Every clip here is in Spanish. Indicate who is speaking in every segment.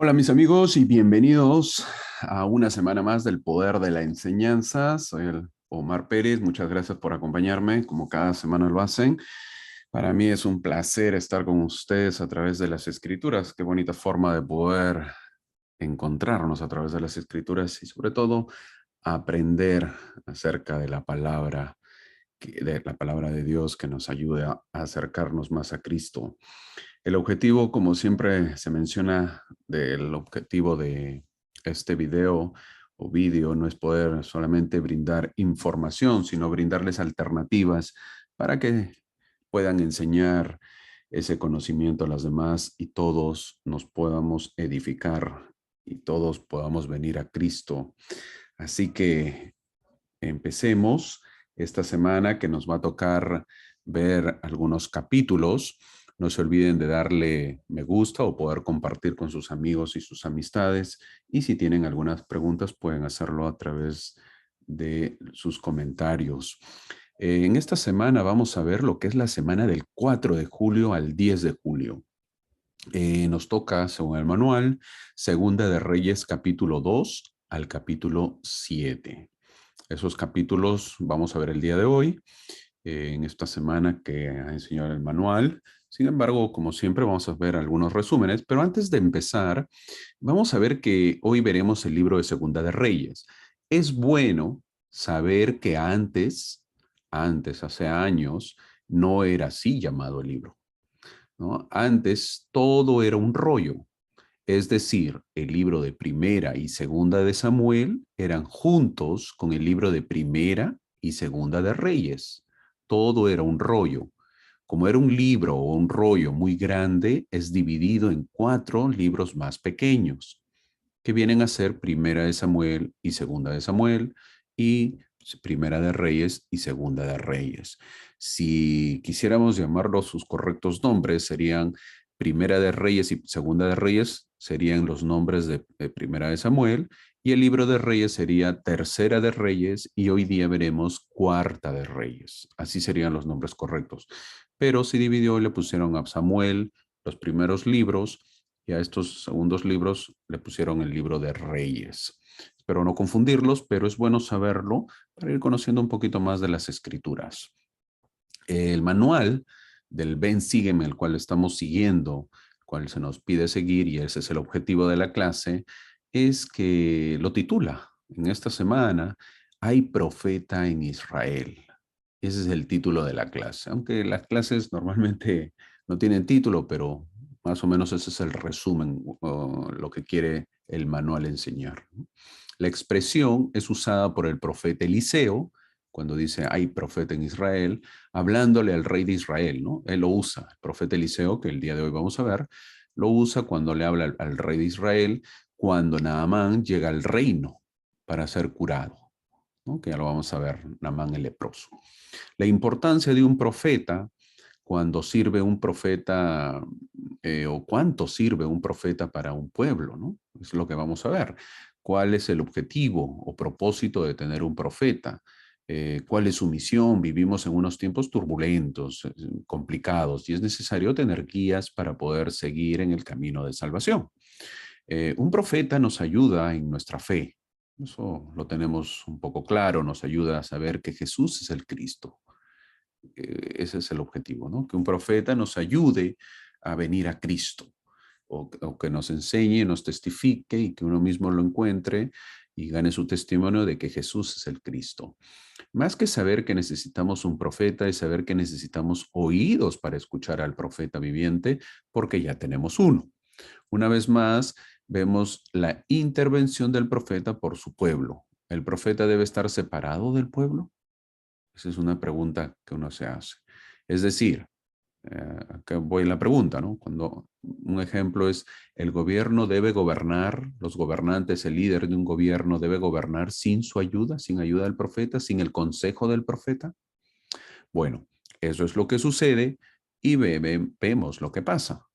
Speaker 1: Hola mis amigos y bienvenidos a una semana más del Poder de la Enseñanza. Soy el Omar Pérez, muchas gracias por acompañarme, como cada semana lo hacen. Para mí es un placer estar con ustedes a través de las Escrituras. Qué bonita forma de poder encontrarnos a través de las Escrituras y sobre todo aprender acerca de la palabra, de la palabra de Dios que nos ayuda a acercarnos más a Cristo. El objetivo, como siempre se menciona, del objetivo de este video o vídeo no es poder solamente brindar información, sino brindarles alternativas para que puedan enseñar ese conocimiento a las demás y todos nos podamos edificar y todos podamos venir a Cristo. Así que empecemos esta semana que nos va a tocar ver algunos capítulos. No se olviden de darle me gusta o poder compartir con sus amigos y sus amistades. Y si tienen algunas preguntas, pueden hacerlo a través de sus comentarios. En esta semana vamos a ver lo que es la semana del 4 de julio al 10 de julio. Nos toca, según el manual, Segunda de Reyes capítulo 2 al capítulo 7. Esos capítulos vamos a ver el día de hoy, en esta semana que ha enseñado el manual. Sin embargo, como siempre, vamos a ver algunos resúmenes, pero antes de empezar, vamos a ver que hoy veremos el libro de Segunda de Reyes. Es bueno saber que antes, hace años, no era así llamado el libro, ¿no? Antes todo era un rollo. Es decir, el libro de Primera y Segunda de Samuel eran juntos con el libro de Primera y Segunda de Reyes. Todo era un rollo. Como era un libro o un rollo muy grande, es dividido en 4 libros más pequeños, que vienen a ser Primera de Samuel y Segunda de Samuel y Primera de Reyes y Segunda de Reyes. Si quisiéramos llamarlos sus correctos nombres, serían Primera de Reyes y Segunda de Reyes, serían los nombres de Primera de Samuel, y el libro de Reyes sería Tercera de Reyes, y hoy día veremos Cuarta de Reyes. Así serían los nombres correctos. Pero se dividió y le pusieron a Samuel los primeros libros, y a estos segundos libros le pusieron el libro de Reyes. Espero no confundirlos, pero es bueno saberlo para ir conociendo un poquito más de las escrituras. El manual del Ven Sígueme, el cual estamos siguiendo, el cual se nos pide seguir, y ese es el objetivo de la clase, es que lo titula en esta semana, Hay profeta en Israel. Ese es el título de la clase, aunque las clases normalmente no tienen título, pero más o menos ese es el resumen, lo que quiere el manual enseñar. La expresión es usada por el profeta Eliseo, cuando dice hay profeta en Israel, hablándole al rey de Israel, ¿no? Él lo usa, el profeta Eliseo, que el día de hoy vamos a ver, lo usa cuando le habla al rey de Israel, cuando Naamán llega al reino para ser curado, ¿no? Que ya lo vamos a ver, Naamán el leproso. La importancia de un profeta, cuando sirve un profeta, o cuánto sirve un profeta para un pueblo, ¿no? Es lo que vamos a ver. ¿Cuál es el objetivo o propósito de tener un profeta? ¿Cuál es su misión? Vivimos en unos tiempos turbulentos, complicados, y es necesario tener guías para poder seguir en el camino de salvación. Un profeta nos ayuda en nuestra fe. Eso lo tenemos un poco claro, nos ayuda a saber que Jesús es el Cristo. Ese es el objetivo, ¿no? Que un profeta nos ayude a venir a Cristo, o que nos enseñe, nos testifique, y que uno mismo lo encuentre y gane su testimonio de que Jesús es el Cristo. Más que saber que necesitamos un profeta, es saber que necesitamos oídos para escuchar al profeta viviente, porque ya tenemos uno. Una vez más, vemos la intervención del profeta por su pueblo. ¿El profeta debe estar separado del pueblo? Esa es una pregunta que uno se hace. Es decir, acá voy a la pregunta, ¿no? Cuando un ejemplo es, ¿el gobierno debe gobernar, los gobernantes, el líder de un gobierno debe gobernar sin su ayuda, sin ayuda del profeta, sin el consejo del profeta? Bueno, eso es lo que sucede, y vemos lo que pasa.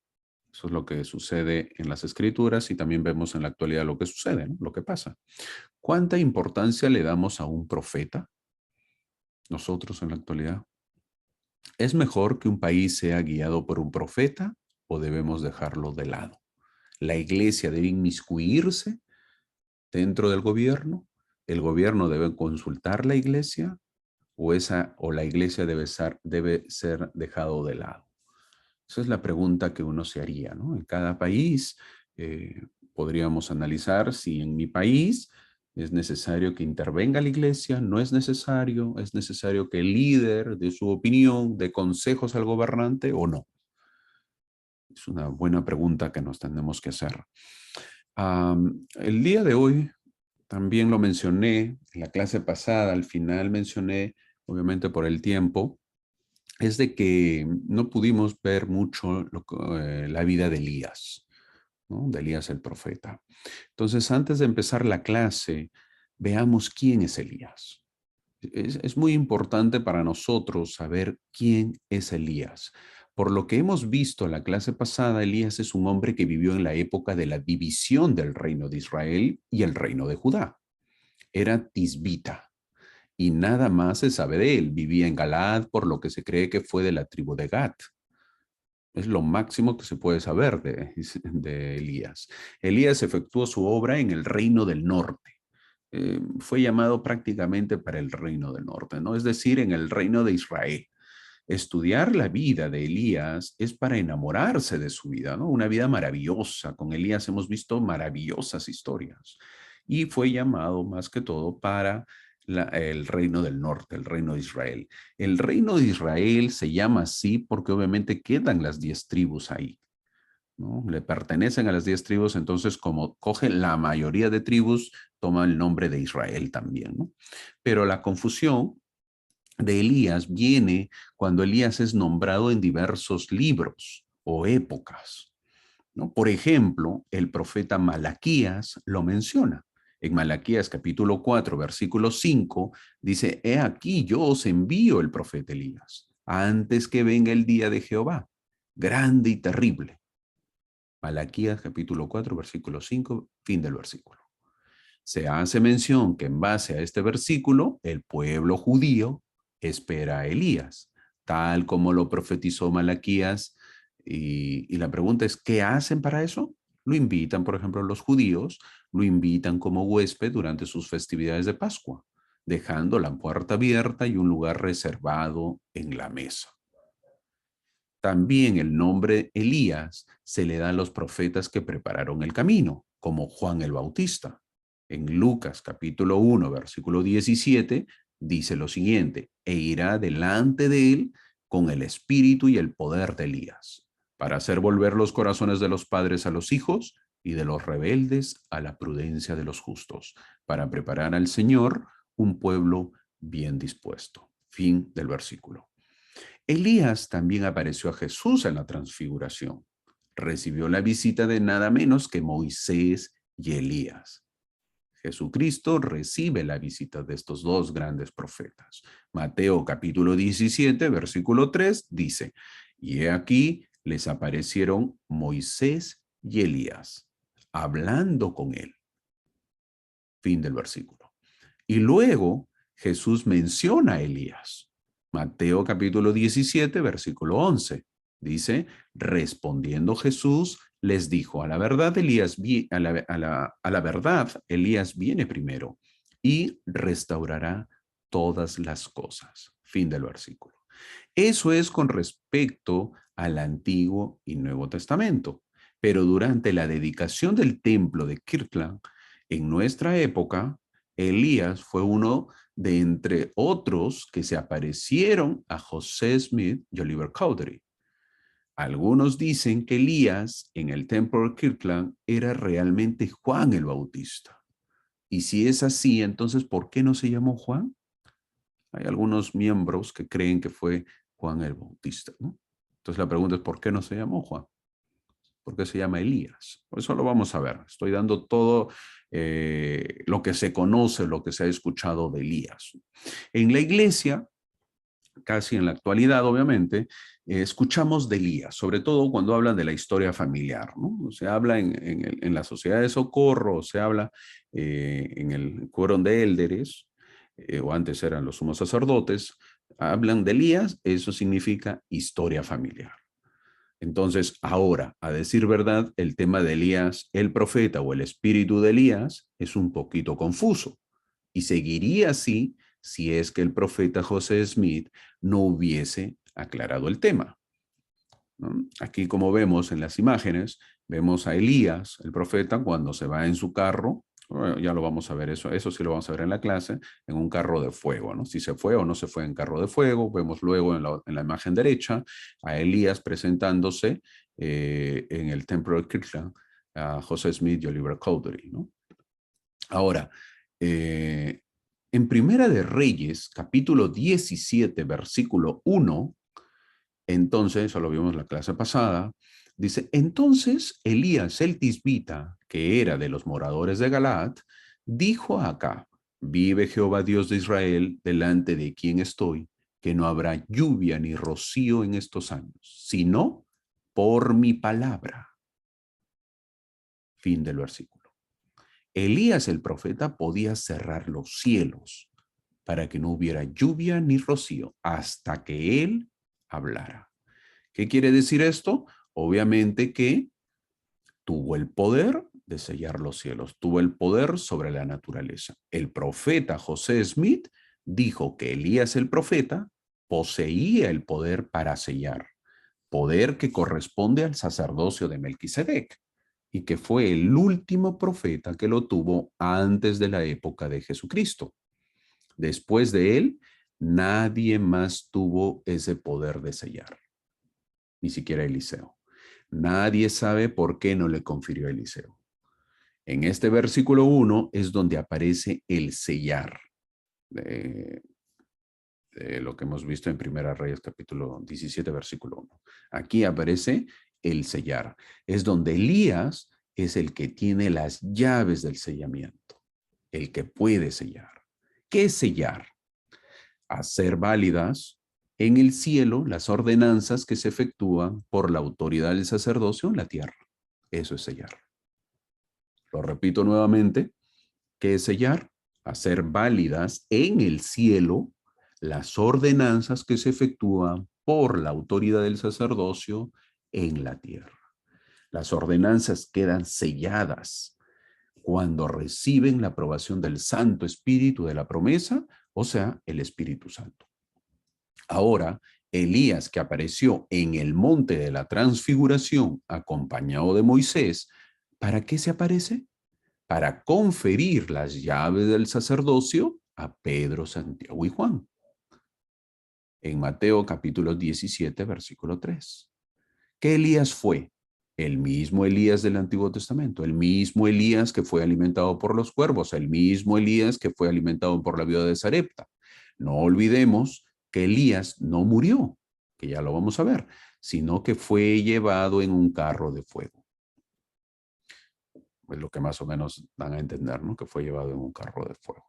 Speaker 1: Eso es lo que sucede en las escrituras, y también vemos en la actualidad lo que sucede, ¿no? Lo que pasa. ¿Cuánta importancia le damos a un profeta nosotros en la actualidad? ¿Es mejor que un país sea guiado por un profeta o debemos dejarlo de lado? La iglesia debe inmiscuirse dentro del gobierno, el gobierno debe consultar la iglesia o la iglesia debe ser dejado de lado. Esa es la pregunta que uno se haría, ¿no? En cada país podríamos analizar si en mi país es necesario que intervenga la iglesia, no es necesario que el líder dé su opinión, dé consejos al gobernante o no. Es una buena pregunta que nos tenemos que hacer. El día de hoy también lo mencioné en la clase pasada, al final mencioné, obviamente por el tiempo, es de que no pudimos ver mucho la vida de Elías, ¿no? De Elías el profeta. Entonces, antes de empezar la clase, veamos quién es Elías. Es muy importante para nosotros saber quién es Elías. Por lo que hemos visto en la clase pasada, Elías es un hombre que vivió en la época de la división del reino de Israel y el reino de Judá. Era tisbita y nada más se sabe de él. Vivía en Galaad, por lo que se cree que fue de la tribu de Gad. Es lo máximo que se puede saber de Elías. Elías efectuó su obra en el reino del norte. Fue llamado prácticamente para el reino del norte, ¿no? Es decir, en el reino de Israel. Estudiar la vida de Elías es para enamorarse de su vida, ¿no? Una vida maravillosa. Con Elías hemos visto maravillosas historias. Y fue llamado más que todo para el reino del norte, el reino de Israel. El reino de Israel se llama así porque obviamente quedan las 10 tribus ahí, ¿no? Le pertenecen a las 10 tribus, entonces como coge la mayoría de tribus, toma el nombre de Israel también, ¿no? Pero la confusión de Elías viene cuando Elías es nombrado en diversos libros o épocas, ¿no? Por ejemplo, el profeta Malaquías lo menciona. En Malaquías capítulo 4, versículo 5, dice, he aquí yo os envío el profeta Elías, antes que venga el día de Jehová, grande y terrible. Malaquías capítulo 4, versículo 5, fin del versículo. Se hace mención que en base a este versículo, el pueblo judío espera a Elías, tal como lo profetizó Malaquías. Y la pregunta es, ¿qué hacen para eso? Lo invitan, por ejemplo, los judíos, lo invitan como huésped durante sus festividades de Pascua, dejando la puerta abierta y un lugar reservado en la mesa. También el nombre Elías se le da a los profetas que prepararon el camino, como Juan el Bautista. En Lucas capítulo 1, versículo 17, dice lo siguiente, e irá delante de él con el espíritu y el poder de Elías, para hacer volver los corazones de los padres a los hijos y de los rebeldes a la prudencia de los justos, para preparar al Señor un pueblo bien dispuesto. Fin del versículo. Elías también apareció a Jesús en la transfiguración. Recibió la visita de nada menos que Moisés y Elías. Jesucristo recibe la visita de estos dos grandes profetas. Mateo capítulo 17, versículo 3 dice, y he aquí les aparecieron Moisés y Elías, hablando con él. Fin del versículo. Y luego Jesús menciona a Elías. Mateo capítulo 17, versículo 11. Dice, respondiendo Jesús, les dijo, a la verdad, Elías viene primero y restaurará todas las cosas. Fin del versículo. Eso es con respecto al Antiguo y Nuevo Testamento. Pero durante la dedicación del templo de Kirtland, en nuestra época, Elías fue uno de entre otros que se aparecieron a José Smith y Oliver Cowdery. Algunos dicen que Elías en el templo de Kirtland era realmente Juan el Bautista. Y si es así, entonces, ¿por qué no se llamó Juan? Hay algunos miembros que creen que fue Juan el Bautista, ¿no? Entonces la pregunta es, ¿por qué no se llamó Juan? ¿Por qué se llama Elías? Por eso lo vamos a ver. Estoy dando todo lo que se conoce, lo que se ha escuchado de Elías. En la iglesia, casi en la actualidad, obviamente, escuchamos de Elías, sobre todo cuando hablan de la historia familiar, ¿no? Se habla en la sociedad de socorro, se habla en el quórum de élderes, o antes eran los sumos sacerdotes, hablan de Elías, eso significa historia familiar. Entonces, ahora, a decir verdad, el tema de Elías, el profeta o el espíritu de Elías es un poquito confuso y seguiría así si es que el profeta José Smith no hubiese aclarado el tema, ¿no? Aquí, como vemos en las imágenes, vemos a Elías, el profeta, cuando se va en su carro. Bueno, ya lo vamos a ver, eso sí lo vamos a ver en la clase, en un carro de fuego, ¿no? Si se fue o no se fue en carro de fuego. Vemos luego en la imagen derecha a Elías presentándose en el templo de Kirtland a José Smith y Oliver Cowdery, ¿no? Ahora, en Primera de Reyes, capítulo 17, versículo 1, entonces, eso lo vimos en la clase pasada, dice, entonces Elías el tisbita, que era de los moradores de Galaad, dijo a Acab, vive Jehová Dios de Israel, delante de quien estoy, que no habrá lluvia ni rocío en estos años, sino por mi palabra. Fin del versículo. Elías el profeta podía cerrar los cielos para que no hubiera lluvia ni rocío hasta que él hablara. ¿Qué quiere decir esto? Obviamente que tuvo el poder de sellar los cielos, tuvo el poder sobre la naturaleza. El profeta José Smith dijo que Elías el profeta poseía el poder para sellar, poder que corresponde al sacerdocio de Melquisedec y que fue el último profeta que lo tuvo antes de la época de Jesucristo. Después de él, nadie más tuvo ese poder de sellar, ni siquiera Eliseo. Nadie sabe por qué no le confirió a Eliseo. En este versículo 1 es donde aparece el sellar, de, de lo que hemos visto en Primera Reyes capítulo 17, versículo 1. Aquí aparece el sellar. Es donde Elías es el que tiene las llaves del sellamiento, el que puede sellar. ¿Qué es sellar? Hacer válidas en el cielo las ordenanzas que se efectúan por la autoridad del sacerdocio en la tierra. Eso es sellar. Lo repito nuevamente, ¿qué es sellar? Hacer válidas en el cielo las ordenanzas que se efectúan por la autoridad del sacerdocio en la tierra. Las ordenanzas quedan selladas cuando reciben la aprobación del Santo Espíritu de la promesa, o sea, el Espíritu Santo. Ahora, Elías, que apareció en el monte de la transfiguración acompañado de Moisés, ¿para qué se aparece? Para conferir las llaves del sacerdocio a Pedro, Santiago y Juan. En Mateo capítulo 17, versículo 3. ¿Qué Elías fue? El mismo Elías del Antiguo Testamento, el mismo Elías que fue alimentado por los cuervos, el mismo Elías que fue alimentado por la viuda de Sarepta. No olvidemos que Elías no murió, que ya lo vamos a ver, sino que fue llevado en un carro de fuego. Es lo que más o menos dan a entender, ¿no? Que fue llevado en un carro de fuego.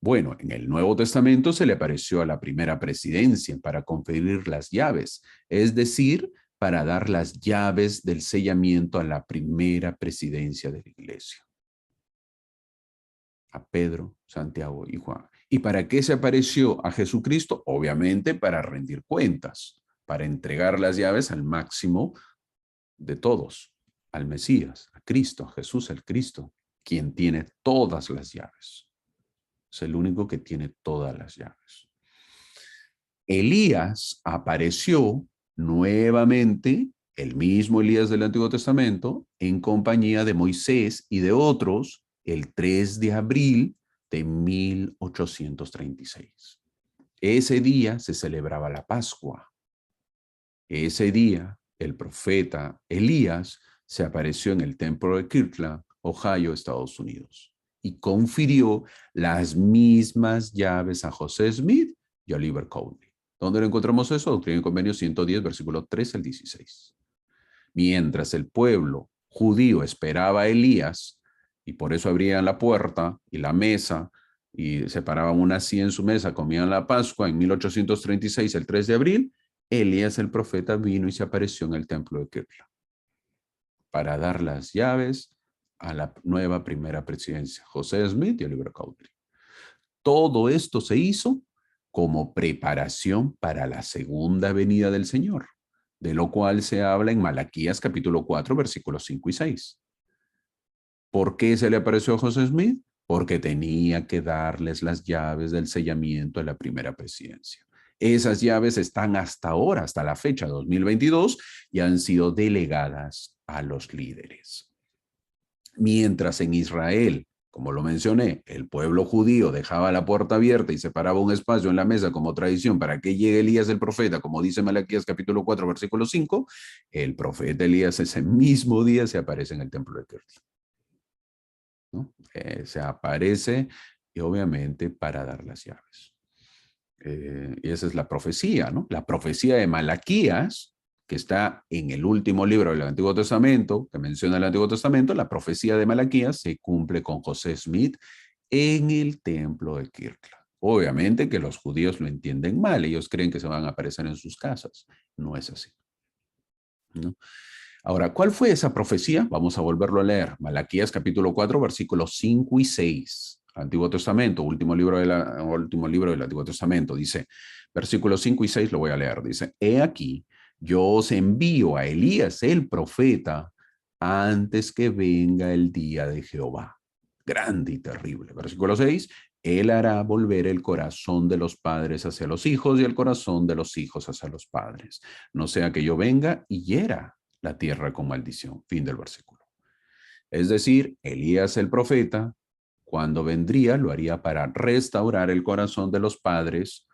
Speaker 1: Bueno, en el Nuevo Testamento se le apareció a la primera presidencia para conferir las llaves, es decir, para dar las llaves del sellamiento a la primera presidencia de la iglesia, a Pedro, Santiago y Juan. ¿Y para qué se apareció a Jesucristo? Obviamente para rendir cuentas, para entregar las llaves al máximo de todos, al Mesías, a Cristo, a Jesús el Cristo, quien tiene todas las llaves. Es el único que tiene todas las llaves. Elías apareció nuevamente, el mismo Elías del Antiguo Testamento, en compañía de Moisés y de otros, el 3 de abril de 1836. Ese día se celebraba la Pascua. Ese día, el profeta Elías se apareció en el templo de Kirtland, Ohio, Estados Unidos, y confirió las mismas llaves a José Smith y Oliver Cowdery. ¿Dónde lo encontramos eso? Doctrina y Convenio 110, versículo 3 al 16. Mientras el pueblo judío esperaba a Elías, y por eso abrían la puerta y la mesa, y se paraban unas 100 en su mesa, comían la Pascua en 1836, el 3 de abril, Elías el profeta vino y se apareció en el templo de Kirtland para dar las llaves a la nueva primera presidencia, José Smith y Oliver Cowdery. Todo esto se hizo como preparación para la segunda venida del Señor, de lo cual se habla en Malaquías capítulo 4, versículos 5 y 6. ¿Por qué se le apareció a José Smith? Porque tenía que darles las llaves del sellamiento de la primera presidencia. Esas llaves están hasta ahora, hasta la fecha 2022, y han sido delegadas a los líderes. Mientras en Israel, como lo mencioné, el pueblo judío dejaba la puerta abierta y separaba un espacio en la mesa como tradición para que llegue Elías el profeta, como dice Malaquías capítulo 4, versículo 5, el profeta Elías ese mismo día se aparece en el templo de Kirtland, ¿no? Se aparece y obviamente para dar las llaves. Y esa es la profecía, ¿no? La profecía de Malaquías, que está en el último libro del Antiguo Testamento, que menciona el Antiguo Testamento, la profecía de Malaquías se cumple con José Smith en el templo de Kirtland. Obviamente que los judíos lo entienden mal, ellos creen que se van a aparecer en sus casas. No es así, ¿no? Ahora, ¿cuál fue esa profecía? Vamos a volverlo a leer. Malaquías capítulo 4, versículos 5 y 6. Antiguo Testamento, último libro del Antiguo Testamento. Dice, versículos 5 y 6 lo voy a leer. Dice, he aquí, yo os envío a Elías el profeta antes que venga el día de Jehová. Grande y terrible. Versículo 6, él hará volver el corazón de los padres hacia los hijos y el corazón de los hijos hacia los padres. No sea que yo venga y hiera la tierra con maldición. Fin del versículo. Es decir, Elías el profeta, cuando vendría, lo haría para restaurar el corazón de los padres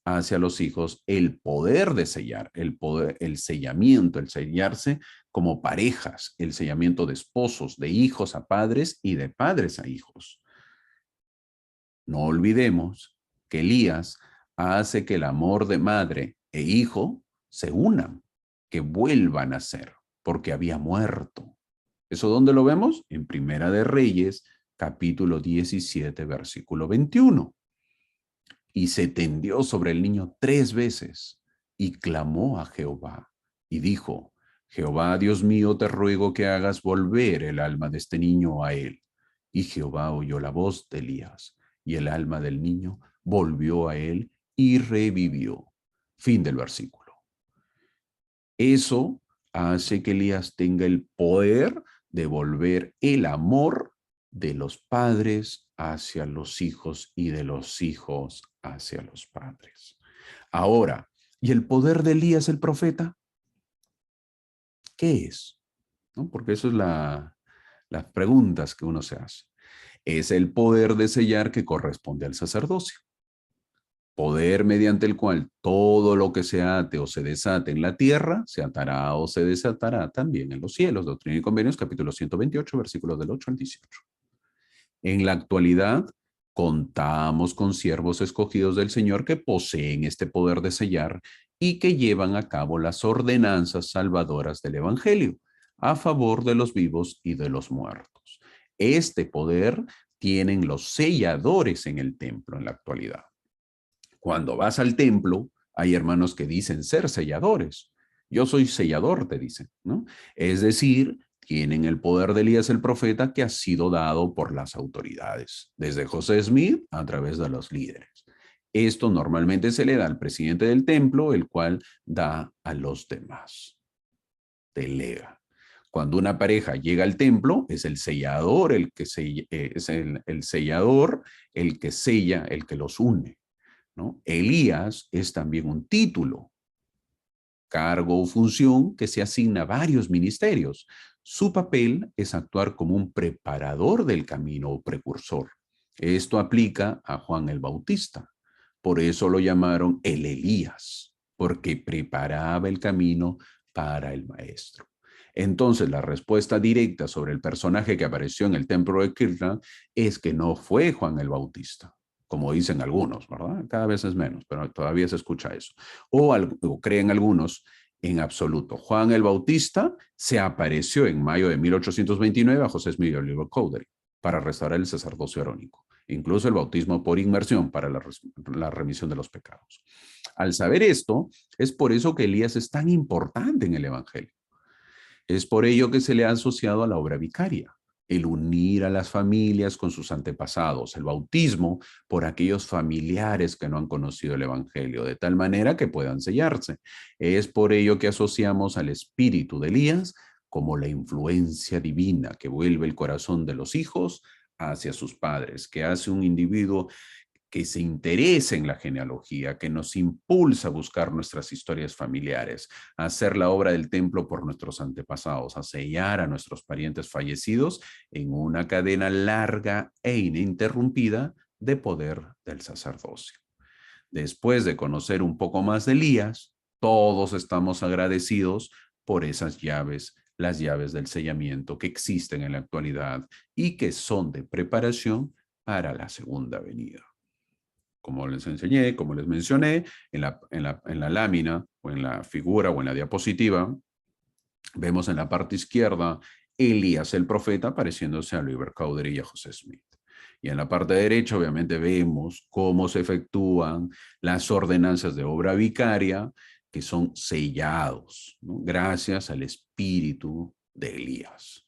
Speaker 1: hacia los hijos, el poder de sellar, el poder, el sellamiento, el sellarse como parejas, el sellamiento de esposos, de hijos a padres y de padres a hijos. No olvidemos que Elías hace que el amor de madre e hijo se unan, que vuelvan a ser, porque había muerto. ¿Eso dónde lo vemos? En Primera de Reyes, capítulo 17, versículo 21. Y se tendió sobre el niño 3 veces y clamó a Jehová y dijo, Jehová, Dios mío, te ruego que hagas volver el alma de este niño a él. Y Jehová oyó la voz de Elías y el alma del niño volvió a él y revivió. Fin del versículo. Eso hace que Elías tenga el poder de volver el amor de los padres hacia los hijos y de los hijos hacia los padres. Ahora, ¿y el poder de Elías el profeta? ¿Qué es? ¿No? Porque eso es las preguntas que uno se hace. Es el poder de sellar que corresponde al sacerdocio. Poder mediante el cual todo lo que se ate o se desate en la tierra, se atará o se desatará también en los cielos. Doctrina y Convenios, capítulo 128, versículos del 8 al 18. En la actualidad, contamos con siervos escogidos del Señor que poseen este poder de sellar y que llevan a cabo las ordenanzas salvadoras del Evangelio a favor de los vivos y de los muertos. Este poder tienen los selladores en el templo en la actualidad. Cuando vas al templo, hay hermanos que dicen ser selladores. Yo soy sellador, te dicen, ¿no? Es decir, tienen el poder de Elías el profeta que ha sido dado por las autoridades, desde José Smith a través de los líderes. Esto normalmente se le da al presidente del templo, el cual da a los demás. Delega. Cuando una pareja llega al templo, es el sellador el que es el sellador el que sella, el que los une, ¿no? Elías es también un título, cargo o función que se asigna a varios ministerios. Su papel es actuar como un preparador del camino o precursor. Esto aplica a Juan el Bautista. Por eso lo llamaron el Elías, porque preparaba el camino para el maestro. Entonces, la respuesta directa sobre el personaje que apareció en el templo de Kirtland es que no fue Juan el Bautista, como dicen algunos, ¿verdad? Cada vez es menos, pero todavía se escucha eso. O creen algunos en absoluto. Juan el Bautista se apareció en mayo de 1829 a José Smith y Oliver Cowdery para restaurar el sacerdocio arónico, incluso el bautismo por inmersión para la remisión de los pecados. Al saber esto, es por eso que Elías es tan importante en el Evangelio. Es por ello que se le ha asociado a la obra vicaria, el unir a las familias con sus antepasados, el bautismo por aquellos familiares que no han conocido el Evangelio, de tal manera que puedan sellarse. Es por ello que asociamos al espíritu de Elías como la influencia divina que vuelve el corazón de los hijos hacia sus padres, que hace un individuo que se interese en la genealogía, que nos impulsa a buscar nuestras historias familiares, a hacer la obra del templo por nuestros antepasados, a sellar a nuestros parientes fallecidos en una cadena larga e ininterrumpida de poder del sacerdocio. Después de conocer un poco más de Elías, todos estamos agradecidos por esas llaves, las llaves del sellamiento que existen en la actualidad y que son de preparación para la segunda venida. Como les enseñé, como les mencioné, en la lámina o en la figura o en la diapositiva, vemos en la parte izquierda Elías el profeta pareciéndose a Oliver Cowdery y a José Smith. Y en la parte derecha, obviamente, vemos cómo se efectúan las ordenanzas de obra vicaria que son sellados, ¿no? Gracias al espíritu de Elías.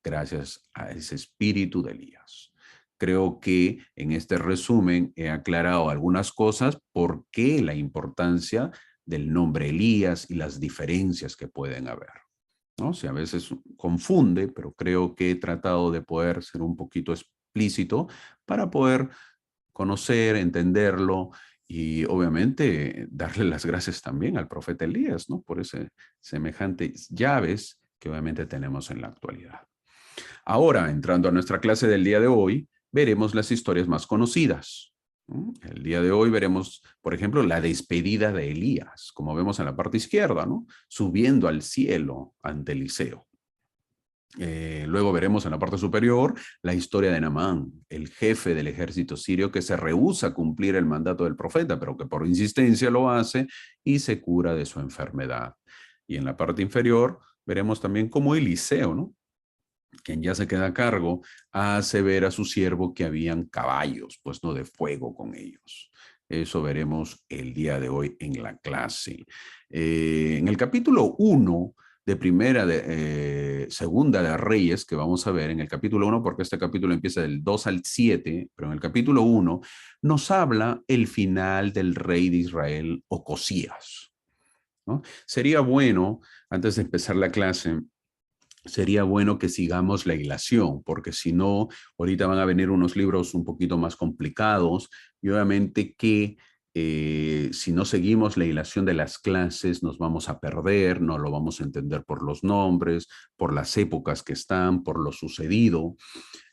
Speaker 1: Gracias a ese espíritu de Elías. Creo que en este resumen he aclarado algunas cosas, por qué la importancia del nombre Elías y las diferencias que pueden haber, ¿no? Si a veces confunde, pero creo que he tratado de poder ser un poquito explícito para poder conocer, entenderlo y obviamente darle las gracias también al profeta Elías, ¿no? Por ese semejantes llaves que obviamente tenemos en la actualidad. Ahora, entrando a nuestra clase del día de hoy, veremos las historias más conocidas. El día de hoy veremos, por ejemplo, la despedida de Elías, como vemos en la parte izquierda, ¿no? Subiendo al cielo ante Eliseo. Luego veremos en la parte superior la historia de Naamán, el jefe del ejército sirio que se rehúsa a cumplir el mandato del profeta, pero que por insistencia lo hace y se cura de su enfermedad. Y en la parte inferior veremos también cómo Eliseo, ¿no? Quien ya se queda a cargo, hace ver a su siervo que habían caballos, pues no de fuego con ellos. Eso veremos el día de hoy en la clase. En el capítulo 1 de segunda de Reyes, que vamos a ver en el capítulo 1, porque este capítulo empieza del 2 al 7, pero en el capítulo 1 nos habla el final del rey de Israel, Ocosías, ¿no? Sería bueno, antes de empezar la clase, sería bueno que sigamos la hilación, porque si no, ahorita van a venir unos libros un poquito más complicados y obviamente que si no seguimos la hilación de las clases, nos vamos a perder, no lo vamos a entender por los nombres, por las épocas que están, por lo sucedido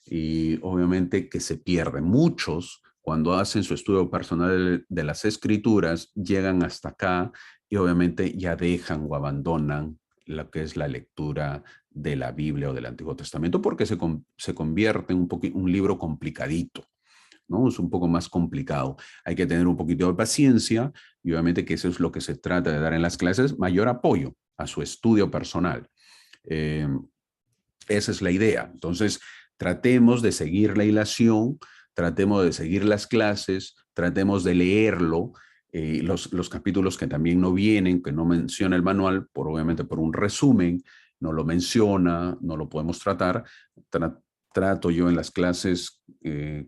Speaker 1: y obviamente que se pierden. Muchos, cuando hacen su estudio personal de las escrituras, llegan hasta acá y obviamente ya dejan o abandonan lo que es la lectura de la Biblia o del Antiguo Testamento porque se convierte en un libro complicadito, ¿no? Es un poco más complicado. Hay que tener un poquito de paciencia y obviamente que eso es lo que se trata de dar en las clases, mayor apoyo a su estudio personal. Eh, Esa es la idea. Entonces, tratemos de seguir la hilación, tratemos de seguir las clases, tratemos de leerlo, los capítulos que también no vienen, que no menciona el manual, obviamente por un resumen, no lo menciona, no lo podemos tratar. Trato yo en las clases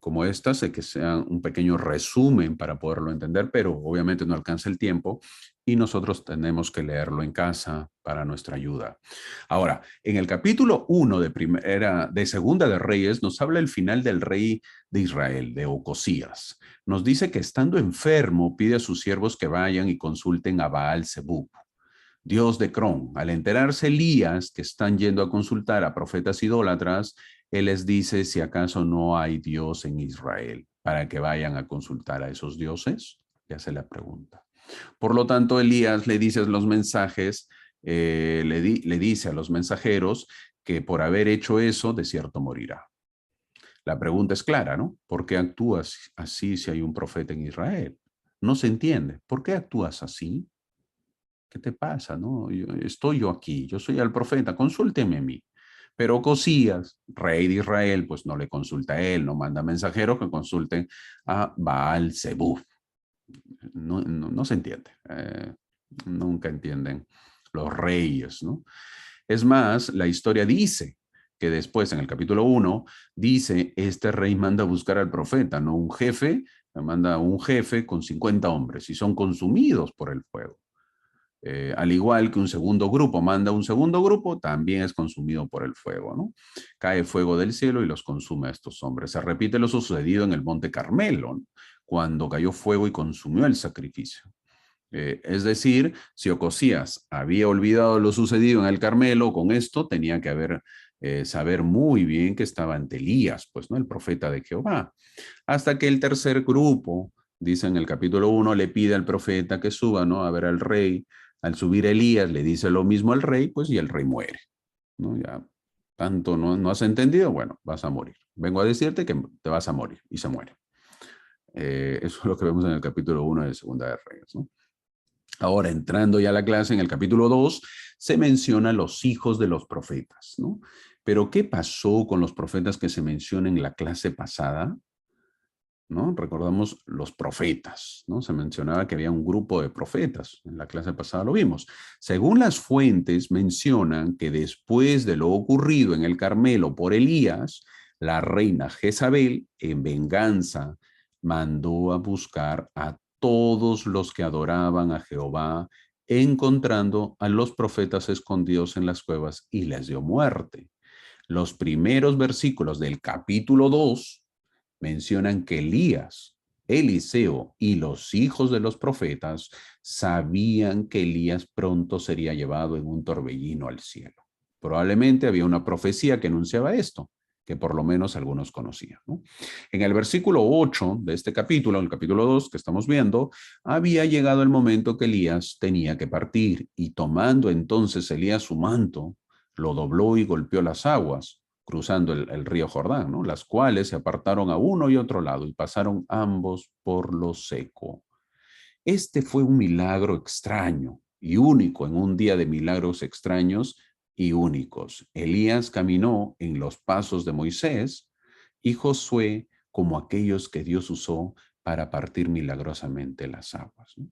Speaker 1: como estas de que sea un pequeño resumen para poderlo entender, pero obviamente no alcanza el tiempo y nosotros tenemos que leerlo en casa para nuestra ayuda. Ahora, en el capítulo 1 de Segunda de Reyes nos habla el final del rey de Israel, de Ocosías. Nos dice que estando enfermo pide a sus siervos que vayan y consulten a Baal Zebub, dios de Cron. Al enterarse Elías que están yendo a consultar a profetas idólatras, él les dice si acaso no hay Dios en Israel para que vayan a consultar a esos dioses. Ya se la pregunta. Por lo tanto, Elías le dice a los mensajes, le dice a los mensajeros que por haber hecho eso, de cierto morirá. La pregunta es clara, ¿no? ¿Por qué actúas así si hay un profeta en Israel? No se entiende. ¿Por qué actúas así? ¿Qué te pasa, no? Estoy yo aquí, yo soy el profeta, consúlteme a mí. Pero Ocosías, rey de Israel, pues no le consulta a él, no manda mensajeros que consulten a Baal Zebub. No se entiende. Nunca entienden los reyes, ¿no? Es más, la historia dice que después en el capítulo 1 dice, este rey manda a buscar al profeta, no un jefe, manda a un jefe con 50 hombres y son consumidos por el fuego. Al igual que un segundo grupo manda a un segundo grupo, también es consumido por el fuego, ¿no? Cae fuego del cielo y los consume a estos hombres. Se repite lo sucedido en el Monte Carmelo, ¿no? Cuando cayó fuego y consumió el sacrificio. Es decir, si Ocosías había olvidado lo sucedido en el Carmelo, con esto tenía que saber muy bien que estaba ante Elías, pues, ¿no? El profeta de Jehová. Hasta que el tercer grupo, dice en el capítulo 1, le pide al profeta que suba, ¿no? A ver al rey. Al subir Elías le dice lo mismo al rey, pues, y el rey muere, ¿no? Ya tanto no has entendido, bueno, vas a morir. Vengo a decirte que te vas a morir, y se muere. Eso es lo que vemos en el capítulo 1 de Segunda de Reyes, ¿no? Ahora, entrando ya a la clase, en el capítulo 2 se mencionan los hijos de los profetas, ¿no? Pero, ¿qué pasó con los profetas que se mencionan en la clase pasada? ¿No? Recordamos los profetas, ¿no? Se mencionaba que había un grupo de profetas. En la clase pasada lo vimos. Según las fuentes, mencionan que después de lo ocurrido en el Carmelo por Elías, la reina Jezabel, en venganza, mandó a buscar a todos los que adoraban a Jehová, encontrando a los profetas escondidos en las cuevas y les dio muerte. Los primeros versículos del capítulo 2 mencionan que Elías, Eliseo y los hijos de los profetas sabían que Elías pronto sería llevado en un torbellino al cielo. Probablemente había una profecía que anunciaba esto, que por lo menos algunos conocían, ¿no? En el versículo 8 de este capítulo, el capítulo 2 que estamos viendo, había llegado el momento que Elías tenía que partir y tomando entonces Elías su manto, lo dobló y golpeó las aguas cruzando el río Jordán, ¿no? Las cuales se apartaron a uno y otro lado y pasaron ambos por lo seco. Este fue un milagro extraño y único en un día de milagros extraños y únicos. Elías caminó en los pasos de Moisés y Josué como aquellos que Dios usó para partir milagrosamente las aguas, ¿no?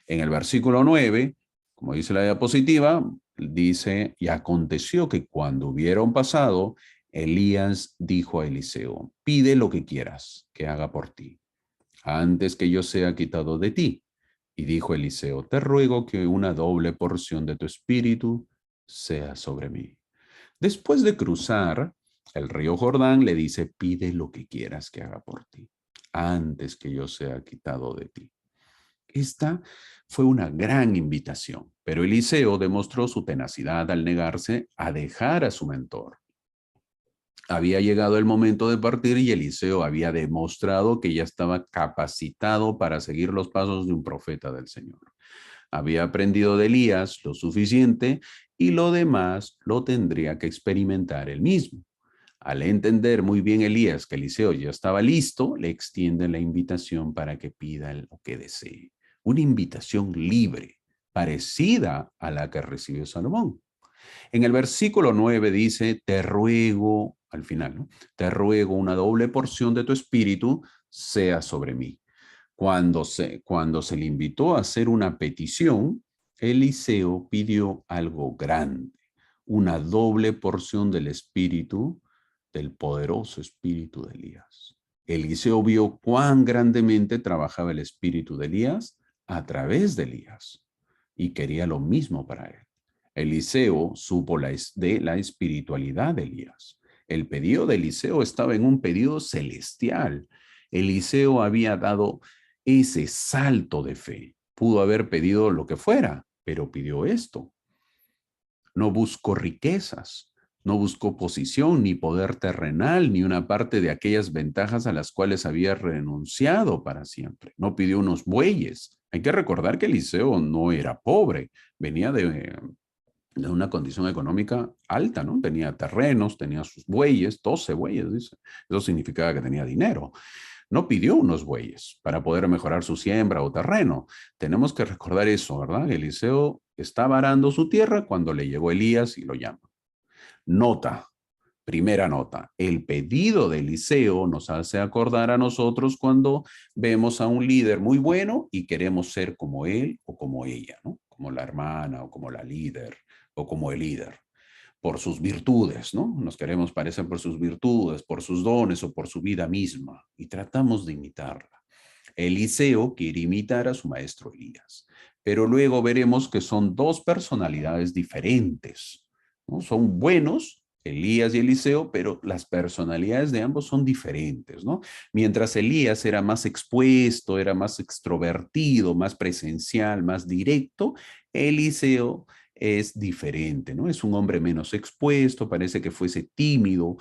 Speaker 1: En el versículo 9, como dice la diapositiva, dice, y aconteció que cuando hubieron pasado, Elías dijo a Eliseo, pide lo que quieras que haga por ti, antes que yo sea quitado de ti. Y dijo Eliseo, te ruego que una doble porción de tu espíritu sea sobre mí. Después de cruzar el río Jordán, le dice, pide lo que quieras que haga por ti, antes que yo sea quitado de ti. Esta fue una gran invitación, pero Eliseo demostró su tenacidad al negarse a dejar a su mentor. Había llegado el momento de partir y Eliseo había demostrado que ya estaba capacitado para seguir los pasos de un profeta del Señor. Había aprendido de Elías lo suficiente y lo demás lo tendría que experimentar él mismo. Al entender muy bien Elías que Eliseo ya estaba listo, le extiende la invitación para que pida lo que desee. Una invitación libre, parecida a la que recibió Salomón. En el versículo 9 dice, te ruego, al final, ¿no? Te ruego una doble porción de tu espíritu sea sobre mí. Cuando se le invitó a hacer una petición, Eliseo pidió algo grande, una doble porción del espíritu, del poderoso espíritu de Elías. Eliseo vio cuán grandemente trabajaba el espíritu de Elías a través de Elías y quería lo mismo para él. Eliseo supo de la espiritualidad de Elías. El pedido de Eliseo estaba en un pedido celestial. Eliseo había dado ese salto de fe. Pudo haber pedido lo que fuera, pero pidió esto. No buscó riquezas, no buscó posición, ni poder terrenal, ni una parte de aquellas ventajas a las cuales había renunciado para siempre. No pidió unos bueyes. Hay que recordar que Eliseo no era pobre, venía de una condición económica alta, ¿no? Tenía terrenos, tenía sus bueyes, 12 bueyes, dice. Eso significaba que tenía dinero. No pidió unos bueyes para poder mejorar su siembra o terreno. Tenemos que recordar eso, ¿verdad? Eliseo estaba arando su tierra cuando le llegó Elías y lo llama. Nota, primera nota, el pedido de Eliseo nos hace acordar a nosotros cuando vemos a un líder muy bueno y queremos ser como él o como ella, ¿no? Como la hermana o como la líder o como el líder. por sus virtudes, ¿no? Nos queremos parecer por sus virtudes, por sus dones o por su vida misma, y tratamos de imitarla. Eliseo quiere imitar a su maestro Elías, pero luego veremos que son dos personalidades diferentes, ¿no? Son buenos, Elías y Eliseo, pero las personalidades de ambos son diferentes, ¿no? Mientras Elías era más expuesto, era más extrovertido, más presencial, más directo, Eliseo es diferente, ¿no? Es un hombre menos expuesto, parece que fuese tímido,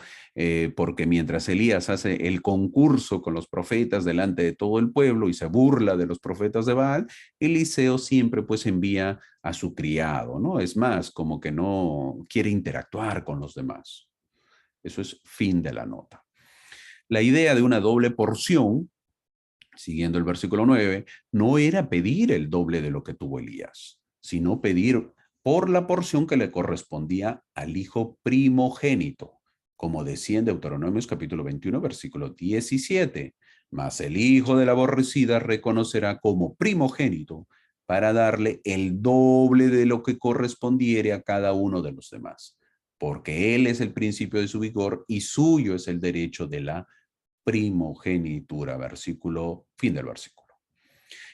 Speaker 1: porque mientras Elías hace el concurso con los profetas delante de todo el pueblo y se burla de los profetas de Baal, Eliseo siempre pues envía a su criado, ¿no? Es más, como que no quiere interactuar con los demás. Eso es fin de la nota. La idea de una doble porción, siguiendo el versículo 9, no era pedir el doble de lo que tuvo Elías, sino pedir por la porción que le correspondía al hijo primogénito, como decía en Deuteronomios capítulo 21, versículo 17. Mas el hijo de la aborrecida reconocerá como primogénito para darle el doble de lo que correspondiere a cada uno de los demás, porque él es el principio de su vigor y suyo es el derecho de la primogenitura, fin del versículo.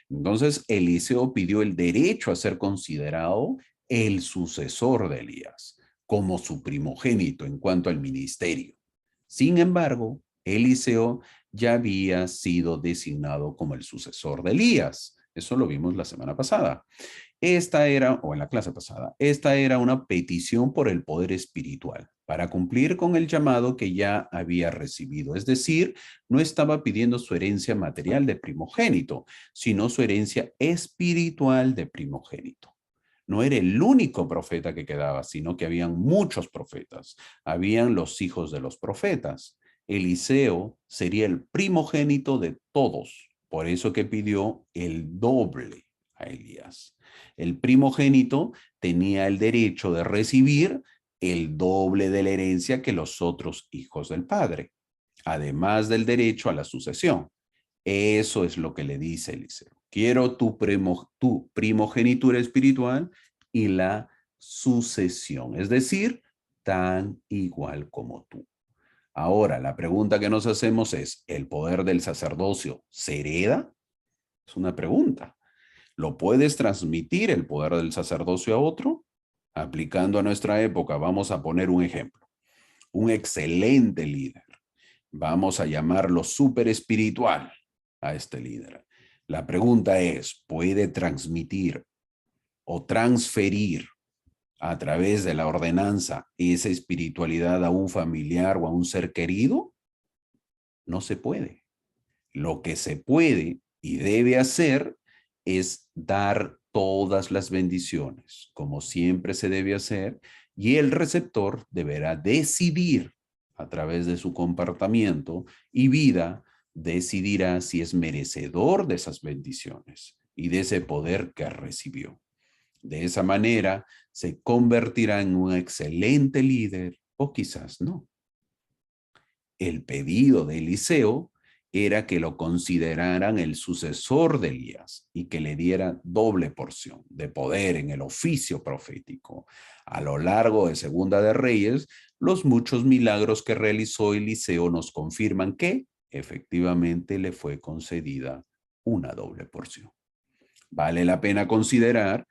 Speaker 1: Entonces, Eliseo pidió el derecho a ser considerado el sucesor de Elías, como su primogénito en cuanto al ministerio. Sin embargo, Eliseo ya había sido designado como el sucesor de Elías. Eso lo vimos la semana pasada. O en la clase pasada, esta era una petición por el poder espiritual para cumplir con el llamado que ya había recibido. Es decir, no estaba pidiendo su herencia material de primogénito, sino su herencia espiritual de primogénito. No era el único profeta que quedaba, sino que habían muchos profetas. Habían los hijos de los profetas. Eliseo sería el primogénito de todos. Por eso que pidió el doble a Elías. El primogénito tenía el derecho de recibir el doble de la herencia que los otros hijos del padre, además del derecho a la sucesión. Eso es lo que le dice Eliseo. Quiero tu primogenitura espiritual y la sucesión, es decir, tan igual como tú. Ahora, la pregunta que nos hacemos es, ¿el poder del sacerdocio se hereda? Es una pregunta. ¿Lo puedes transmitir el poder del sacerdocio a otro? Aplicando a nuestra época, vamos a poner un ejemplo. Un excelente líder. Vamos a llamarlo súper espiritual a este líder. La pregunta es, ¿puede transmitir o transferir a través de la ordenanza esa espiritualidad a un familiar o a un ser querido? No se puede. Lo que se puede y debe hacer es dar todas las bendiciones, como siempre se debe hacer, y el receptor deberá decidir a través de su comportamiento y vida, decidirá si es merecedor de esas bendiciones y de ese poder que recibió. De esa manera se convertirá en un excelente líder o quizás no. El pedido de Eliseo era que lo consideraran el sucesor de Elías y que le diera doble porción de poder en el oficio profético. A lo largo de Segunda de Reyes, los muchos milagros que realizó Eliseo nos confirman que efectivamente le fue concedida una doble porción. Vale la pena considerar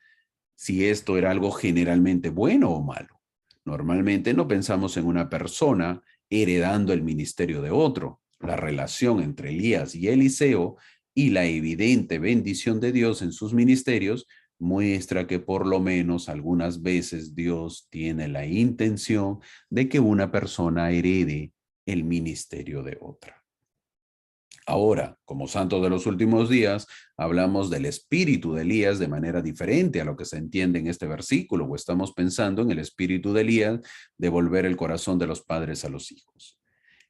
Speaker 1: si esto era algo generalmente bueno o malo. Normalmente no pensamos en una persona heredando el ministerio de otro. La relación entre Elías y Eliseo y la evidente bendición de Dios en sus ministerios muestra que por lo menos algunas veces Dios tiene la intención de que una persona herede el ministerio de otra. Ahora, como santos de los últimos días, hablamos del espíritu de Elías de manera diferente a lo que se entiende en este versículo, o estamos pensando en el espíritu de Elías de volver el corazón de los padres a los hijos.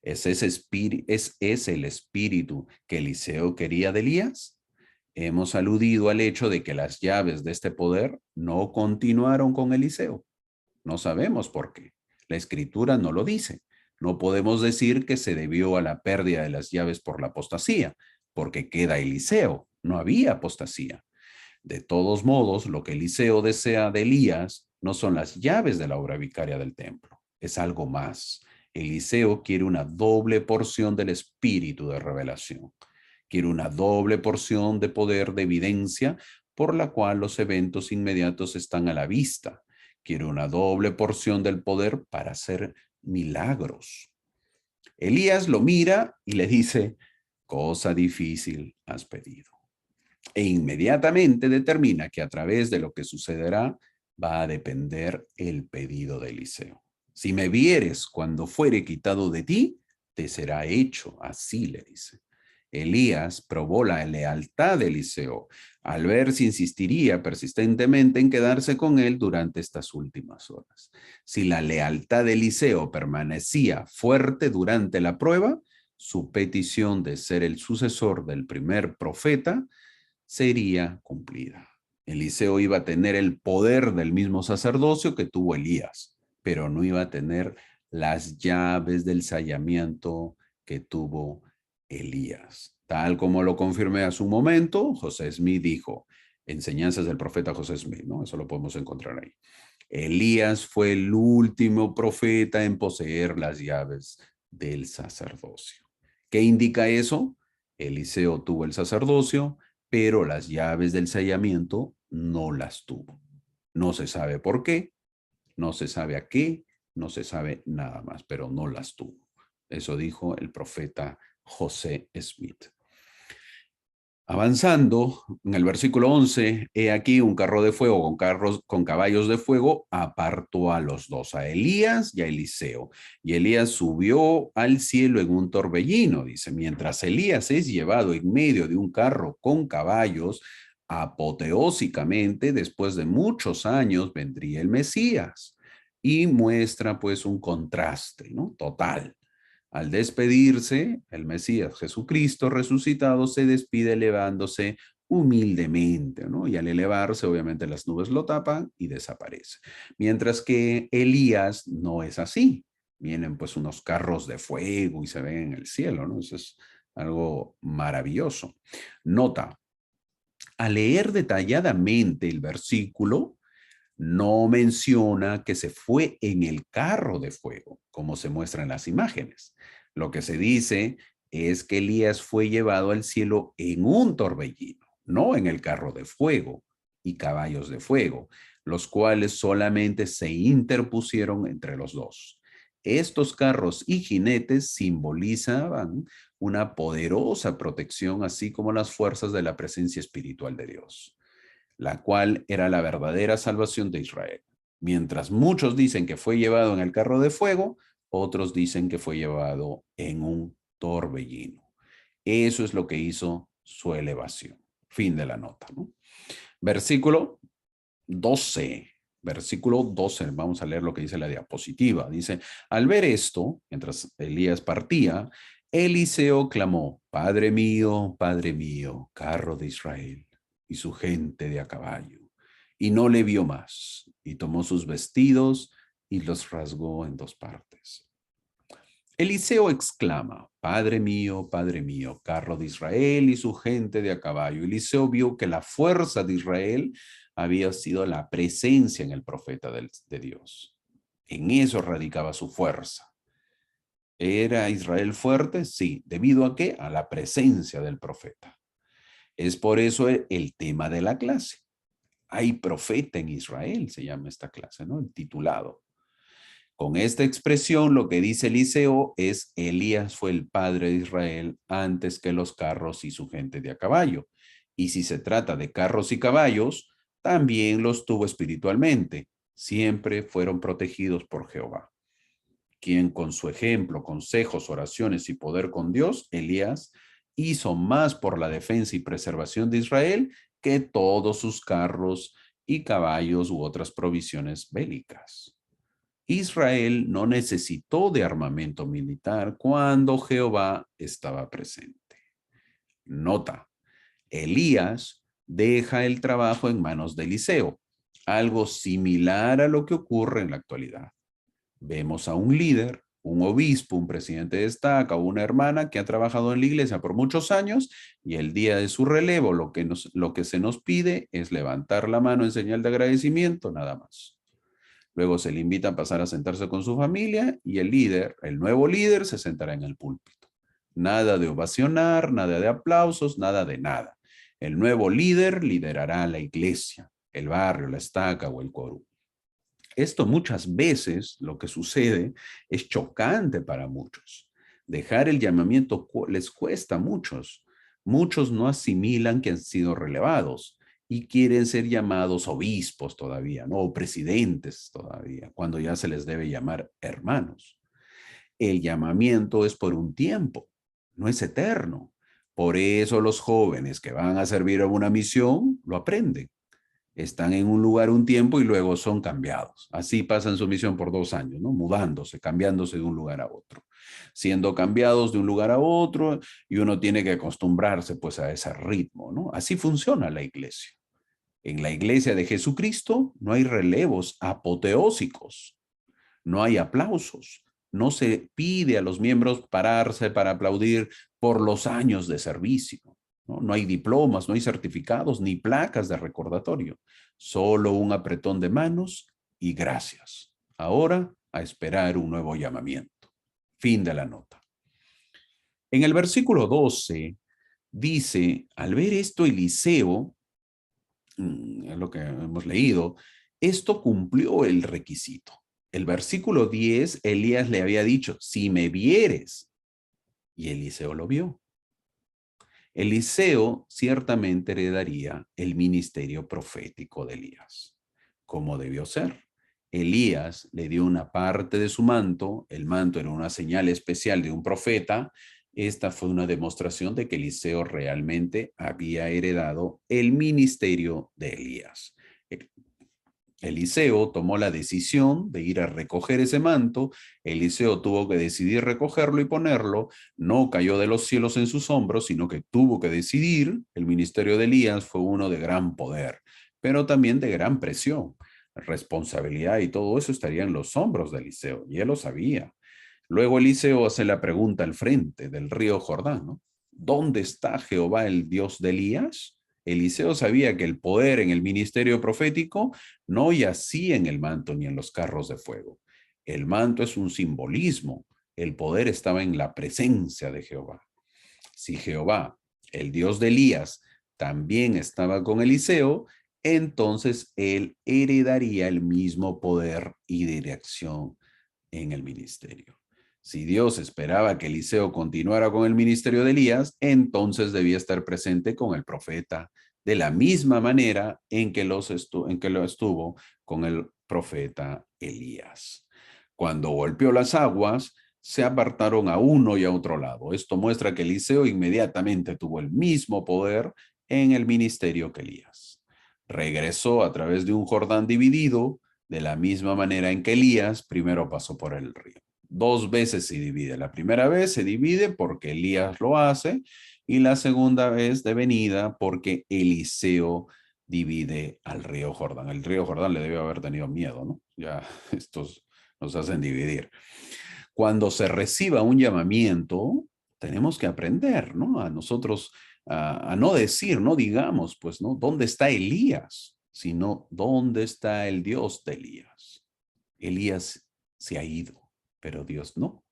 Speaker 1: ¿Es el espíritu que Eliseo quería de Elías? Hemos aludido al hecho de que las llaves de este poder no continuaron con Eliseo. No sabemos por qué. La escritura no lo dice. No podemos decir que se debió a la pérdida de las llaves por la apostasía, porque queda Eliseo. No había apostasía. De todos modos, lo que Eliseo desea de Elías no son las llaves de la obra vicaria del templo, es algo más. Eliseo quiere una doble porción del espíritu de revelación. Quiere una doble porción de poder de evidencia por la cual los eventos inmediatos están a la vista. Quiere una doble porción del poder para hacer milagros. Elías lo mira y le dice, cosa difícil has pedido. E inmediatamente determina que a través de lo que sucederá va a depender el pedido de Eliseo. Si me vieres cuando fuere quitado de ti, te será hecho, así le dice. Elías probó la lealtad de Eliseo al ver si insistiría persistentemente en quedarse con él durante estas últimas horas. Si la lealtad de Eliseo permanecía fuerte durante la prueba, su petición de ser el sucesor del primer profeta sería cumplida. Eliseo iba a tener el poder del mismo sacerdocio que tuvo Elías, pero no iba a tener las llaves del sellamiento que tuvo Elías. Tal como lo confirmé a su momento, José Smith dijo, enseñanzas del profeta José Smith, ¿no? Eso lo podemos encontrar ahí. Elías fue el último profeta en poseer las llaves del sacerdocio. ¿Qué indica eso? Eliseo tuvo el sacerdocio, pero las llaves del sellamiento no las tuvo. No se sabe por qué, no se sabe a qué, no se sabe nada más, pero no las tuvo. Eso dijo el profeta José Smith. Avanzando, en el versículo 11, he aquí un carro de fuego con caballos de fuego apartó a los dos, a Elías y a Eliseo. Y Elías subió al cielo en un torbellino, dice, mientras Elías es llevado en medio de un carro con caballos, apoteósicamente, después de muchos años, vendría el Mesías. Y muestra pues un contraste, ¿no? Total. Al despedirse, el Mesías Jesucristo resucitado se despide elevándose humildemente, ¿no? Y al elevarse, obviamente las nubes lo tapan y desaparece. Mientras que Elías no es así. Vienen pues unos carros de fuego y se ven en el cielo, ¿no? Eso es algo maravilloso. Nota, al leer detalladamente el versículo, no menciona que se fue en el carro de fuego, como se muestra en las imágenes. Lo que se dice es que Elías fue llevado al cielo en un torbellino, no en el carro de fuego y caballos de fuego, los cuales solamente se interpusieron entre los dos. Estos carros y jinetes simbolizaban una poderosa protección, así como las fuerzas de la presencia espiritual de Dios, la cual era la verdadera salvación de Israel. Mientras muchos dicen que fue llevado en el carro de fuego, otros dicen que fue llevado en un torbellino. Eso es lo que hizo su elevación. Fin de la nota, ¿no? Versículo 12. Versículo 12, vamos a leer lo que dice la diapositiva. Dice, al ver esto, mientras Elías partía, Eliseo clamó, Padre mío, carro de Israel y su gente de a caballo. Y no le vio más, y tomó sus vestidos y los rasgó en dos partes. Eliseo exclama, Padre mío, carro de Israel y su gente de a caballo. Eliseo vio que la fuerza de Israel había sido la presencia en el profeta de Dios. En eso radicaba su fuerza. ¿Era Israel fuerte? Sí. ¿Debido a qué? A la presencia del profeta. Es por eso el tema de la clase. Hay profeta en Israel, se llama esta clase, ¿no? El titulado. Con esta expresión, lo que dice Eliseo es, Elías fue el padre de Israel antes que los carros y su gente de a caballo. Y si se trata de carros y caballos, también los tuvo espiritualmente. Siempre fueron protegidos por Jehová, quien con su ejemplo, consejos, oraciones y poder con Dios, Elías, hizo más por la defensa y preservación de Israel que todos sus carros y caballos u otras provisiones bélicas. Israel no necesitó de armamento militar cuando Jehová estaba presente. Nota, Elías deja el trabajo en manos de Eliseo, algo similar a lo que ocurre en la actualidad. Vemos a un líder un obispo, un presidente de estaca o una hermana que ha trabajado en la iglesia por muchos años y el día de su relevo lo que se nos pide es levantar la mano en señal de agradecimiento, nada más. Luego se le invita a pasar a sentarse con su familia y el líder, el nuevo líder, se sentará en el púlpito. Nada de ovacionar, nada de aplausos, nada de nada. El nuevo líder liderará la iglesia, el barrio, la estaca o el quórum. Esto muchas veces lo que sucede es chocante para muchos. Dejar el llamamiento les cuesta a muchos. Muchos no asimilan que han sido relevados y quieren ser llamados obispos todavía, ¿no? O presidentes todavía, cuando ya se les debe llamar hermanos. El llamamiento es por un tiempo, no es eterno. Por eso los jóvenes que van a servir a una misión lo aprenden. Están en un lugar un tiempo y luego son cambiados. Así pasan su misión por 2 años, ¿no? Mudándose, cambiándose de un lugar a otro. Siendo cambiados de un lugar a otro y uno tiene que acostumbrarse pues a ese ritmo, ¿no? Así funciona la iglesia. En la iglesia de Jesucristo no hay relevos apoteósicos, no hay aplausos, no se pide a los miembros pararse para aplaudir por los años de servicio. ¿No? No hay diplomas, no hay certificados, ni placas de recordatorio. Solo un apretón de manos y gracias. Ahora a esperar un nuevo llamamiento. Fin de la nota. En el versículo 12 dice, al ver esto Eliseo, es lo que hemos leído, esto cumplió el requisito. El versículo 10, Elías le había dicho, si me vieres, y Eliseo lo vio. Eliseo ciertamente heredaría el ministerio profético de Elías, como debió ser. Elías le dio una parte de su manto, el manto era una señal especial de un profeta. Esta fue una demostración de que Eliseo realmente había heredado el ministerio de Elías. Eliseo tomó la decisión de ir a recoger ese manto. Eliseo tuvo que decidir recogerlo y ponerlo. No cayó de los cielos en sus hombros, sino que tuvo que decidir. El ministerio de Elías fue uno de gran poder, pero también de gran presión. Responsabilidad y todo eso estaría en los hombros de Eliseo, y él lo sabía. Luego Eliseo hace la pregunta al frente del río Jordán, ¿no? ¿Dónde está Jehová, el Dios de Elías? Eliseo sabía que el poder en el ministerio profético no yacía en el manto ni en los carros de fuego. El manto es un simbolismo. El poder estaba en la presencia de Jehová. Si Jehová, el Dios de Elías, también estaba con Eliseo, entonces él heredaría el mismo poder y dirección en el ministerio. Si Dios esperaba que Eliseo continuara con el ministerio de Elías, entonces debía estar presente con el profeta de la misma manera en que lo estuvo con el profeta Elías. Cuando golpeó las aguas, se apartaron a uno y a otro lado. Esto muestra que Eliseo inmediatamente tuvo el mismo poder en el ministerio que Elías. Regresó a través de un Jordán dividido, de la misma manera en que Elías primero pasó por el río. 2 veces se divide. La primera vez se divide porque Elías lo hace y la segunda vez de venida porque Eliseo divide al río Jordán. El río Jordán le debe haber tenido miedo, ¿no? Ya estos nos hacen dividir. Cuando se reciba un llamamiento, tenemos que aprender, ¿no? A nosotros, a no decir, no digamos, pues, ¿no? ¿Dónde está Elías? Sino, ¿dónde está el Dios de Elías? Elías se ha ido, pero Dios no.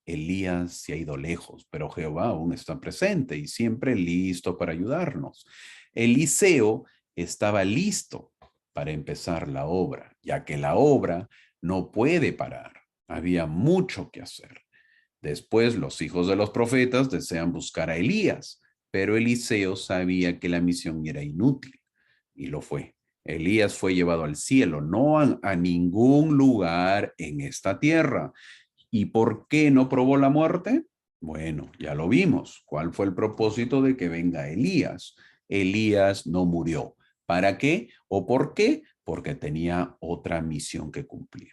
Speaker 1: Elías se ha ido lejos, pero Jehová aún está presente y siempre listo para ayudarnos. Eliseo estaba listo para empezar la obra, ya que la obra no puede parar. Había mucho que hacer. Después los hijos de los profetas desean buscar a Elías, pero Eliseo sabía que la misión era inútil y lo fue. Elías fue llevado al cielo, no a ningún lugar en esta tierra. ¿Y por qué no probó la muerte? Bueno, ya lo vimos. ¿Cuál fue el propósito de que venga Elías? Elías no murió. ¿Para qué o por qué? Porque tenía otra misión que cumplir.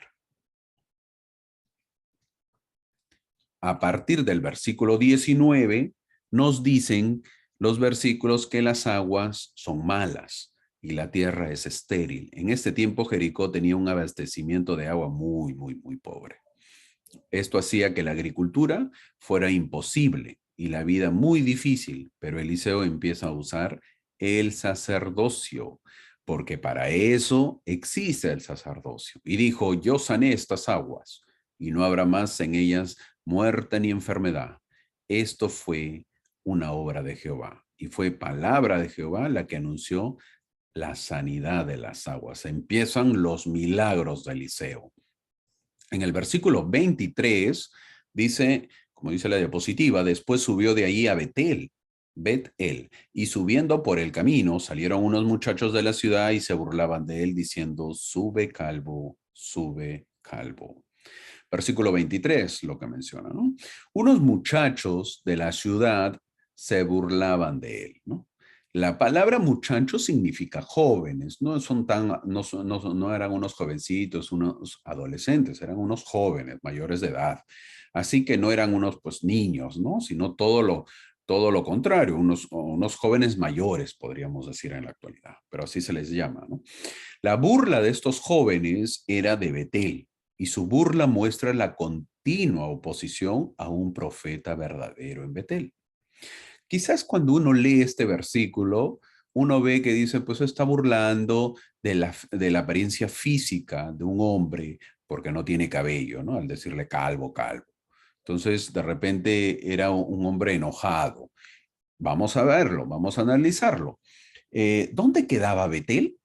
Speaker 1: A partir del versículo 19, nos dicen los versículos que las aguas son malas y la tierra es estéril. En este tiempo Jericó tenía un abastecimiento de agua muy pobre. Esto hacía que la agricultura fuera imposible y la vida muy difícil, pero Eliseo empieza a usar el sacerdocio, porque para eso existe el sacerdocio. Y dijo, yo sané estas aguas y no habrá más en ellas muerte ni enfermedad. Esto fue una obra de Jehová y fue palabra de Jehová la que anunció la sanidad de las aguas. Empiezan los milagros de Eliseo. En el versículo 23 dice, como dice la diapositiva, después subió de allí a Betel, y subiendo por el camino salieron unos muchachos de la ciudad y se burlaban de él diciendo, sube calvo, sube calvo. Versículo 23, lo que menciona, ¿no? Unos muchachos de la ciudad se burlaban de él, ¿no? La palabra muchacho significa jóvenes, no eran unos jovencitos, unos adolescentes, eran unos jóvenes mayores de edad. Así que no eran unos pues niños, ¿no? Sino todo lo contrario, unos jóvenes mayores, podríamos decir en la actualidad, pero así se les llama, ¿no? La burla de estos jóvenes era de Betel, y su burla muestra la continua oposición a un profeta verdadero en Betel. Quizás cuando uno lee este versículo, uno ve que dice, pues está burlando de la apariencia física de un hombre porque no tiene cabello, ¿no? Al decirle calvo, calvo. Entonces, de repente era un hombre enojado. Vamos a verlo, vamos a analizarlo. ¿Dónde quedaba Betel?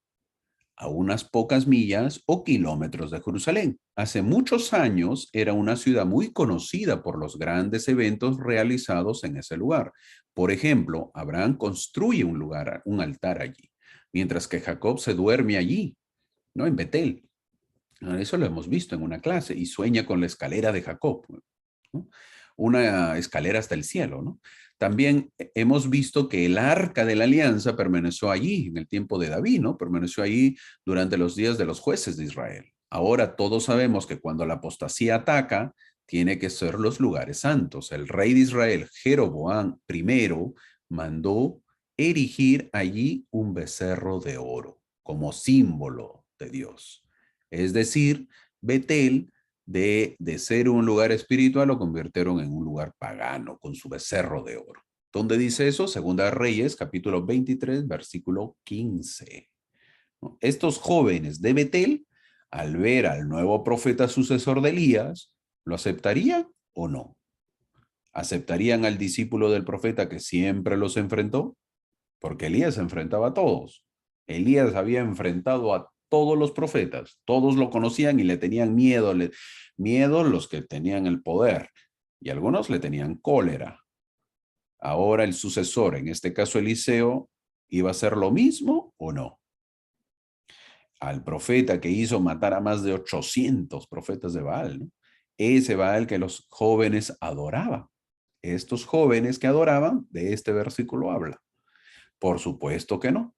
Speaker 1: A unas pocas millas o kilómetros de Jerusalén. Hace muchos años era una ciudad muy conocida por los grandes eventos realizados en ese lugar. Por ejemplo, Abraham construye un altar allí, mientras que Jacob se duerme allí, ¿no? En Betel. Eso lo hemos visto en una clase y sueña con la escalera de Jacob, ¿no? Una escalera hasta el cielo, ¿no? También hemos visto que el arca de la alianza permaneció allí en el tiempo de David, ¿no? Permaneció allí durante los días de los jueces de Israel. Ahora todos sabemos que cuando la apostasía ataca, tiene que ser los lugares santos. El rey de Israel, Jeroboam I, mandó erigir allí un becerro de oro como símbolo de Dios. Es decir, Betel de ser un lugar espiritual lo convirtieron en un lugar pagano con su becerro de oro. ¿Dónde dice eso? Segunda Reyes, capítulo 23, versículo 15. ¿No? Estos jóvenes de Betel, al ver al nuevo profeta sucesor de Elías, ¿lo aceptarían o no? ¿Aceptarían al discípulo del profeta que siempre los enfrentó? Porque Elías se enfrentaba a todos. Elías había enfrentado a todos los profetas, todos lo conocían y le tenían miedo, miedo los que tenían el poder, y algunos le tenían cólera. Ahora el sucesor, en este caso Eliseo, ¿iba a hacer lo mismo o no? Al profeta que hizo matar a más de 800 profetas de Baal, ¿no? Ese Baal que los jóvenes adoraban. Estos jóvenes que adoraban, de este versículo habla. Por supuesto que no.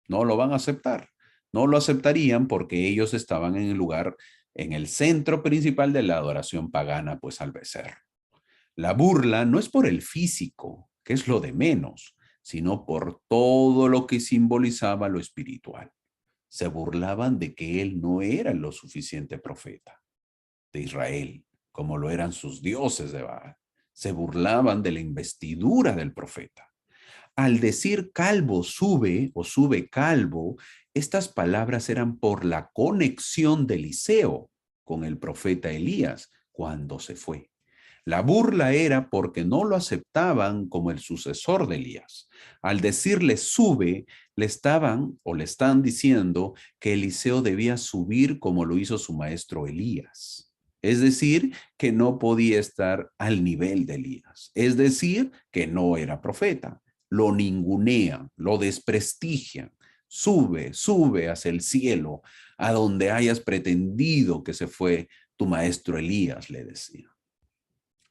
Speaker 1: No lo van a aceptar. No lo aceptarían porque ellos estaban en el lugar, en el centro principal de la adoración pagana, pues al becerro. La burla no es por el físico, que es lo de menos, sino por todo lo que simbolizaba lo espiritual. Se burlaban de que él no era lo suficiente profeta de Israel, como lo eran sus dioses de Baal. Se burlaban de la investidura del profeta. Al decir calvo sube o sube calvo, estas palabras eran por la conexión de Eliseo con el profeta Elías cuando se fue. La burla era porque no lo aceptaban como el sucesor de Elías. Al decirle sube, le estaban o le están diciendo que Eliseo debía subir como lo hizo su maestro Elías. Es decir, que no podía estar al nivel de Elías. Es decir, que no era profeta. Lo ningunean, lo desprestigian. Sube, sube hacia el cielo, a donde hayas pretendido que se fue tu maestro Elías, le decía.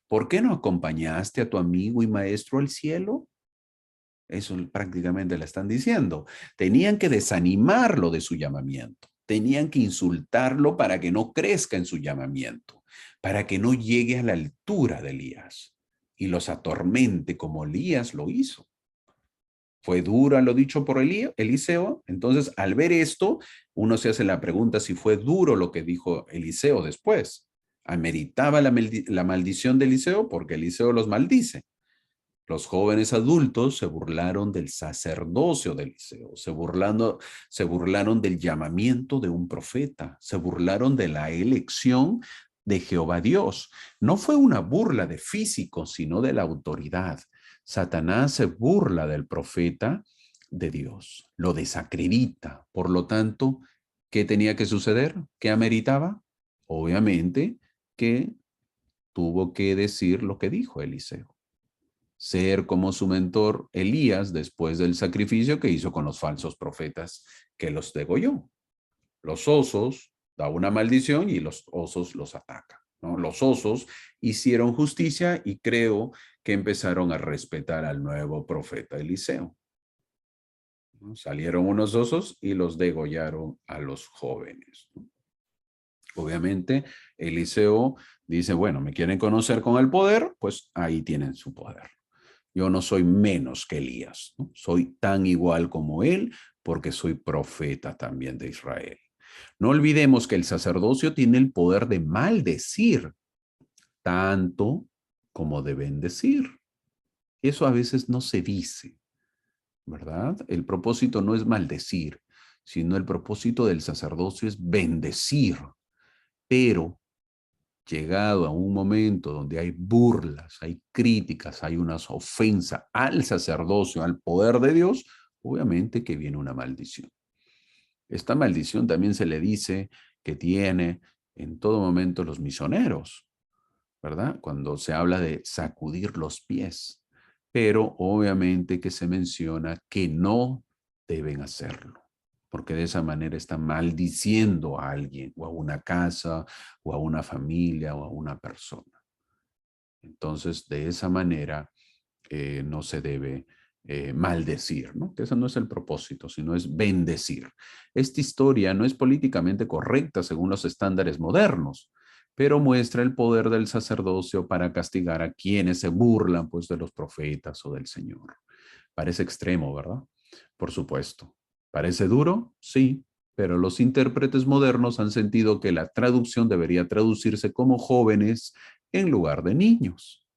Speaker 1: ¿Por qué no acompañaste a tu amigo y maestro al cielo? Eso prácticamente le están diciendo. Tenían que desanimarlo de su llamamiento. Tenían que insultarlo para que no crezca en su llamamiento, para que no llegue a la altura de Elías y los atormente como Elías lo hizo. Fue dura lo dicho por Eliseo. Entonces, al ver esto, uno se hace la pregunta si fue duro lo que dijo Eliseo después. Ameritaba la maldición de Eliseo porque Eliseo los maldice. Los jóvenes adultos se burlaron del sacerdocio de Eliseo, se burlaron del llamamiento de un profeta, se burlaron de la elección de Jehová Dios. No fue una burla de físico, sino de la autoridad. Satanás se burla del profeta de Dios, lo desacredita. Por lo tanto, ¿qué tenía que suceder? ¿Qué ameritaba? Obviamente que tuvo que decir lo que dijo Eliseo. Ser como su mentor Elías después del sacrificio que hizo con los falsos profetas que los degolló. Los osos da una maldición y los osos los atacan, ¿no? Los osos hicieron justicia y creo que empezaron a respetar al nuevo profeta Eliseo, ¿no? Salieron unos osos y los degollaron a los jóvenes, ¿no? Obviamente, Eliseo dice, bueno, ¿me quieren conocer con el poder? Pues ahí tienen su poder. Yo no soy menos que Elías, ¿no? Soy tan igual como él porque soy profeta también de Israel. No olvidemos que el sacerdocio tiene el poder de maldecir tanto como de bendecir. Eso a veces no se dice, ¿verdad? El propósito no es maldecir, sino el propósito del sacerdocio es bendecir. Pero llegado a un momento donde hay burlas, hay críticas, hay unas ofensas al sacerdocio, al poder de Dios, obviamente que viene una maldición. Esta maldición también se le dice que tiene en todo momento los misioneros, ¿verdad? Cuando se habla de sacudir los pies, pero obviamente que se menciona que no deben hacerlo, porque de esa manera están maldiciendo a alguien, o a una casa, o a una familia, o a una persona. Entonces, de esa manera no se debe maldecir, ¿no? Que ese no es el propósito, sino es bendecir. Esta historia no es políticamente correcta según los estándares modernos, pero muestra el poder del sacerdocio para castigar a quienes se burlan, pues, de los profetas o del Señor. Parece extremo, ¿verdad? Por supuesto. ¿Parece duro? Sí, pero los intérpretes modernos han sentido que la traducción debería traducirse como jóvenes en lugar de niños.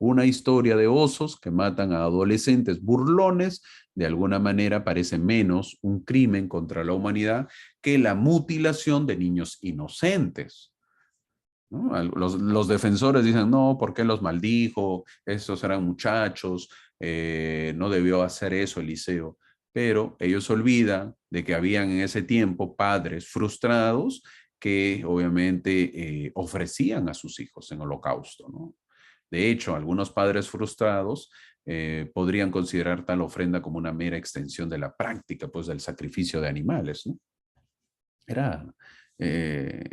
Speaker 1: Una historia de osos que matan a adolescentes burlones de alguna manera parece menos un crimen contra la humanidad que la mutilación de niños inocentes, ¿no? Los defensores dicen, no, ¿por qué los maldijo? Esos eran muchachos, no debió hacer eso Eliseo. Pero ellos olvidan de que habían en ese tiempo padres frustrados que obviamente ofrecían a sus hijos en holocausto, ¿no? De hecho, algunos padres frustrados podrían considerar tal ofrenda como una mera extensión de la práctica, pues, del sacrificio de animales, ¿no? Era, de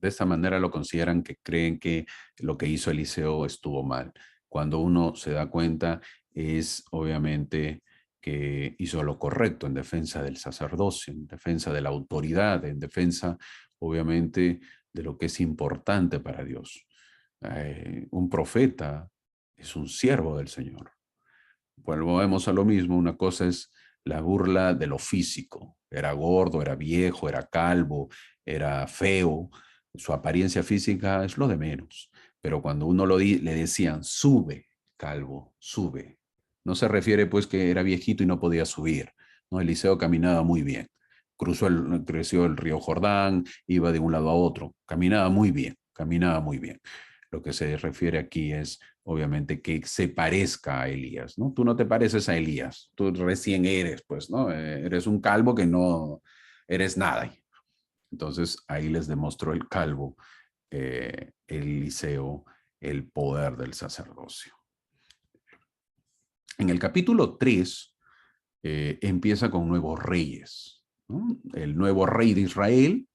Speaker 1: esta manera lo consideran, que creen que lo que hizo Eliseo estuvo mal. Cuando uno se da cuenta, es obviamente que hizo lo correcto en defensa del sacerdocio, en defensa de la autoridad, en defensa, obviamente, de lo que es importante para Dios. Un profeta es un siervo del Señor. Volvemos a lo mismo, una cosa es la burla de lo físico. Era gordo, era viejo, era calvo, era feo. Su apariencia física es lo de menos. Pero cuando uno le decían, sube, calvo, sube. No se refiere pues que era viejito y no podía subir. ¿No? Eliseo caminaba muy bien. Creció el río Jordán, iba de un lado a otro. Caminaba muy bien, caminaba muy bien. Lo que se refiere aquí es, obviamente, que se parezca a Elías, ¿no? Tú no te pareces a Elías, tú recién eres, pues, ¿no? Eres un calvo que no eres nada. Entonces, ahí les demostró el calvo, Eliseo, el poder del sacerdocio. En el capítulo 3 empieza con nuevos reyes, ¿no? El nuevo rey de Israel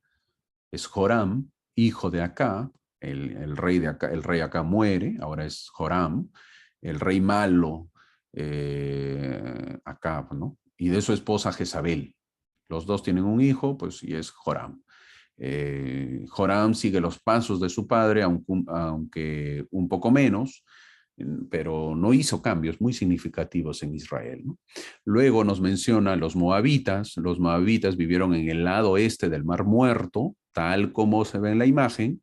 Speaker 1: es Joram, hijo de Acá. El rey de Acá, el rey Acá muere, ahora es Joram. El rey malo, Acab, ¿no? Y de su esposa Jezabel. Los dos tienen un hijo, pues, y es Joram. Joram sigue los pasos de su padre, aunque un poco menos, pero no hizo cambios muy significativos en Israel, ¿no? Luego nos menciona los moabitas. Los moabitas vivieron en el lado este del Mar Muerto, tal como se ve en la imagen.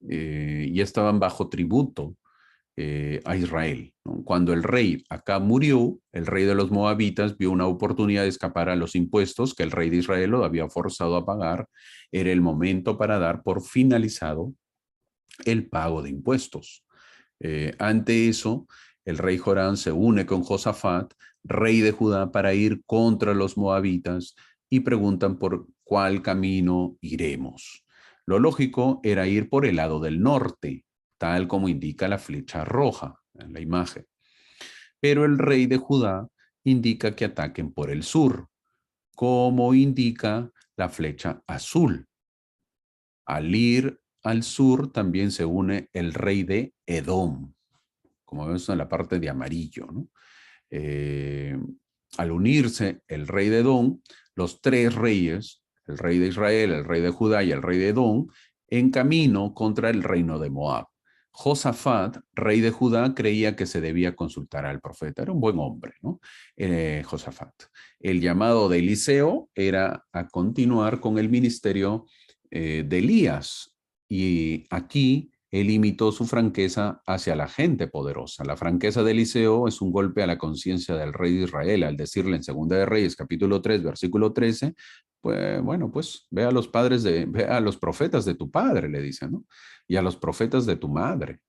Speaker 1: y estaban bajo tributo a Israel, ¿no? Cuando el rey Acab murió, el rey de los moabitas vio una oportunidad de escapar a los impuestos que el rey de Israel lo había forzado a pagar. Era el momento para dar por finalizado el pago de impuestos. Ante eso, el rey Joram se une con Josafat, rey de Judá, para ir contra los moabitas y preguntan por cuál camino iremos. Lo lógico era ir por el lado del norte, tal como indica la flecha roja en la imagen. Pero el rey de Judá indica que ataquen por el sur, como indica la flecha azul. Al ir al sur también se une el rey de Edom, como vemos en la parte de amarillo, ¿no? Eh, Al unirse el rey de Edom, los tres reyes, el rey de Israel, el rey de Judá y el rey de Edom, en camino contra el reino de Moab. Josafat, rey de Judá, creía que se debía consultar al profeta. Era un buen hombre, ¿no? Josafat. El llamado de Eliseo era a continuar con el ministerio de Elías. Y aquí él imitó su franqueza hacia la gente poderosa. La franqueza de Eliseo es un golpe a la conciencia del rey de Israel al decirle en Segunda de Reyes, capítulo 3, versículo 13, pues bueno, pues ve a los profetas de tu padre, le dice, ¿no? Y a los profetas de tu madre.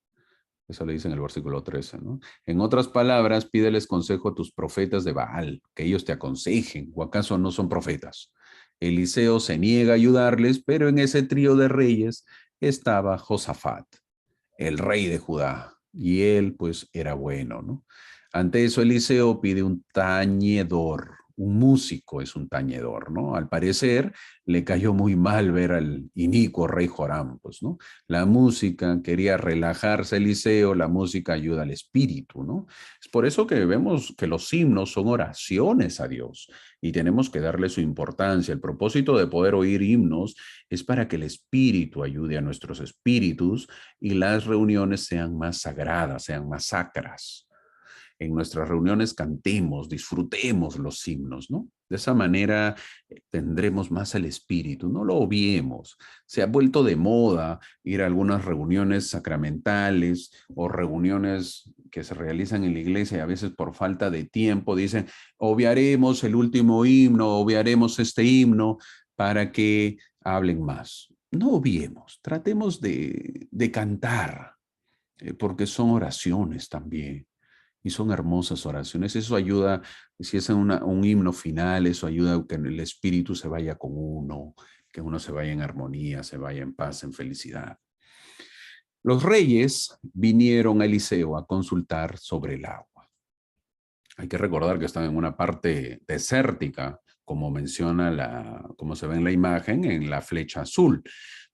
Speaker 1: Eso le dice en el versículo 13, ¿no? En otras palabras, pídeles consejo a tus profetas de Baal, que ellos te aconsejen, ¿o acaso no son profetas? Eliseo se niega a ayudarles, pero en ese trío de reyes estaba Josafat, el rey de Judá, y él pues era bueno, ¿no? Ante eso Eliseo pide un tañedor, un músico es un tañedor, ¿no? Al parecer le cayó muy mal ver al inicuo rey Joram, pues, ¿no? La música, quería relajarse Eliseo, la música ayuda al espíritu, ¿no? Es por eso que vemos que los himnos son oraciones a Dios y tenemos que darle su importancia. El propósito de poder oír himnos es para que el espíritu ayude a nuestros espíritus y las reuniones sean más sagradas, sean más sacras. En nuestras reuniones cantemos, disfrutemos los himnos, ¿no? De esa manera tendremos más al espíritu, no lo obviemos. Se ha vuelto de moda ir a algunas reuniones sacramentales o reuniones que se realizan en la iglesia y a veces por falta de tiempo dicen, obviaremos el último himno, obviaremos este himno para que hablen más. No obviemos, tratemos de cantar, porque son oraciones también. Y son hermosas oraciones. Eso ayuda, si es un himno final, eso ayuda a que el espíritu se vaya con uno, que uno se vaya en armonía, se vaya en paz, en felicidad. Los reyes vinieron a Eliseo a consultar sobre el agua. Hay que recordar que están en una parte desértica, como como se ve en la imagen, en la flecha azul.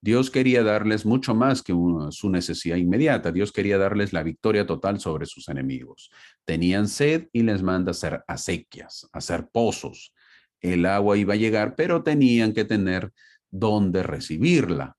Speaker 1: Dios quería darles mucho más que su necesidad inmediata. Dios quería darles la victoria total sobre sus enemigos. Tenían sed y les manda hacer acequias, hacer pozos. El agua iba a llegar, pero tenían que tener dónde recibirla.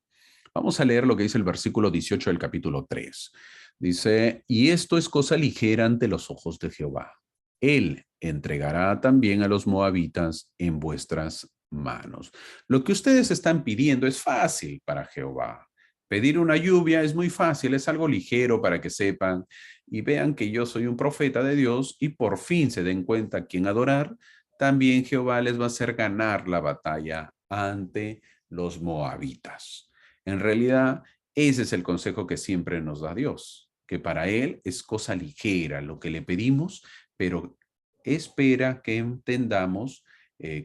Speaker 1: Vamos a leer lo que dice el versículo 18 del capítulo 3. Dice, y esto es cosa ligera ante los ojos de Jehová. Él entregará también a los moabitas en vuestras manos. Lo que ustedes están pidiendo es fácil para Jehová. Pedir una lluvia es muy fácil, es algo ligero para que sepan y vean que yo soy un profeta de Dios y por fin se den cuenta a quién adorar. También Jehová les va a hacer ganar la batalla ante los moabitas. En realidad, ese es el consejo que siempre nos da Dios, que para Él es cosa ligera lo que le pedimos, pero espera que entendamos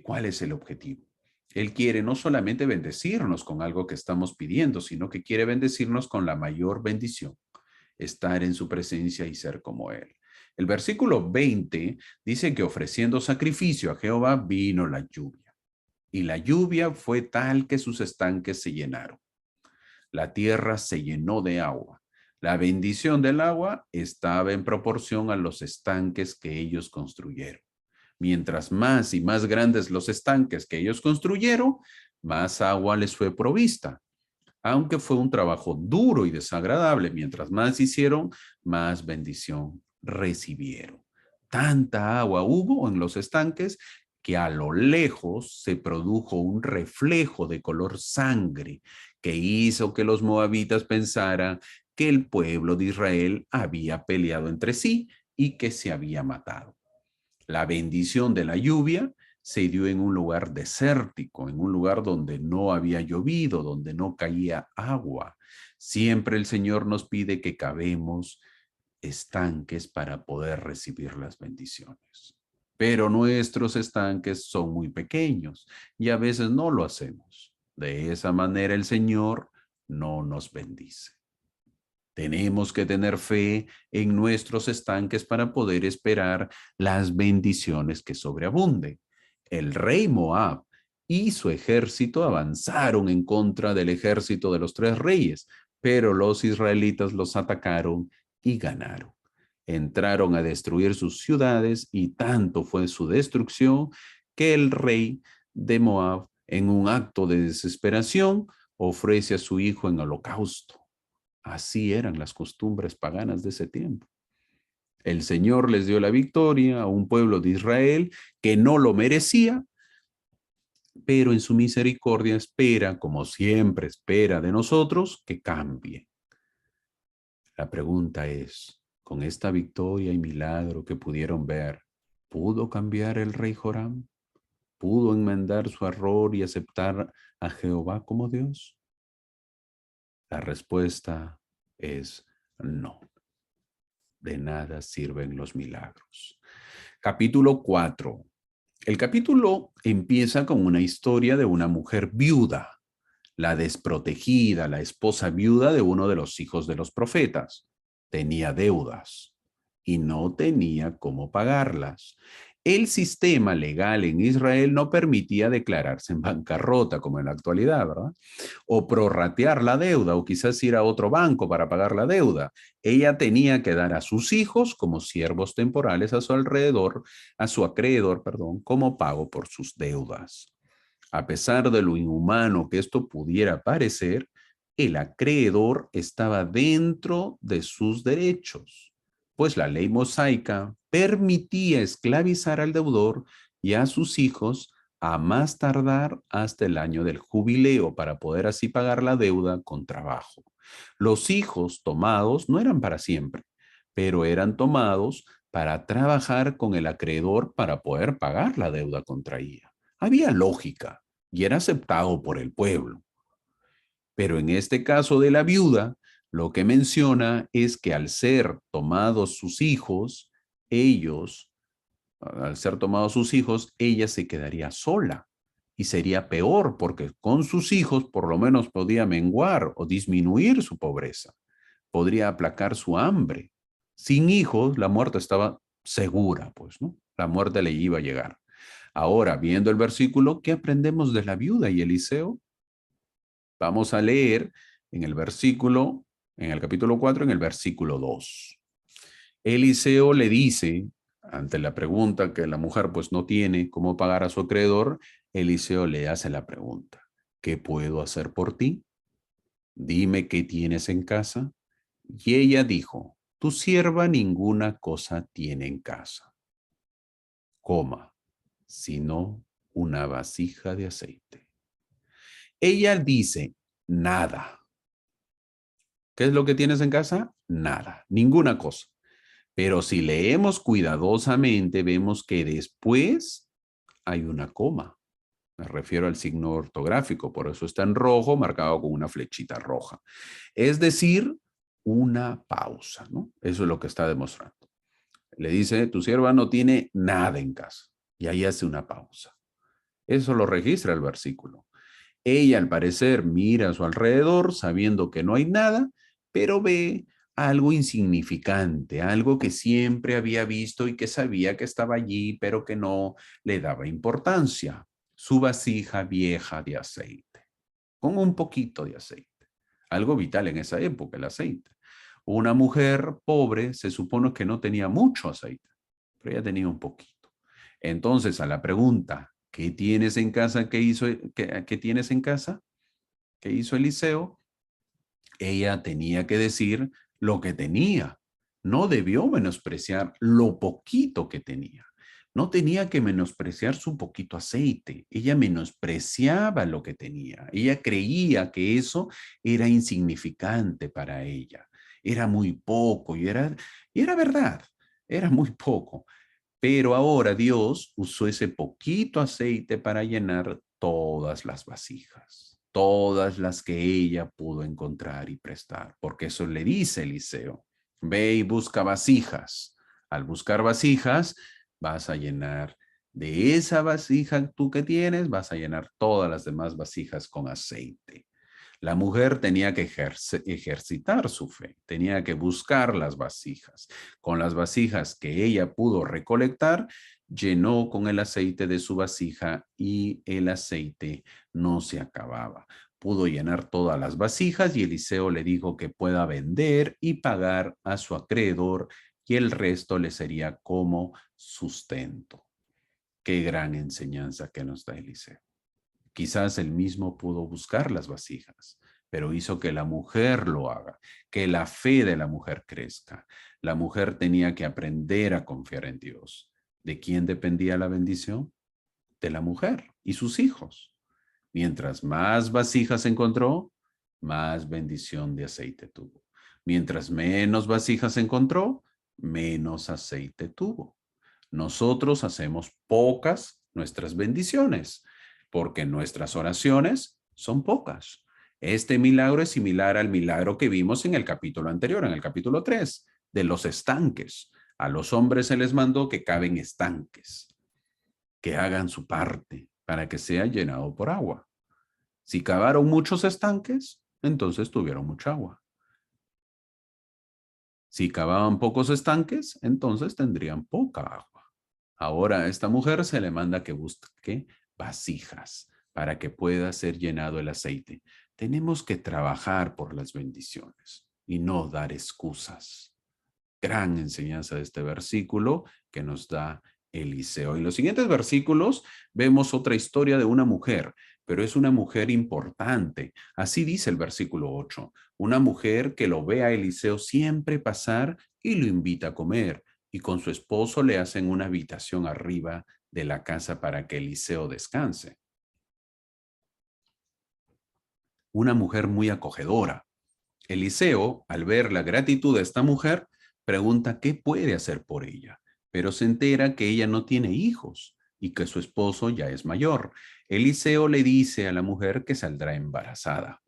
Speaker 1: cuál es el objetivo. Él quiere no solamente bendecirnos con algo que estamos pidiendo, sino que quiere bendecirnos con la mayor bendición, estar en su presencia y ser como Él. El versículo 20 dice que ofreciendo sacrificio a Jehová vino la lluvia. Y la lluvia fue tal que sus estanques se llenaron. La tierra se llenó de agua. La bendición del agua estaba en proporción a los estanques que ellos construyeron. Mientras más y más grandes los estanques que ellos construyeron, más agua les fue provista. Aunque fue un trabajo duro y desagradable, mientras más hicieron, más bendición recibieron. Tanta agua hubo en los estanques que a lo lejos se produjo un reflejo de color sangre que hizo que los moabitas pensaran que el pueblo de Israel había peleado entre sí y que se había matado. La bendición de la lluvia se dio en un lugar desértico, en un lugar donde no había llovido, donde no caía agua. Siempre el Señor nos pide que cavemos estanques para poder recibir las bendiciones. Pero nuestros estanques son muy pequeños y a veces no lo hacemos. De esa manera el Señor no nos bendice. Tenemos que tener fe en nuestros estanques para poder esperar las bendiciones que sobreabunden. El rey Moab y su ejército avanzaron en contra del ejército de los tres reyes, pero los israelitas los atacaron y ganaron. Entraron a destruir sus ciudades y tanto fue su destrucción que el rey de Moab, en un acto de desesperación, ofrece a su hijo en holocausto. Así eran las costumbres paganas de ese tiempo. El Señor les dio la victoria a un pueblo de Israel que no lo merecía, pero en su misericordia espera, como siempre espera de nosotros, que cambie. La pregunta es, con esta victoria y milagro que pudieron ver, ¿pudo cambiar el rey Joram? ¿Pudo enmendar su error y aceptar a Jehová como Dios? La respuesta es no. De nada sirven los milagros. Capítulo 4. El capítulo empieza con una historia de una mujer viuda, la desprotegida, la esposa viuda de uno de los hijos de los profetas. Tenía deudas y no tenía cómo pagarlas. El sistema legal en Israel no permitía declararse en bancarrota como en la actualidad, ¿verdad? O prorratear la deuda o quizás ir a otro banco para pagar la deuda. Ella tenía que dar a sus hijos como siervos temporales a su alrededor, a su acreedor, perdón, como pago por sus deudas. A pesar de lo inhumano que esto pudiera parecer, el acreedor estaba dentro de sus derechos, pues la ley mosaica permitía esclavizar al deudor y a sus hijos a más tardar hasta el año del jubileo para poder así pagar la deuda con trabajo. Los hijos tomados no eran para siempre, pero eran tomados para trabajar con el acreedor para poder pagar la deuda contraída. Había lógica y era aceptado por el pueblo. Pero en este caso de la viuda, lo que menciona es que al ser tomados sus hijos, ella se quedaría sola y sería peor porque con sus hijos por lo menos podía menguar o disminuir su pobreza, podría aplacar su hambre. Sin hijos, la muerte estaba segura, pues, ¿no? La muerte le iba a llegar. Ahora, viendo el versículo, ¿qué aprendemos de la viuda y Eliseo? Vamos a leer en el versículo, en el capítulo 4, en el versículo 2. Eliseo le dice, ante la pregunta que la mujer pues no tiene cómo pagar a su acreedor, Eliseo le hace la pregunta, ¿qué puedo hacer por ti? Dime qué tienes en casa. Y ella dijo, tu sierva ninguna cosa tiene en casa, coma, sino una vasija de aceite. Ella dice, nada. ¿Qué es lo que tienes en casa? Nada, ninguna cosa. Pero si leemos cuidadosamente, vemos que después hay una coma. Me refiero al signo ortográfico, por eso está en rojo, marcado con una flechita roja. Es decir, una pausa, ¿no? Eso es lo que está demostrando. Le dice, tu sierva no tiene nada en casa. Y ahí hace una pausa. Eso lo registra el versículo. Ella, al parecer, mira a su alrededor sabiendo que no hay nada, pero ve algo insignificante, algo que siempre había visto y que sabía que estaba allí, pero que no le daba importancia. Su vasija vieja de aceite, con un poquito de aceite. Algo vital en esa época, el aceite. Una mujer pobre se supone que no tenía mucho aceite, pero ella tenía un poquito. Entonces, a la pregunta, ¿qué tienes en casa? ¿Qué tienes en casa? ¿Qué hizo Eliseo? Ella tenía que decir lo que tenía. No debió menospreciar lo poquito que tenía. No tenía que menospreciar su poquito aceite. Ella menospreciaba lo que tenía. Ella creía que eso era insignificante para ella. Era muy poco y era verdad. Era muy poco. Pero ahora Dios usó ese poquito aceite para llenar todas las vasijas, todas las que ella pudo encontrar y prestar, porque eso le dice Eliseo, ve y busca vasijas. Al buscar vasijas, vas a llenar de esa vasija tú que tienes, vas a llenar todas las demás vasijas con aceite. La mujer tenía que ejercitar su fe, tenía que buscar las vasijas. Con las vasijas que ella pudo recolectar, llenó con el aceite de su vasija y el aceite no se acababa. Pudo llenar todas las vasijas y Eliseo le dijo que pueda vender y pagar a su acreedor y el resto le sería como sustento. Qué gran enseñanza que nos da Eliseo. Quizás él mismo pudo buscar las vasijas, pero hizo que la mujer lo haga, que la fe de la mujer crezca. La mujer tenía que aprender a confiar en Dios. ¿De quién dependía la bendición? De la mujer y sus hijos. Mientras más vasijas encontró, más bendición de aceite tuvo. Mientras menos vasijas encontró, menos aceite tuvo. Nosotros hacemos pocas nuestras bendiciones, porque nuestras oraciones son pocas. Este milagro es similar al milagro que vimos en el capítulo anterior, en el capítulo 3, de los estanques. A los hombres se les mandó que caven estanques, que hagan su parte para que sea llenado por agua. Si cavaron muchos estanques, entonces tuvieron mucha agua. Si cavaban pocos estanques, entonces tendrían poca agua. Ahora a esta mujer se le manda que busque vasijas para que pueda ser llenado el aceite. Tenemos que trabajar por las bendiciones y no dar excusas. Gran enseñanza de este versículo que nos da Eliseo. En los siguientes versículos vemos otra historia de una mujer, pero es una mujer importante. Así dice el versículo 8. Una mujer que lo ve a Eliseo siempre pasar y lo invita a comer. Y con su esposo le hacen una habitación arriba de la casa para que Eliseo descanse. Una mujer muy acogedora. Eliseo, al ver la gratitud de esta mujer, pregunta qué puede hacer por ella, pero se entera que ella no tiene hijos y que su esposo ya es mayor. Eliseo le dice a la mujer que saldrá embarazada.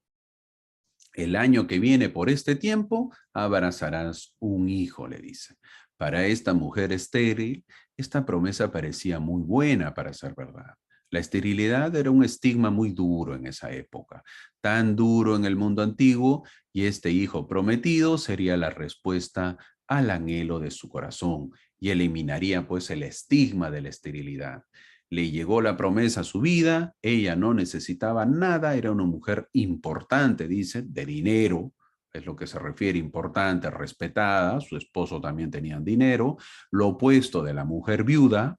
Speaker 1: El año que viene por este tiempo, abrazarás un hijo, le dice. Para esta mujer estéril, esta promesa parecía muy buena para ser verdad. La esterilidad era un estigma muy duro en esa época, tan duro en el mundo antiguo, y este hijo prometido sería la respuesta al anhelo de su corazón y eliminaría pues el estigma de la esterilidad. Le llegó la promesa a su vida, ella no necesitaba nada, era una mujer importante, dice, de dinero, es lo que se refiere, importante, respetada, su esposo también tenía dinero, lo opuesto de la mujer viuda,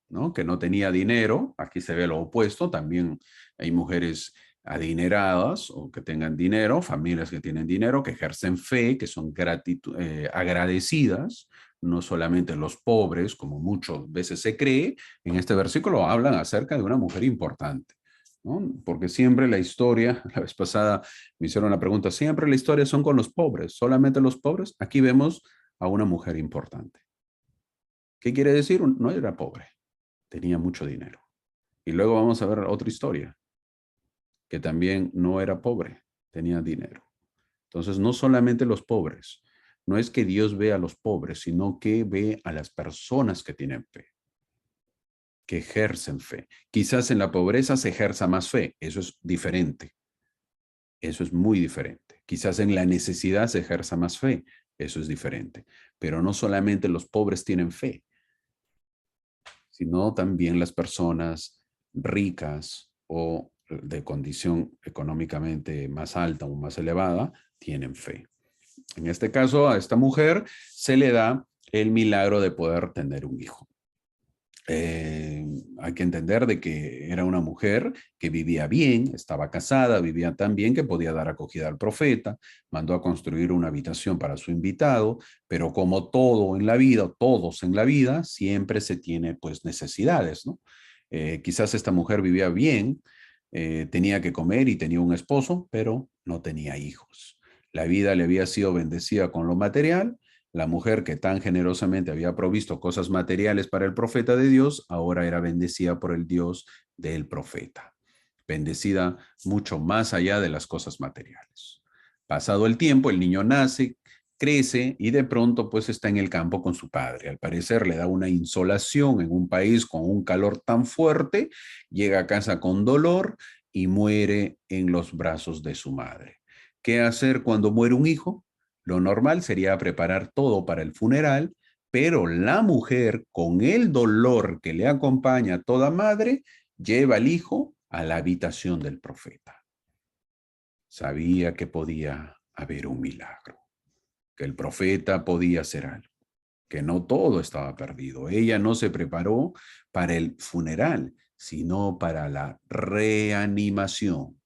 Speaker 1: ¿no? Que no tenía dinero, aquí se ve lo opuesto, también hay mujeres adineradas o que tengan dinero, familias que tienen dinero, que ejercen fe, que son agradecidas, no solamente los pobres, como muchas veces se cree. En este versículo hablan acerca de una mujer importante, ¿no? Porque siempre la historia, la vez pasada me hicieron la pregunta, siempre la historia son con los pobres, solamente los pobres. Aquí vemos a una mujer importante. ¿Qué quiere decir? No era pobre, tenía mucho dinero. Y luego vamos a ver otra historia, que también no era pobre, tenía dinero. Entonces, no solamente los pobres, no es que Dios ve a los pobres, sino que ve a las personas que tienen fe, que ejercen fe. Quizás en la pobreza se ejerza más fe, eso es diferente, eso es muy diferente. Quizás en la necesidad se ejerza más fe, eso es diferente. Pero no solamente los pobres tienen fe, sino también las personas ricas o de condición económicamente más alta o más elevada tienen fe. En este caso, a esta mujer se le da el milagro de poder tener un hijo. Hay que entender de que era una mujer que vivía bien, estaba casada, vivía tan bien que podía dar acogida al profeta, mandó a construir una habitación para su invitado, pero como todo en la vida, todos en la vida, siempre se tiene pues necesidades, ¿no? Quizás esta mujer vivía bien, tenía que comer y tenía un esposo, pero no tenía hijos. La vida le había sido bendecida con lo material. La mujer que tan generosamente había provisto cosas materiales para el profeta de Dios, ahora era bendecida por el Dios del profeta. Bendecida mucho más allá de las cosas materiales. Pasado el tiempo, el niño nace, crece y de pronto pues está en el campo con su padre. Al parecer le da una insolación en un país con un calor tan fuerte, llega a casa con dolor y muere en los brazos de su madre. ¿Qué hacer cuando muere un hijo? Lo normal sería preparar todo para el funeral, pero la mujer, con el dolor que le acompaña a toda madre, lleva al hijo a la habitación del profeta. Sabía que podía haber un milagro, que el profeta podía hacer algo, que no todo estaba perdido. Ella no se preparó para el funeral, sino para la reanimación,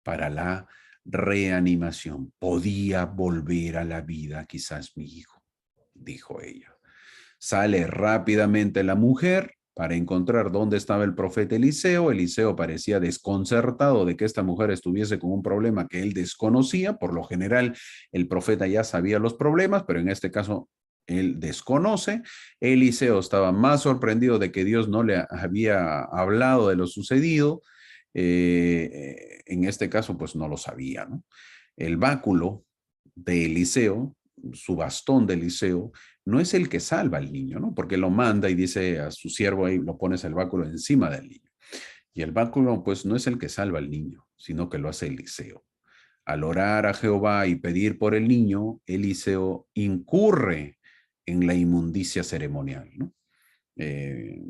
Speaker 1: para la reanimación. Podía volver a la vida quizás mi hijo, dijo ella. Sale rápidamente la mujer para encontrar dónde estaba el profeta Eliseo. Eliseo parecía desconcertado de que esta mujer estuviese con un problema que él desconocía. Por lo general, el profeta ya sabía los problemas, pero en este caso él desconoce. Eliseo estaba más sorprendido de que Dios no le había hablado de lo sucedido. En este caso, pues no lo sabía, ¿no? El báculo de Eliseo, su bastón de Eliseo, no es el que salva al niño, ¿no? Porque lo manda y dice a su siervo ahí, lo pones el báculo encima del niño. Y el báculo, pues, no es el que salva al niño, sino que lo hace Eliseo. Al orar a Jehová y pedir por el niño, Eliseo incurre en la inmundicia ceremonial, ¿no? Eh,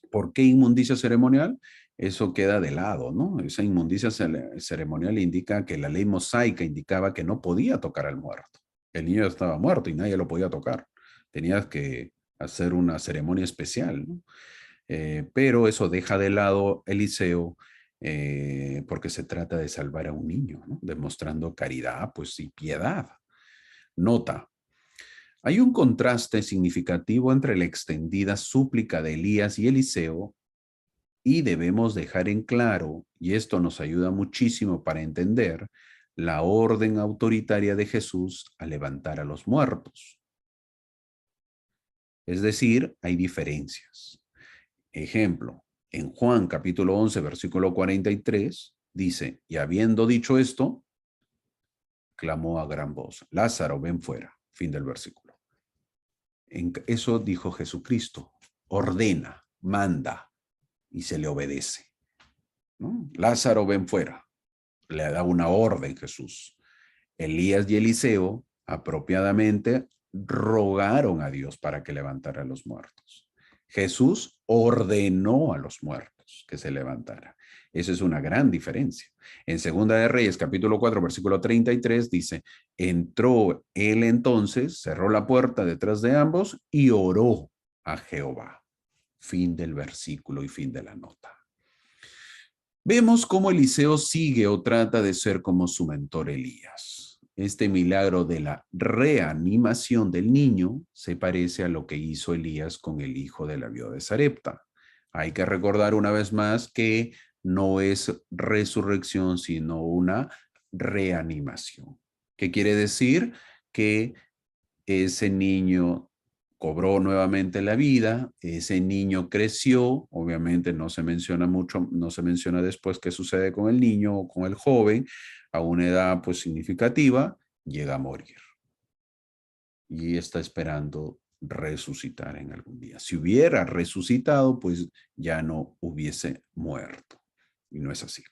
Speaker 1: ¿Por qué inmundicia ceremonial? Eso queda de lado, ¿no? Esa inmundicia ceremonial indica que la ley mosaica indicaba que no podía tocar al muerto. El niño estaba muerto y nadie lo podía tocar. Tenías que hacer una ceremonia especial, ¿no? Pero eso deja de lado Eliseo porque se trata de salvar a un niño, ¿no? Demostrando caridad, pues, y piedad. Nota, hay un contraste significativo entre la extendida súplica de Elías y Eliseo y debemos dejar en claro, y esto nos ayuda muchísimo para entender, la orden autoritaria de Jesús a levantar a los muertos. Es decir, hay diferencias. Ejemplo, en Juan capítulo 11, versículo 43, dice, y habiendo dicho esto, clamó a gran voz, Lázaro, ven fuera. Fin del versículo. Eso dijo Jesucristo, ordena, manda, y se le obedece, ¿no? Lázaro, ven fuera. Le da una orden Jesús. Elías y Eliseo apropiadamente rogaron a Dios para que levantara a los muertos. Jesús ordenó a los muertos que se levantara. Eso es una gran diferencia. En Segunda de Reyes, capítulo 4, versículo 33, dice, entró él entonces, cerró la puerta detrás de ambos y oró a Jehová. Fin del versículo y fin de la nota. Vemos cómo Eliseo sigue o trata de ser como su mentor Elías. Este milagro de la reanimación del niño se parece a lo que hizo Elías con el hijo de la viuda de Sarepta. Hay que recordar una vez más que no es resurrección, sino una reanimación. ¿Qué quiere decir? Que ese niño cobró nuevamente la vida, ese niño creció, obviamente no se menciona mucho, no se menciona después qué sucede con el niño o con el joven, a una edad pues significativa, llega a morir y está esperando resucitar en algún día. Si hubiera resucitado, pues ya no hubiese muerto. Y no es así.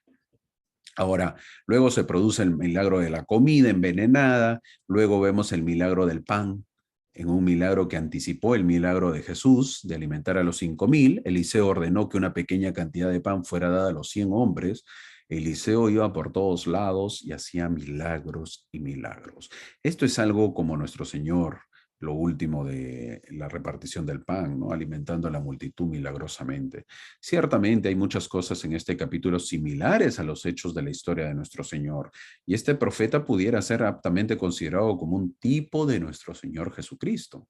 Speaker 1: Ahora, luego se produce el milagro de la comida envenenada, luego vemos el milagro del pan, en un milagro que anticipó el milagro de Jesús de alimentar a los 5,000. Eliseo ordenó que una pequeña cantidad de pan fuera dada a los 100 hombres. Eliseo iba por todos lados y hacía milagros y milagros. Esto es algo como nuestro Señor lo último de la repartición del pan, ¿no? Alimentando a la multitud milagrosamente. Ciertamente hay muchas cosas en este capítulo similares a los hechos de la historia de nuestro Señor, y este profeta pudiera ser aptamente considerado como un tipo de nuestro Señor Jesucristo,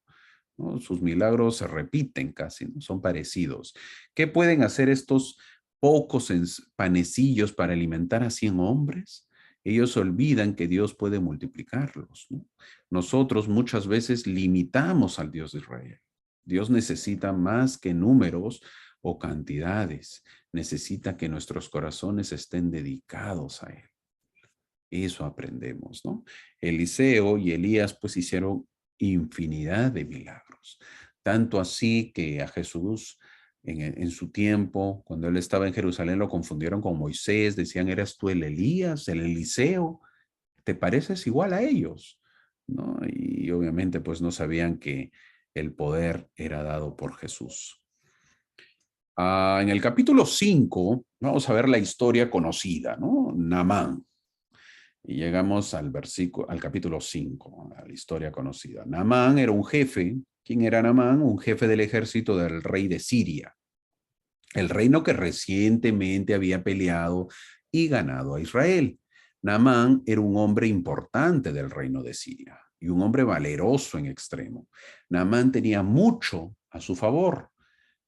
Speaker 1: ¿no? Sus milagros se repiten casi, ¿no? Son parecidos. ¿Qué pueden hacer estos pocos panecillos para alimentar a 100 hombres? Ellos olvidan que Dios puede multiplicarlos, ¿no? Nosotros muchas veces limitamos al Dios de Israel. Dios necesita más que números o cantidades. Necesita que nuestros corazones estén dedicados a Él. Eso aprendemos, ¿no? Eliseo y Elías pues hicieron infinidad de milagros. Tanto así que a Jesús en su tiempo, cuando él estaba en Jerusalén, lo confundieron con Moisés. Decían, ¿eras tú el Elías, el Eliseo? ¿Te pareces igual a ellos? ¿No? Y obviamente pues no sabían que el poder era dado por Jesús. En el capítulo 5 vamos a ver la historia conocida, ¿no? Naamán. Y llegamos al al capítulo 5, a la historia conocida. Naamán era un jefe. ¿Quién era Naamán? Un jefe del ejército del rey de Siria, el reino que recientemente había peleado y ganado a Israel. Naamán era un hombre importante del reino de Siria y un hombre valeroso en extremo. Naamán tenía mucho a su favor,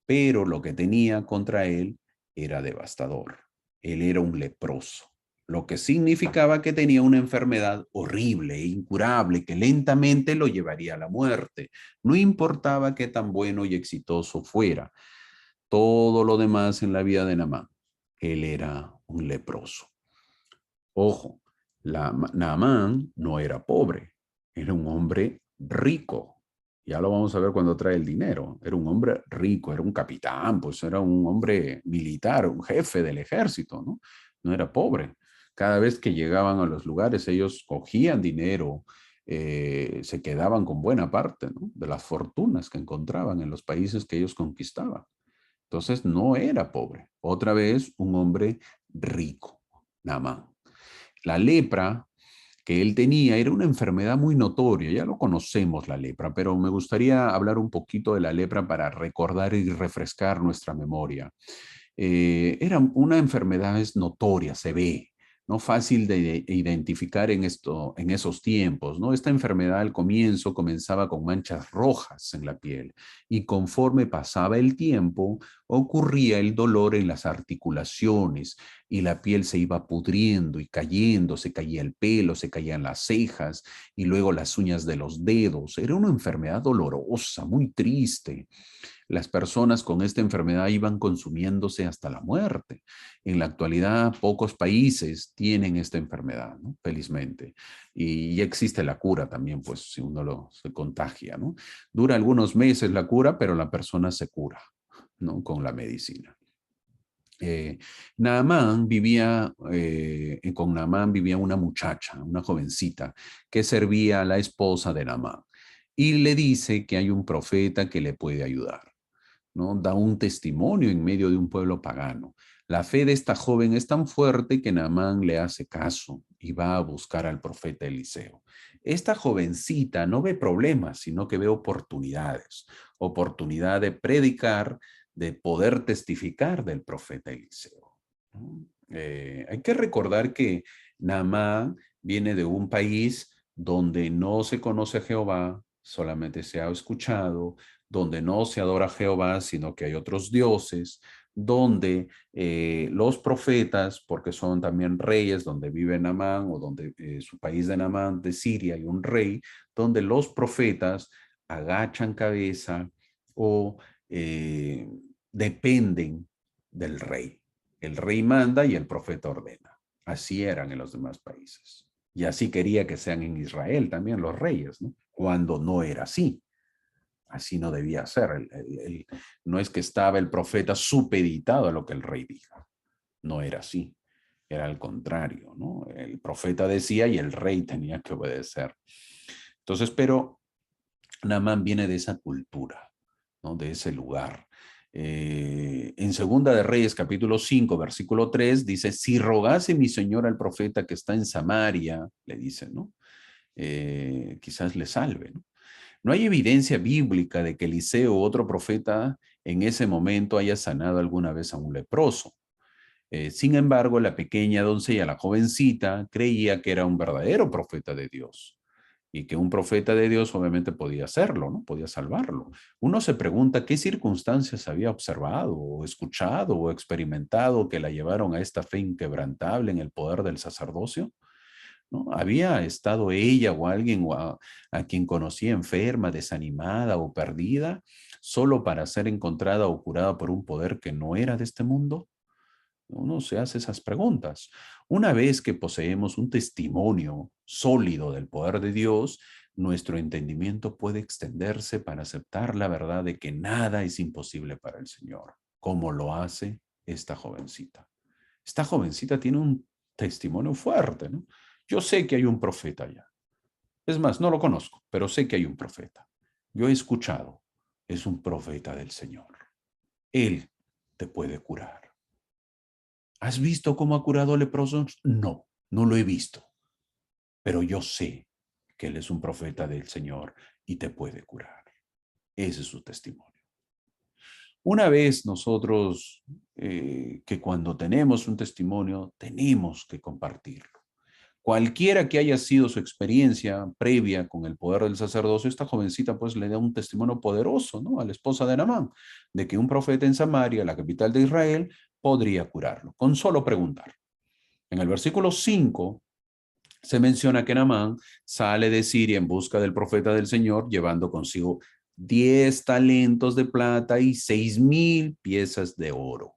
Speaker 1: pero lo que tenía contra él era devastador. Él era un leproso, lo que significaba que tenía una enfermedad horrible e incurable que lentamente lo llevaría a la muerte. No importaba qué tan bueno y exitoso fuera. Todo lo demás en la vida de Naamán, él era un leproso. Ojo, Naamán no era pobre, era un hombre rico. Ya lo vamos a ver cuando trae el dinero. Era un hombre rico, era un capitán, pues era un hombre militar, un jefe del ejército, ¿no? No era pobre. Cada vez que llegaban a los lugares, ellos cogían dinero, se quedaban con buena parte, ¿no? De las fortunas que encontraban en los países que ellos conquistaban. Entonces no era pobre. Otra vez, un hombre rico, Naamán. La lepra que él tenía era una enfermedad muy notoria, ya lo conocemos la lepra, pero me gustaría hablar un poquito de la lepra para recordar y refrescar nuestra memoria. Era una enfermedad notoria, se ve, no fácil de identificar en esos tiempos, ¿no? Esta enfermedad al comienzo comenzaba con manchas rojas en la piel y conforme pasaba el tiempo ocurría el dolor en las articulaciones y la piel se iba pudriendo y cayendo, se caía el pelo, se caían las cejas y luego las uñas de los dedos. Era una enfermedad dolorosa, muy triste. Las personas con esta enfermedad iban consumiéndose hasta la muerte. En la actualidad, pocos países tienen esta enfermedad, ¿no? Felizmente. Y ya existe la cura también, pues si uno se contagia, ¿no? Dura algunos meses la cura, pero la persona se cura, ¿no? Con la medicina. Con Naamán vivía una muchacha, una jovencita, que servía a la esposa de Naamán. Y le dice que hay un profeta que le puede ayudar, ¿no? Da un testimonio en medio de un pueblo pagano. La fe de esta joven es tan fuerte que Naamán le hace caso y va a buscar al profeta Eliseo. Esta jovencita no ve problemas, sino que ve oportunidades. Oportunidad de predicar, de poder testificar del profeta Eliseo, ¿no? Hay que recordar que Naamán viene de un país donde no se conoce a Jehová, solamente se ha escuchado, donde no se adora a Jehová, sino que hay otros dioses, donde los profetas, porque son también reyes, donde vive Naamán o donde su país de Naamán, de Siria, hay un rey, donde los profetas agachan cabeza o dependen del rey. El rey manda y el profeta ordena. Así eran en los demás países. Y así quería que sean en Israel también los reyes, ¿no? Cuando no era así. Así no debía ser. No es que estaba el profeta supeditado a lo que el rey diga. No era así. Era al contrario, ¿no? El profeta decía y el rey tenía que obedecer. Entonces, pero Naamán viene de esa cultura, ¿no? De ese lugar. En Segunda de Reyes, capítulo 5, versículo 3, dice, si rogase mi señor al profeta que está en Samaria, le dice, ¿no? Quizás le salve, ¿no? No hay evidencia bíblica de que Eliseo u otro profeta en ese momento haya sanado alguna vez a un leproso. Sin embargo, la pequeña doncella, la jovencita, creía que era un verdadero profeta de Dios y que un profeta de Dios obviamente podía hacerlo, ¿no? Podía salvarlo. Uno se pregunta qué circunstancias había observado o escuchado o experimentado que la llevaron a esta fe inquebrantable en el poder del sacerdocio. ¿No? ¿Había estado ella o alguien a quien conocía enferma, desanimada o perdida, solo para ser encontrada o curada por un poder que no era de este mundo? Uno se hace esas preguntas. Una vez que poseemos un testimonio sólido del poder de Dios, nuestro entendimiento puede extenderse para aceptar la verdad de que nada es imposible para el Señor, como lo hace esta jovencita. Esta jovencita tiene un testimonio fuerte, ¿no? Yo sé que hay un profeta allá. Es más, no lo conozco, pero sé que hay un profeta. Yo he escuchado, es un profeta del Señor. Él te puede curar. ¿Has visto cómo ha curado leprosos? No, no lo he visto, pero yo sé que Él es un profeta del Señor y te puede curar. Ese es su testimonio. Una vez nosotros, que cuando tenemos un testimonio, tenemos que compartirlo. Cualquiera que haya sido su experiencia previa con el poder del sacerdocio, esta jovencita pues le da un testimonio poderoso, ¿no? A la esposa de Naamán, de que un profeta en Samaria, la capital de Israel, podría curarlo, con solo preguntar. En el versículo 5 se menciona que Naamán sale de Siria en busca del profeta del Señor, llevando consigo 10 talentos de plata y 6,000 piezas de oro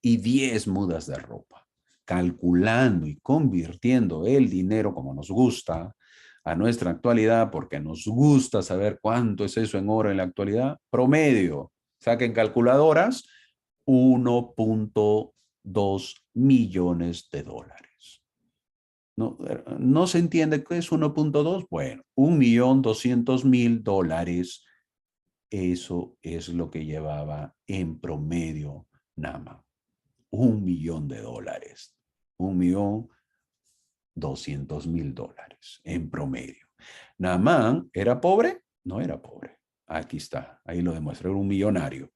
Speaker 1: y 10 mudas de ropa, calculando y convirtiendo el dinero como nos gusta a nuestra actualidad, porque nos gusta saber cuánto es eso en oro en la actualidad, promedio, saquen calculadoras, 1,2 millones de dólares. No, no se entiende qué es 1,2. Bueno, 1,2 millones, eso es lo que llevaba en promedio Nama. $1,000,000. 1,200,000 en promedio. Naamán era pobre, no era pobre. Aquí está, ahí lo demuestra, era un millonario.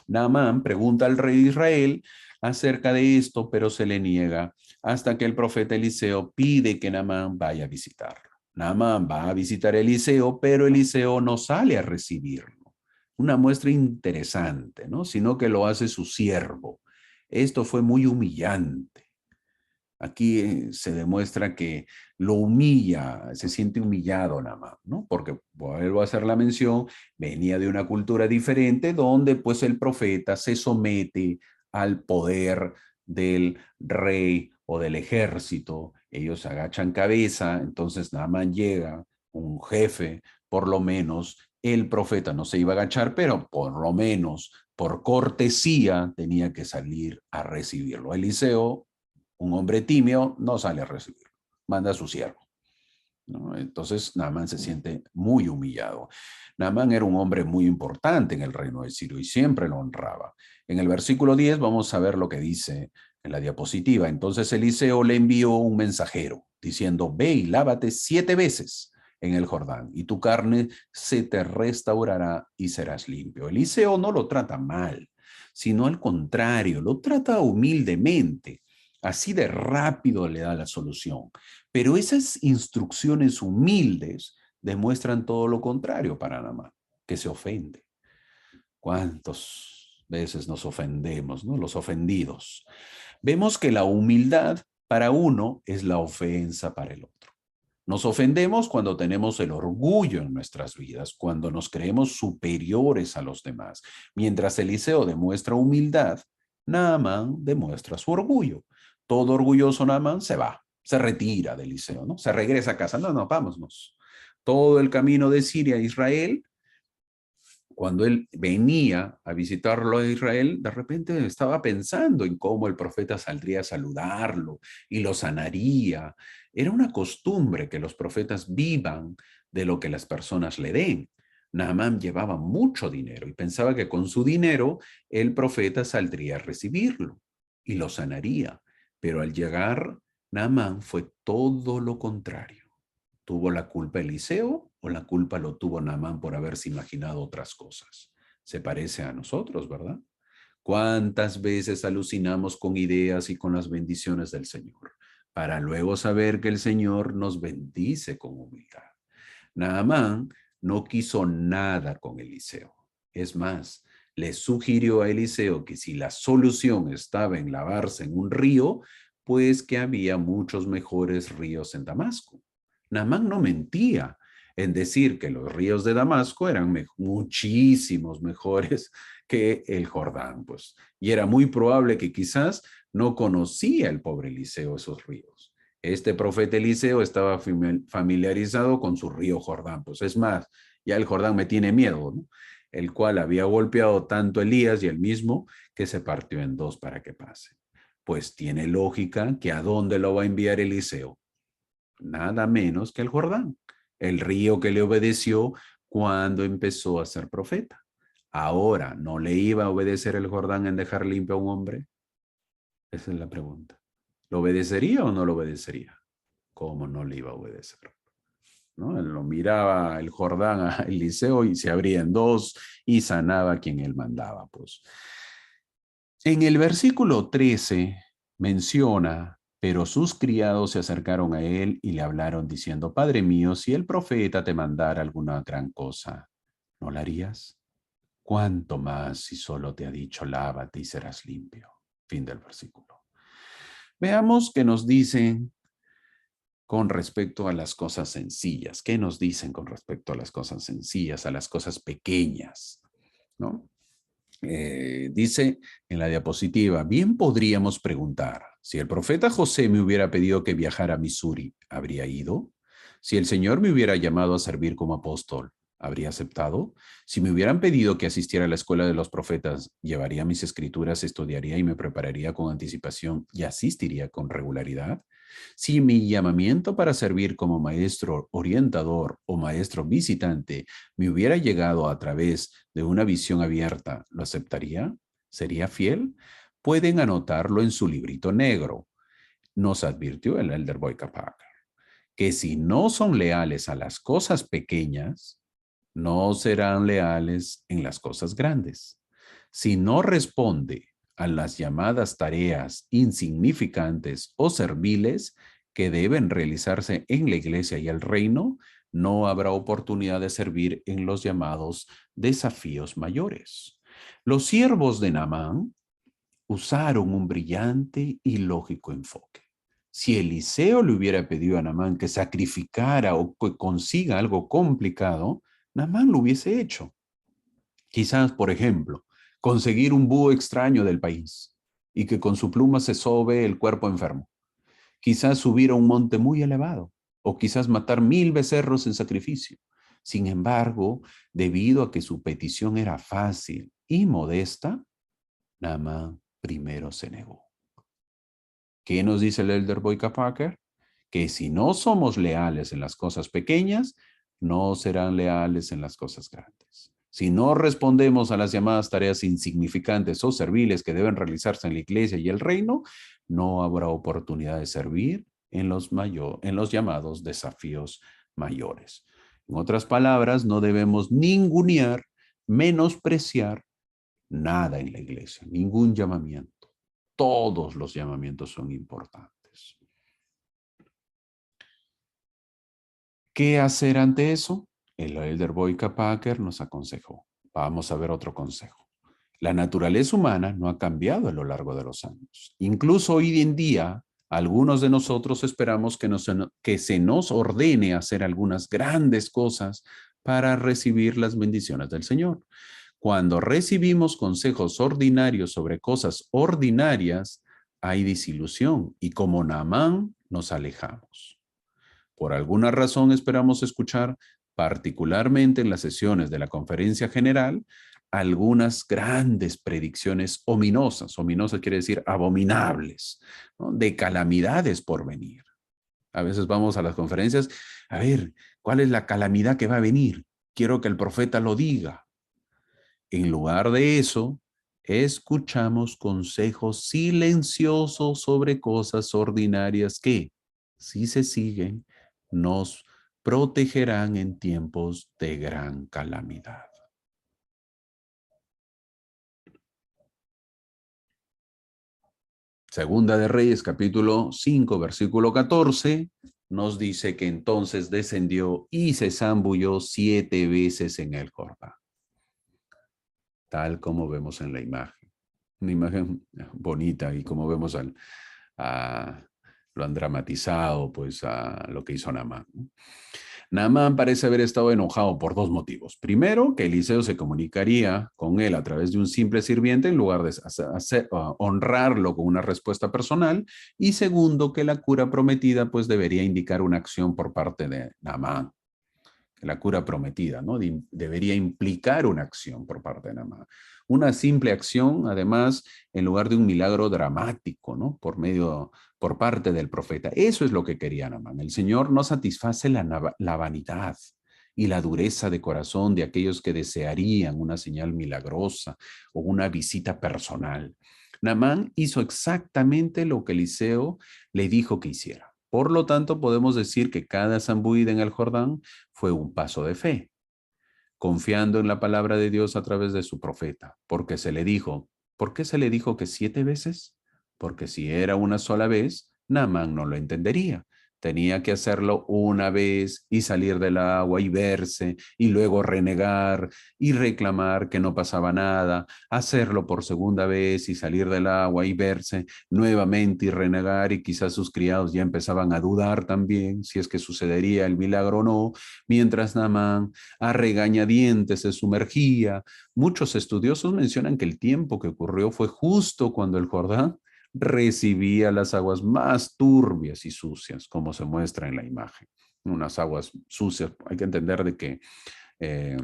Speaker 1: Naamán pregunta al rey de Israel acerca de esto, pero se le niega hasta que el profeta Eliseo pide que Naamán vaya a visitarlo. Naamán va a visitar a Eliseo, pero Eliseo no sale a recibirlo. Una muestra interesante, ¿no? Sino que lo hace su siervo. Esto fue muy humillante. Aquí se demuestra que lo humilla, se siente humillado nada más, ¿no? Porque, vuelvo a hacer la mención, venía de una cultura diferente donde pues el profeta se somete al poder del rey o del ejército. Ellos agachan cabeza, entonces nada más llega un jefe, por lo menos el profeta no se iba a agachar, pero por lo menos por cortesía tenía que salir a recibirlo. Eliseo, un hombre tímido, no sale a recibirlo, manda a su siervo, ¿no? Entonces Naamán se siente muy humillado. Naamán era un hombre muy importante en el reino de Sirio y siempre lo honraba. En el versículo 10 vamos a ver lo que dice en la diapositiva. Entonces Eliseo le envió un mensajero diciendo, ve y lávate 7 veces en el Jordán y tu carne se te restaurará y serás limpio. Eliseo no lo trata mal, sino al contrario, lo trata humildemente. Así de rápido le da la solución. Pero esas instrucciones humildes demuestran todo lo contrario para Naamán, que se ofende. ¿Cuántas veces nos ofendemos, ¿no? Los ofendidos. Vemos que la humildad para uno es la ofensa para el otro. Nos ofendemos cuando tenemos el orgullo en nuestras vidas, cuando nos creemos superiores a los demás. Mientras Eliseo demuestra humildad, Naamán demuestra su orgullo. Todo orgulloso Naamán se va, se retira de Eliseo, ¿no? Se regresa a casa. No, no, vámonos. Todo el camino de Siria a Israel, cuando él venía a visitarlo a Israel, de repente estaba pensando en cómo el profeta saldría a saludarlo y lo sanaría. Era una costumbre que los profetas vivan de lo que las personas le den. Naamán llevaba mucho dinero y pensaba que con su dinero el profeta saldría a recibirlo y lo sanaría. Pero al llegar, Naamán fue todo lo contrario. ¿Tuvo la culpa Eliseo? ¿O la culpa lo tuvo Naamán por haberse imaginado otras cosas? Se parece a nosotros, ¿verdad? ¿Cuántas veces alucinamos con ideas y con las bendiciones del Señor? Para luego saber que el Señor nos bendice con humildad. Naamán no quiso nada con Eliseo. Es más, le sugirió a Eliseo que si la solución estaba en lavarse en un río, pues que había muchos mejores ríos en Damasco. Naamán no mentía en decir que los ríos de Damasco eran muchísimos mejores que el Jordán, pues. Y era muy probable que quizás no conocía el pobre Eliseo esos ríos. Este profeta Eliseo estaba familiarizado con su río Jordán, pues es más, ya el Jordán me tiene miedo, ¿no? El cual había golpeado tanto Elías y él mismo que se partió en dos para que pase. Pues tiene lógica que a dónde lo va a enviar Eliseo, nada menos que el Jordán, el río que le obedeció cuando empezó a ser profeta. Ahora, ¿no le iba a obedecer el Jordán en dejar limpio a un hombre? Esa es la pregunta. ¿Lo obedecería o no lo obedecería? ¿Cómo no le iba a obedecer? ¿No? Él lo miraba el Jordán a Eliseo y se abría en dos y sanaba a quien él mandaba. Pues. En el versículo 13 menciona, pero sus criados se acercaron a él y le hablaron diciendo, Padre mío, si el profeta te mandara alguna gran cosa, ¿no la harías? ¿Cuánto más si solo te ha dicho, lávate y serás limpio? Fin del versículo. Veamos qué nos dicen con respecto a las cosas sencillas. ¿Qué nos dicen con respecto a las cosas sencillas, a las cosas pequeñas? ¿No? Dice en la diapositiva, bien podríamos preguntar, si el profeta José me hubiera pedido que viajara a Missouri, ¿habría ido? Si el Señor me hubiera llamado a servir como apóstol, ¿habría aceptado? Si me hubieran pedido que asistiera a la escuela de los profetas, llevaría mis escrituras, estudiaría y me prepararía con anticipación y asistiría con regularidad. Si mi llamamiento para servir como maestro orientador o maestro visitante me hubiera llegado a través de una visión abierta, ¿lo aceptaría? ¿Sería fiel? Pueden anotarlo en su librito negro. Nos advirtió el elder Boyka Packer que si no son leales a las cosas pequeñas, no serán leales en las cosas grandes. Si no responde a las llamadas tareas insignificantes o serviles que deben realizarse en la iglesia y el reino, no habrá oportunidad de servir en los llamados desafíos mayores. Los siervos de Naamán usaron un brillante y lógico enfoque. Si Eliseo le hubiera pedido a Naamán que sacrificara o que consiga algo complicado, Naamán lo hubiese hecho. Quizás, por ejemplo, conseguir un búho extraño del país y que con su pluma se sobe el cuerpo enfermo. Quizás subir a un monte muy elevado o quizás matar 1000 becerros en sacrificio. Sin embargo, debido a que su petición era fácil y modesta, Naamán primero se negó. ¿Qué nos dice el elder Boyka Packer? Que si no somos leales en las cosas pequeñas, no serán leales en las cosas grandes. Si no respondemos a las llamadas tareas insignificantes o serviles que deben realizarse en la iglesia y el reino, no habrá oportunidad de servir en los llamados desafíos mayores. En otras palabras, no debemos ningunear, menospreciar nada en la iglesia, ningún llamamiento. Todos los llamamientos son importantes. ¿Qué hacer ante eso? El elder Boyka Packer nos aconsejó. Vamos a ver otro consejo. La naturaleza humana no ha cambiado a lo largo de los años. Incluso hoy en día, algunos de nosotros esperamos que se nos ordene hacer algunas grandes cosas para recibir las bendiciones del Señor. Cuando recibimos consejos ordinarios sobre cosas ordinarias, hay desilusión y como Naamán nos alejamos. Por alguna razón esperamos escuchar, particularmente en las sesiones de la conferencia general, algunas grandes predicciones ominosas. Ominosa quiere decir abominables, ¿no? De calamidades por venir. A veces vamos a las conferencias, a ver, ¿cuál es la calamidad que va a venir? Quiero que el profeta lo diga. En lugar de eso, escuchamos consejos silenciosos sobre cosas ordinarias que, si se siguen, nos protegerán en tiempos de gran calamidad. Segunda de Reyes, capítulo 5, versículo 14, nos dice que entonces descendió y se zambulló 7 veces en el Jordán, tal como vemos en la imagen. Una imagen bonita y como vemos lo han dramatizado, pues a lo que hizo Naamán. Naamán parece haber estado enojado por 2 motivos. Primero, que Eliseo se comunicaría con él a través de un simple sirviente en lugar de honrarlo con una respuesta personal. Y segundo, que la cura prometida pues debería indicar una acción por parte de Naamán. La cura prometida, ¿no? Debería implicar una acción por parte de Naamán. Una simple acción, además, en lugar de un milagro dramático, ¿no? Por parte del profeta. Eso es lo que quería Naamán. El Señor no satisface la vanidad y la dureza de corazón de aquellos que desearían una señal milagrosa o una visita personal. Naamán hizo exactamente lo que Eliseo le dijo que hiciera. Por lo tanto, podemos decir que cada zambullida en el Jordán fue un paso de fe, confiando en la palabra de Dios a través de su profeta, porque se le dijo, ¿por qué se le dijo que 7 veces? Porque si era una sola vez, Naamán no lo entendería. Tenía que hacerlo una vez y salir del agua y verse y luego renegar y reclamar que no pasaba nada, hacerlo por segunda vez y salir del agua y verse nuevamente y renegar y quizás sus criados ya empezaban a dudar también si es que sucedería el milagro o no, mientras Naamán a regañadientes se sumergía. Muchos estudiosos mencionan que el tiempo que ocurrió fue justo cuando el Jordán recibía las aguas más turbias y sucias, como se muestra en la imagen. Unas aguas sucias, hay que entender de que eh,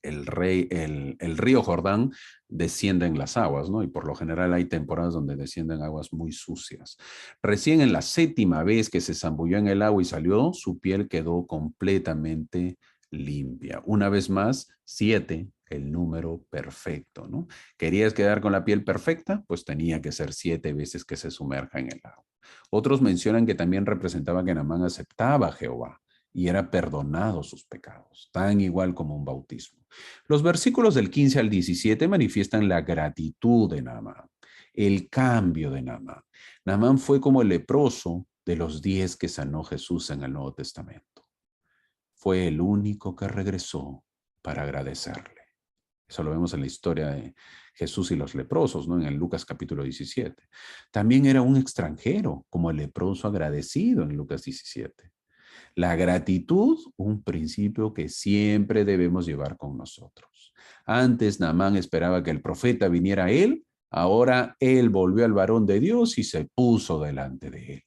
Speaker 1: el río Jordán desciende en las aguas, ¿no? Y por lo general hay temporadas donde descienden aguas muy sucias. Recién en la 7ª vez que se zambulló en el agua y salió, su piel quedó completamente limpia. Una vez más, 7, el número perfecto, ¿no? ¿Querías quedar con la piel perfecta? Pues tenía que ser 7 veces que se sumerja en el agua. Otros mencionan que también representaba que Naamán aceptaba a Jehová y era perdonado sus pecados, tan igual como un bautismo. Los versículos del 15 al 17 manifiestan la gratitud de Naamán, el cambio de Naamán. Naamán fue como el leproso de los 10 que sanó Jesús en el Nuevo Testamento. Fue el único que regresó para agradecerle. Eso lo vemos en la historia de Jesús y los leprosos, ¿no? En el Lucas capítulo 17. También era un extranjero, como el leproso agradecido en Lucas 17. La gratitud, un principio que siempre debemos llevar con nosotros. Antes Naamán esperaba que el profeta viniera a él, ahora él volvió al varón de Dios y se puso delante de él.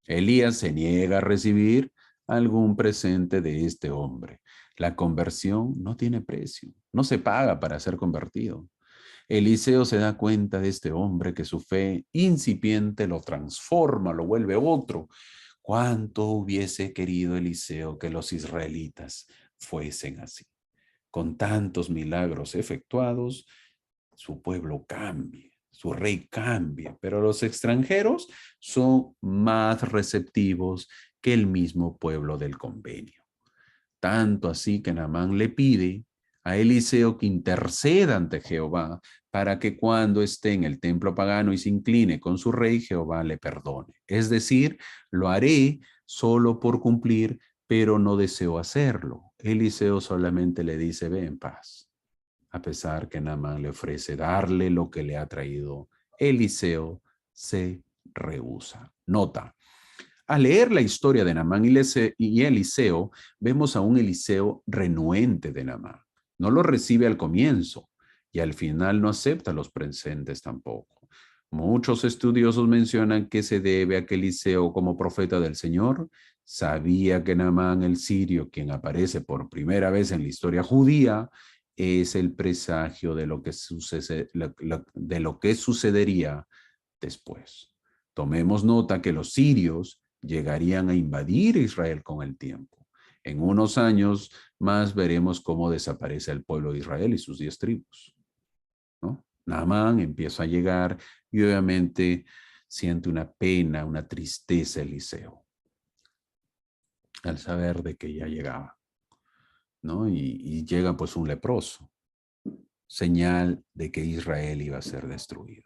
Speaker 1: Elías se niega a recibir algún presente de este hombre. La conversión no tiene precio, no se paga para ser convertido. Eliseo se da cuenta de este hombre que su fe incipiente lo transforma, lo vuelve otro. ¿Cuánto hubiese querido Eliseo que los israelitas fuesen así? Con tantos milagros efectuados, su pueblo cambie, su rey cambie, pero los extranjeros son más receptivos que el mismo pueblo del convenio. Tanto así que Naamán le pide a Eliseo que interceda ante Jehová para que cuando esté en el templo pagano y se incline con su rey, Jehová le perdone. Es decir, lo haré solo por cumplir, pero no deseo hacerlo. Eliseo solamente le dice, ve en paz. A pesar que Naamán le ofrece darle lo que le ha traído, Eliseo se rehúsa. Nota, al leer la historia de Naamán y Eliseo, vemos a un Eliseo renuente de Naamán. No lo recibe al comienzo y al final no acepta los presentes tampoco. Muchos estudiosos mencionan que se debe a que Eliseo, como profeta del Señor, sabía que Naamán el sirio, quien aparece por primera vez en la historia judía, es el presagio de de lo que sucedería después. Tomemos nota que los sirios llegarían a invadir Israel con el tiempo. En unos años más veremos cómo desaparece el pueblo de Israel y sus 10 tribus, ¿no? Naamán empieza a llegar y obviamente siente una pena, una tristeza Eliseo. al saber de que ya llegaba, ¿no? Y llega pues un leproso, señal de que Israel iba a ser destruido.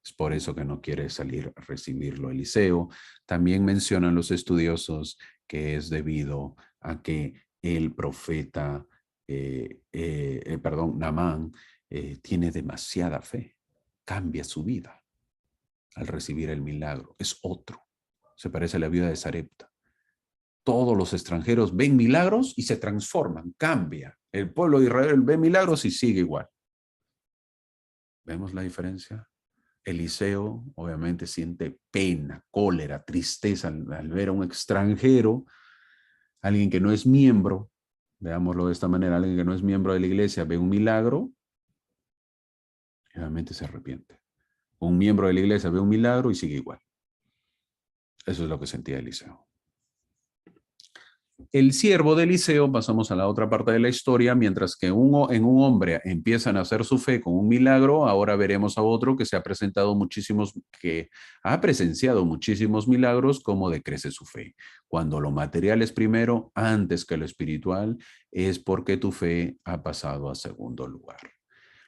Speaker 1: Es por eso que no quiere salir a recibirlo Eliseo. También mencionan los estudiosos que es debido a que el profeta, Naamán, tiene demasiada fe. Cambia su vida al recibir el milagro. Es otro. Se parece a la viuda de Sarepta. Todos los extranjeros ven milagros y se transforman, cambia. El pueblo de Israel ve milagros y sigue igual. ¿Vemos la diferencia? Eliseo obviamente siente pena, cólera, tristeza al ver a un extranjero, alguien que no es miembro, veámoslo de esta manera, alguien que no es miembro de la iglesia, ve un milagro y obviamente se arrepiente. Un miembro de la iglesia ve un milagro y sigue igual. Eso es lo que sentía Eliseo. El siervo de Eliseo, pasamos a la otra parte de la historia, mientras que en un hombre empiezan a hacer su fe con un milagro, ahora veremos a otro que que ha presenciado muchísimos milagros, cómo decrece su fe. Cuando lo material es primero, antes que lo espiritual, es porque tu fe ha pasado a segundo lugar.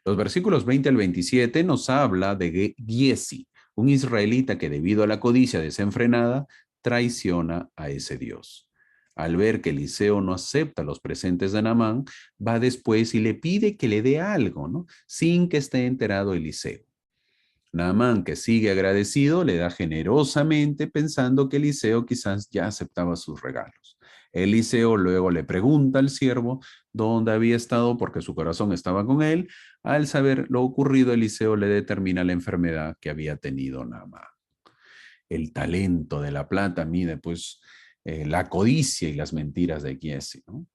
Speaker 1: Los versículos 20 al 27 nos habla de Giesi, un israelita que debido a la codicia desenfrenada, traiciona a ese Dios. Al ver que Eliseo no acepta los presentes de Naamán, va después y le pide que le dé algo, ¿no? Sin que esté enterado Eliseo. Naamán, que sigue agradecido, le da generosamente pensando que Eliseo quizás ya aceptaba sus regalos. Eliseo luego le pregunta al siervo dónde había estado porque su corazón estaba con él. Al saber lo ocurrido, Eliseo le determina la enfermedad que había tenido Naamán. El talento de la plata mide pues la codicia y las mentiras de Giesi, ¿no?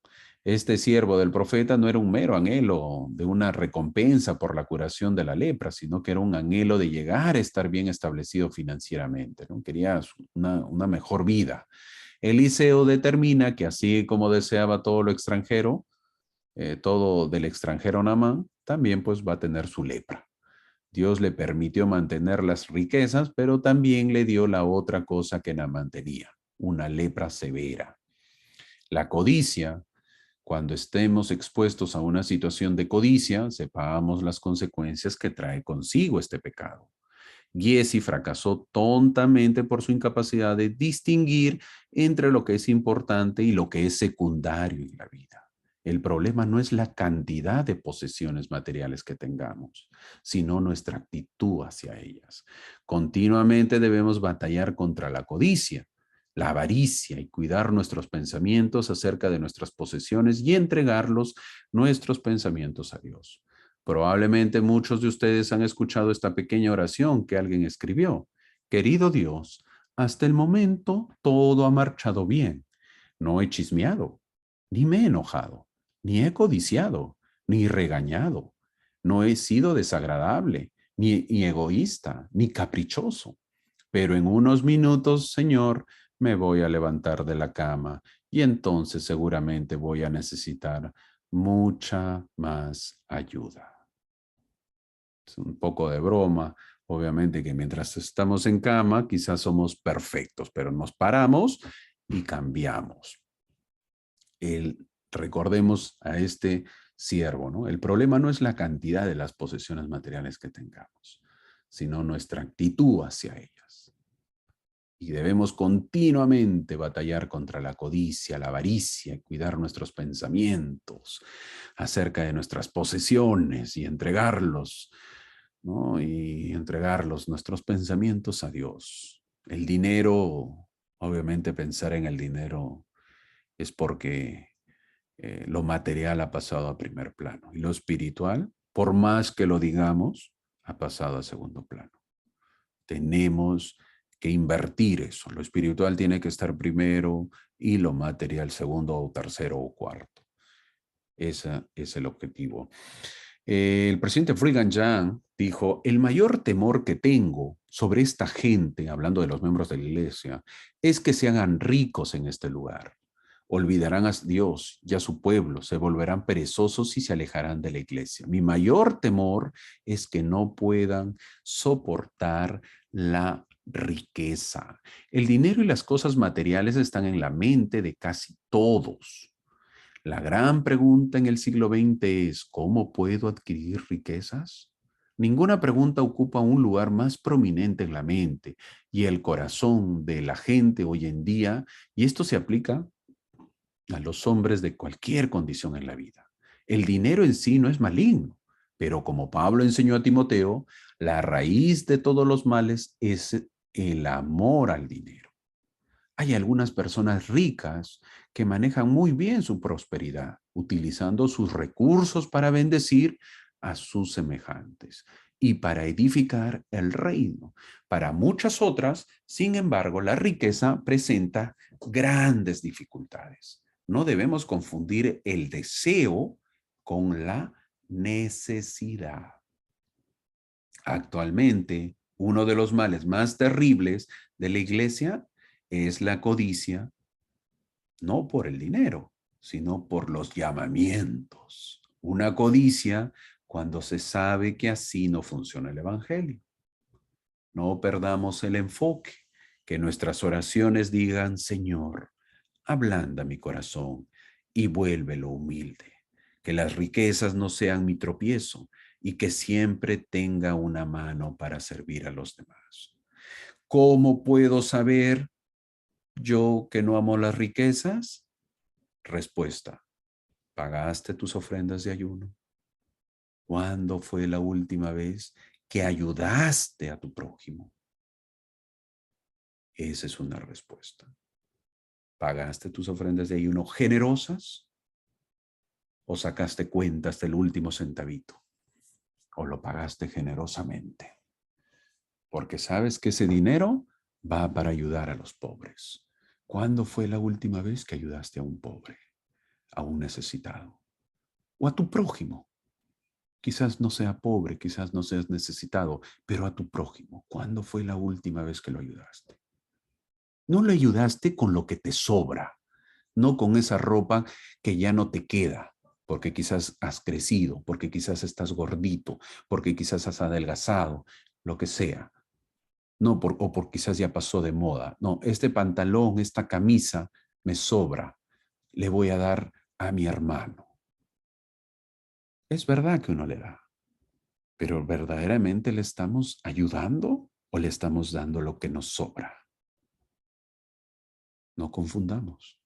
Speaker 1: Este siervo del profeta no era un mero anhelo de una recompensa por la curación de la lepra, sino que era un anhelo de llegar a estar bien establecido financieramente, ¿no? Quería una mejor vida. Eliseo determina que así como deseaba todo lo extranjero, todo del extranjero Naamán, también pues va a tener su lepra. Dios le permitió mantener las riquezas, pero también le dio la otra cosa que Naamán tenía, una lepra severa. La codicia, cuando estemos expuestos a una situación de codicia, sepamos las consecuencias que trae consigo este pecado. Giesi fracasó tontamente por su incapacidad de distinguir entre lo que es importante y lo que es secundario en la vida. El problema no es la cantidad de posesiones materiales que tengamos, sino nuestra actitud hacia ellas. Continuamente debemos batallar contra la codicia, la avaricia y cuidar nuestros pensamientos acerca de nuestras posesiones y entregarlos nuestros pensamientos a Dios. Probablemente muchos de ustedes han escuchado esta pequeña oración que alguien escribió. Querido Dios, hasta el momento todo ha marchado bien. No he chismeado, ni me he enojado, ni he codiciado, ni regañado. No he sido desagradable, ni egoísta, ni caprichoso. Pero en unos minutos, Señor, me voy a levantar de la cama y entonces seguramente voy a necesitar mucha más ayuda. Es un poco de broma, obviamente que mientras estamos en cama quizás somos perfectos, pero nos paramos y cambiamos. Recordemos a este siervo, ¿no? El problema no es la cantidad de las posesiones materiales que tengamos, sino nuestra actitud hacia ellas. Y debemos continuamente batallar contra la codicia, la avaricia y cuidar nuestros pensamientos acerca de nuestras posesiones y entregarlos, ¿no? Y entregarlos, nuestros pensamientos a Dios. El dinero, obviamente pensar en el dinero es porque lo material ha pasado a primer plano y lo espiritual, por más que lo digamos, ha pasado a segundo plano. Tenemos que invertir eso. Lo espiritual tiene que estar primero y lo material segundo o tercero o cuarto. Ese es el objetivo. El presidente Brigham Young dijo, el mayor temor que tengo sobre esta gente, hablando de los miembros de la iglesia, es que se hagan ricos en este lugar. Olvidarán a Dios y a su pueblo, se volverán perezosos y se alejarán de la iglesia. Mi mayor temor es que no puedan soportar la Riqueza. El dinero y las cosas materiales están en la mente de casi todos. La gran pregunta en el siglo XX es, ¿cómo puedo adquirir riquezas? Ninguna pregunta ocupa un lugar más prominente en la mente y el corazón de la gente hoy en día, y esto se aplica a los hombres de cualquier condición en la vida. El dinero en sí no es maligno, pero como Pablo enseñó a Timoteo, la raíz de todos los males es el amor al dinero. Hay algunas personas ricas que manejan muy bien su prosperidad, utilizando sus recursos para bendecir a sus semejantes y para edificar el reino. Para muchas otras, sin embargo, la riqueza presenta grandes dificultades. No debemos confundir el deseo con la necesidad. Actualmente, uno de los males más terribles de la iglesia es la codicia, no por el dinero, sino por los llamamientos. Una codicia cuando se sabe que así no funciona el evangelio. No perdamos el enfoque, que nuestras oraciones digan, Señor, ablanda mi corazón y vuélvelo humilde. Que las riquezas no sean mi tropiezo y que siempre tenga una mano para servir a los demás. ¿Cómo puedo saber yo que no amo las riquezas? Respuesta, ¿pagaste tus ofrendas de ayuno? ¿Cuándo fue la última vez que ayudaste a tu prójimo? Esa es una respuesta. ¿Pagaste tus ofrendas de ayuno generosas? ¿O sacaste cuentas del último centavito? ¿O lo pagaste generosamente? Porque sabes que ese dinero va para ayudar a los pobres. ¿Cuándo fue la última vez que ayudaste a un pobre, a un necesitado o a tu prójimo? Quizás no sea pobre, quizás no seas necesitado, pero a tu prójimo, ¿cuándo fue la última vez que lo ayudaste? No le ayudaste con lo que te sobra, no con esa ropa que ya no te queda, porque quizás has crecido, porque quizás estás gordito, porque quizás has adelgazado, lo que sea. No, o por quizás ya pasó de moda. No, este pantalón, esta camisa me sobra. Le voy a dar a mi hermano. Es verdad que uno le da, pero ¿verdaderamente le estamos ayudando o le estamos dando lo que nos sobra? No confundamos.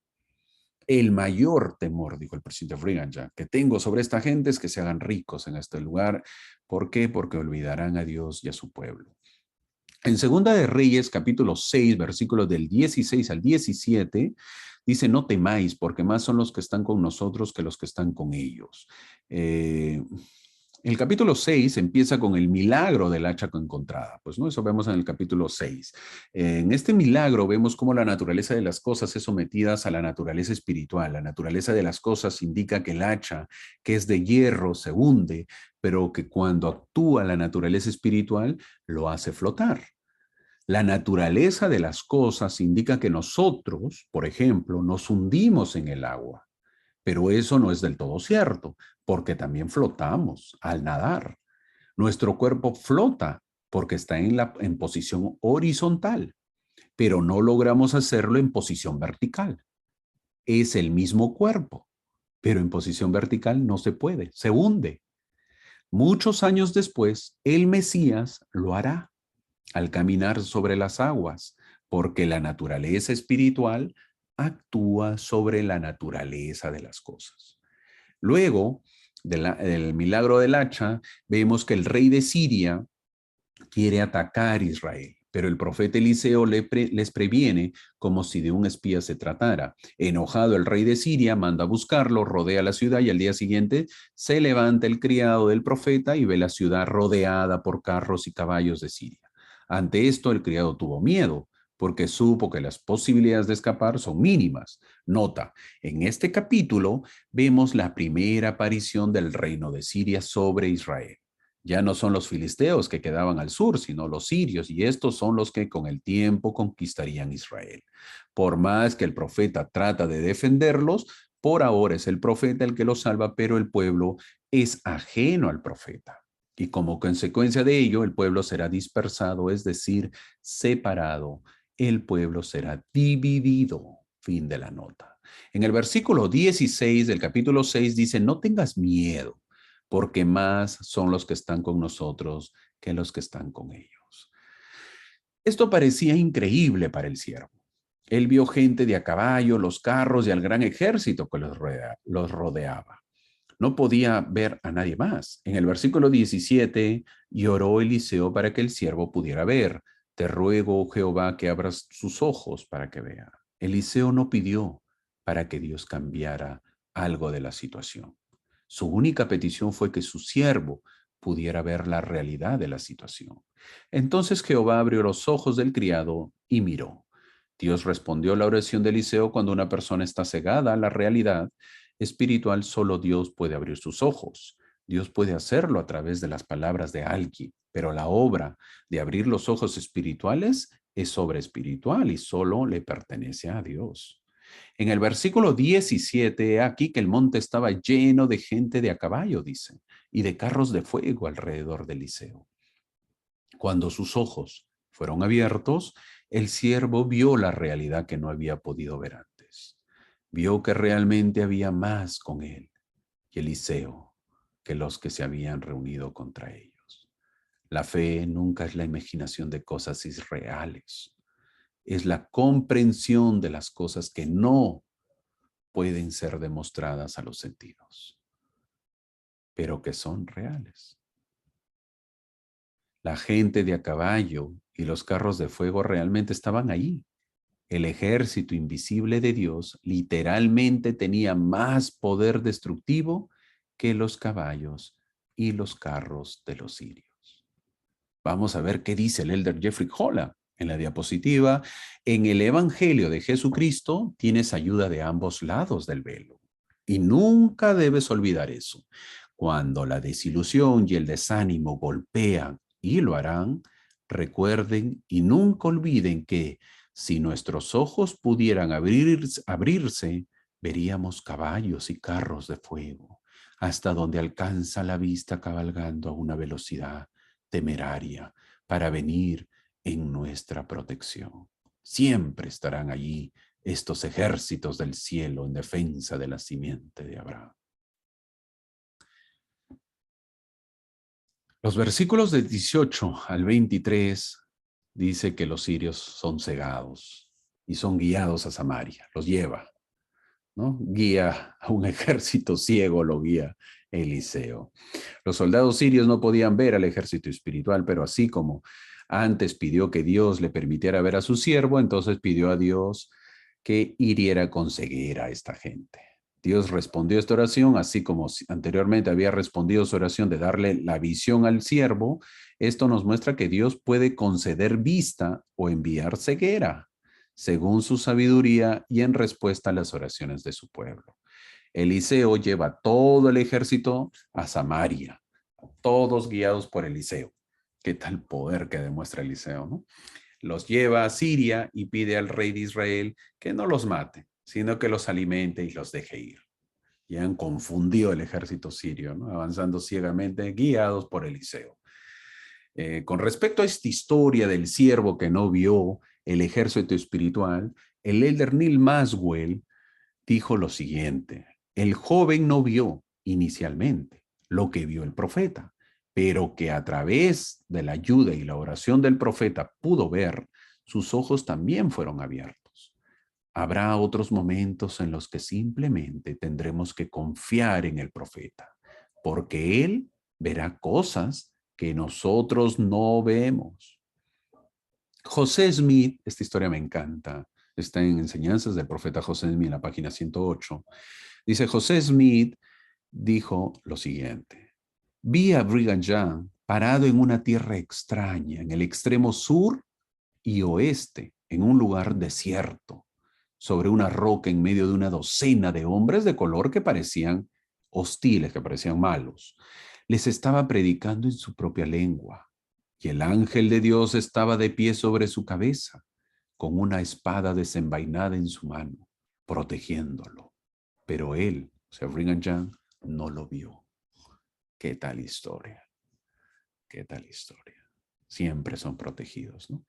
Speaker 1: El mayor temor, dijo el presidente Reagan ya, que tengo sobre esta gente es que se hagan ricos en este lugar. ¿Por qué? Porque olvidarán a Dios y a su pueblo. En Segunda de Reyes, capítulo 6, versículos del 16 al 17, dice, no temáis, porque más son los que están con nosotros que los que están con ellos. El capítulo 6 empieza con el milagro del hacha encontrada. Pues no, eso vemos en el capítulo 6. En este milagro vemos cómo la naturaleza de las cosas es sometida a la naturaleza espiritual. La naturaleza de las cosas indica que el hacha, que es de hierro, se hunde, pero que cuando actúa la naturaleza espiritual, lo hace flotar. La naturaleza de las cosas indica que nosotros, por ejemplo, nos hundimos en el agua. Pero eso no es del todo cierto, porque también flotamos al nadar. Nuestro cuerpo flota porque está en posición horizontal, pero no logramos hacerlo en posición vertical. Es el mismo cuerpo, pero en posición vertical no se puede, se hunde. Muchos años después, el Mesías lo hará al caminar sobre las aguas, porque la naturaleza espiritual actúa sobre la naturaleza de las cosas. Luego del milagro del hacha, vemos que el rey de Siria quiere atacar Israel, pero el profeta Eliseo les previene como si de un espía se tratara. Enojado, el rey de Siria manda a buscarlo, rodea la ciudad y al día siguiente se levanta el criado del profeta y ve la ciudad rodeada por carros y caballos de Siria. Ante esto, el criado tuvo miedo, porque supo que las posibilidades de escapar son mínimas. Nota, en este capítulo vemos la primera aparición del reino de Siria sobre Israel. Ya no son los filisteos que quedaban al sur, sino los sirios, y estos son los que con el tiempo conquistarían Israel. Por más que el profeta trata de defenderlos, por ahora es el profeta el que los salva, pero el pueblo es ajeno al profeta.
Speaker 2: Y como consecuencia de ello, el pueblo será dispersado, es decir, separado. El pueblo será dividido. Fin de la nota. En el versículo 16 del capítulo 6 dice, no tengas miedo, porque más son los que están con nosotros que los que están con ellos. Esto parecía increíble para el siervo. Él vio gente de a caballo, los carros y al gran ejército que los rodeaba. No podía ver a nadie más. En el versículo 17, y oró Eliseo para que el siervo pudiera ver. Te ruego, oh Jehová, que abras sus ojos para que vea. Eliseo no pidió para que Dios cambiara algo de la situación. Su única petición fue que su siervo pudiera ver la realidad de la situación. Entonces Jehová abrió los ojos del criado y miró. Dios respondió a la oración de Eliseo. Cuando una persona está cegada a la realidad espiritual, solo Dios puede abrir sus ojos. Dios puede hacerlo a través de las palabras de alguien, pero la obra de abrir los ojos espirituales es obra espiritual y solo le pertenece a Dios. En el versículo 17, aquí que el monte estaba lleno de gente de a caballo, dice, y de carros de fuego alrededor de Eliseo. Cuando sus ojos fueron abiertos, el siervo vio la realidad que no había podido ver antes. Vio que realmente había más con él y Eliseo que los que se habían reunido contra ellos. La fe nunca es la imaginación de cosas irreales, es la comprensión de las cosas que no pueden ser demostradas a los sentidos, pero que son reales. La gente de a caballo y los carros de fuego realmente estaban allí. El ejército invisible de Dios literalmente tenía más poder destructivo que los caballos y los carros de los sirios. Vamos a ver qué dice el elder Jeffrey Holland en la diapositiva. En el Evangelio de Jesucristo tienes ayuda de ambos lados del velo. Y nunca debes olvidar eso. Cuando la desilusión y el desánimo golpean, y lo harán, recuerden y nunca olviden que si nuestros ojos pudieran abrirse, veríamos caballos y carros de fuego, hasta donde alcanza la vista cabalgando a una velocidad temeraria para venir en nuestra protección. Siempre estarán allí estos ejércitos del cielo en defensa de la simiente de Abraham. Los versículos de 18 al 23 dice que los sirios son cegados y son guiados a Samaria, los lleva, ¿no? Guía a un ejército ciego, lo guía Eliseo. Los soldados sirios no podían ver al ejército espiritual, pero así como antes pidió que Dios le permitiera ver a su siervo, entonces pidió a Dios que hiriera con ceguera a esta gente. Dios respondió esta oración, así como anteriormente había respondido su oración de darle la visión al siervo. Esto nos muestra que Dios puede conceder vista o enviar ceguera, según su sabiduría y en respuesta a las oraciones de su pueblo. Eliseo lleva todo el ejército a Samaria, todos guiados por Eliseo. ¿Qué tal poder que demuestra Eliseo, no? Los lleva a Siria y pide al rey de Israel que no los mate, sino que los alimente y los deje ir. Y han confundido el ejército sirio, ¿no? Avanzando ciegamente, guiados por Eliseo. Con respecto a esta historia del siervo que no vio el ejército espiritual, el elder Neil Maxwell dijo lo siguiente: el joven no vio inicialmente lo que vio el profeta, pero que a través de la ayuda y la oración del profeta pudo ver, sus ojos también fueron abiertos. Habrá otros momentos en los que simplemente tendremos que confiar en el profeta, porque él verá cosas que nosotros no vemos. José Smith, esta historia me encanta, está en Enseñanzas del Profeta José Smith, en la página 108. Dice, José Smith dijo lo siguiente: vi a Brigham Young parado en una tierra extraña, en el extremo sur y oeste, en un lugar desierto, sobre una roca en medio de una docena de hombres de color que parecían hostiles, que parecían malos. Les estaba predicando en su propia lengua. Y el ángel de Dios estaba de pie sobre su cabeza, con una espada desenvainada en su mano, protegiéndolo. Pero él, o sea, Brigham Young, no lo vio. ¿Qué tal historia? ¿Qué tal historia? Siempre son protegidos, ¿no?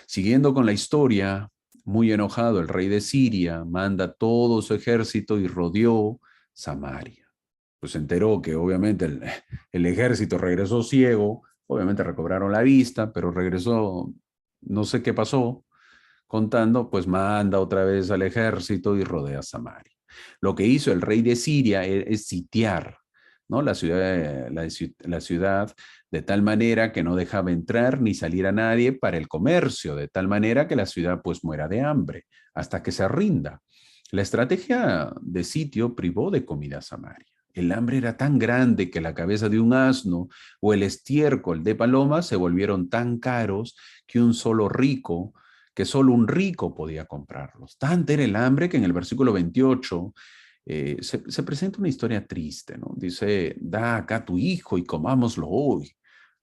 Speaker 2: Siguiendo con la historia, muy enojado, el rey de Siria manda todo su ejército y rodeó Samaria. Pues se enteró que obviamente el ejército regresó ciego, obviamente recobraron la vista, pero regresó, no sé qué pasó, contando, pues manda otra vez al ejército y rodea Samaria. Lo que hizo el rey de Siria es sitiar, ¿no? La ciudad de tal manera que no dejaba entrar ni salir a nadie para el comercio, de tal manera que la ciudad pues muera de hambre hasta que se rinda. La estrategia de sitio privó de comida a Samaria. El hambre era tan grande que la cabeza de un asno o el estiércol de paloma se volvieron tan caros que solo un rico podía comprarlos. Tanta era el hambre que en el versículo 28 se presenta una historia triste, ¿no? Dice, da acá tu hijo y comámoslo hoy.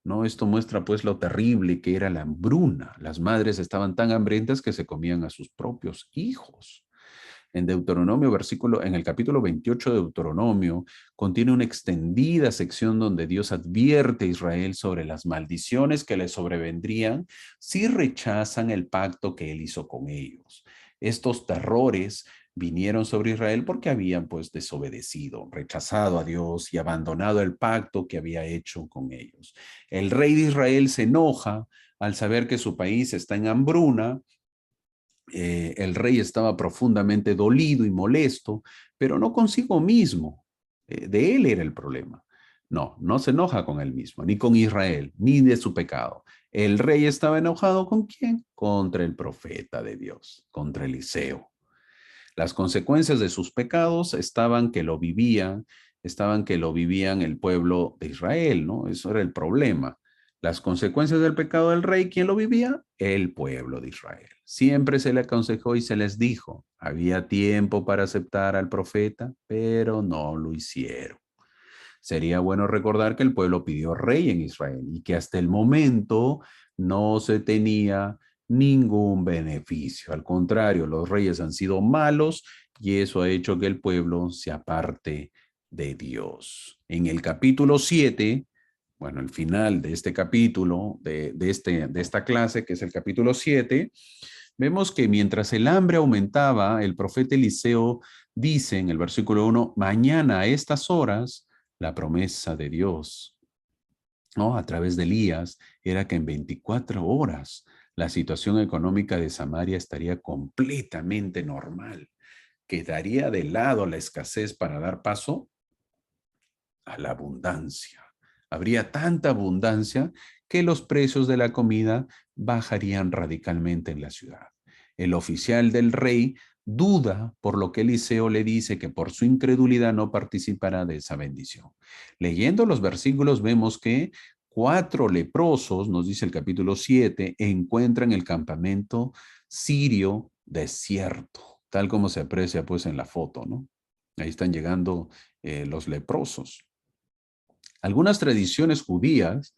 Speaker 2: ¿No? Esto muestra pues lo terrible que era la hambruna. Las madres estaban tan hambrientas que se comían a sus propios hijos. En Deuteronomio, en el capítulo 28 de Deuteronomio, contiene una extendida sección donde Dios advierte a Israel sobre las maldiciones que les sobrevendrían si rechazan el pacto que él hizo con ellos. Estos terrores vinieron sobre Israel porque habían pues desobedecido, rechazado a Dios y abandonado el pacto que había hecho con ellos. El rey de Israel se enoja al saber que su país está en hambruna. El rey estaba profundamente dolido y molesto, pero no consigo mismo. De él era el problema. No, no se enoja con él mismo, ni con Israel, ni de su pecado. El rey estaba enojado ¿con quién? Contra el profeta de Dios, contra Eliseo. Las consecuencias de sus pecados estaban que lo vivían el pueblo de Israel, ¿no? Eso era el problema. Las consecuencias del pecado del rey, ¿quién lo vivía? El pueblo de Israel. Siempre se le aconsejó y se les dijo, había tiempo para aceptar al profeta, pero no lo hicieron. Sería bueno recordar que el pueblo pidió rey en Israel y que hasta el momento no se tenía ningún beneficio. Al contrario, los reyes han sido malos y eso ha hecho que el pueblo se aparte de Dios. En el capítulo 7, bueno, el final de este capítulo, de esta clase, que es el capítulo 7, vemos que mientras el hambre aumentaba, el profeta Eliseo dice en el versículo 1, mañana a estas horas, la promesa de Dios, ¿no? A través de Elías, era que en 24 horas la situación económica de Samaria estaría completamente normal. Quedaría de lado la escasez para dar paso a la abundancia. Habría tanta abundancia que los precios de la comida bajarían radicalmente en la ciudad. El oficial del rey duda, por lo que Eliseo le dice que por su incredulidad no participará de esa bendición. Leyendo los versículos vemos que 4 leprosos, nos dice el capítulo 7, encuentran el campamento sirio desierto, tal como se aprecia pues en la foto, ¿no? Ahí están llegando los leprosos. Algunas tradiciones judías,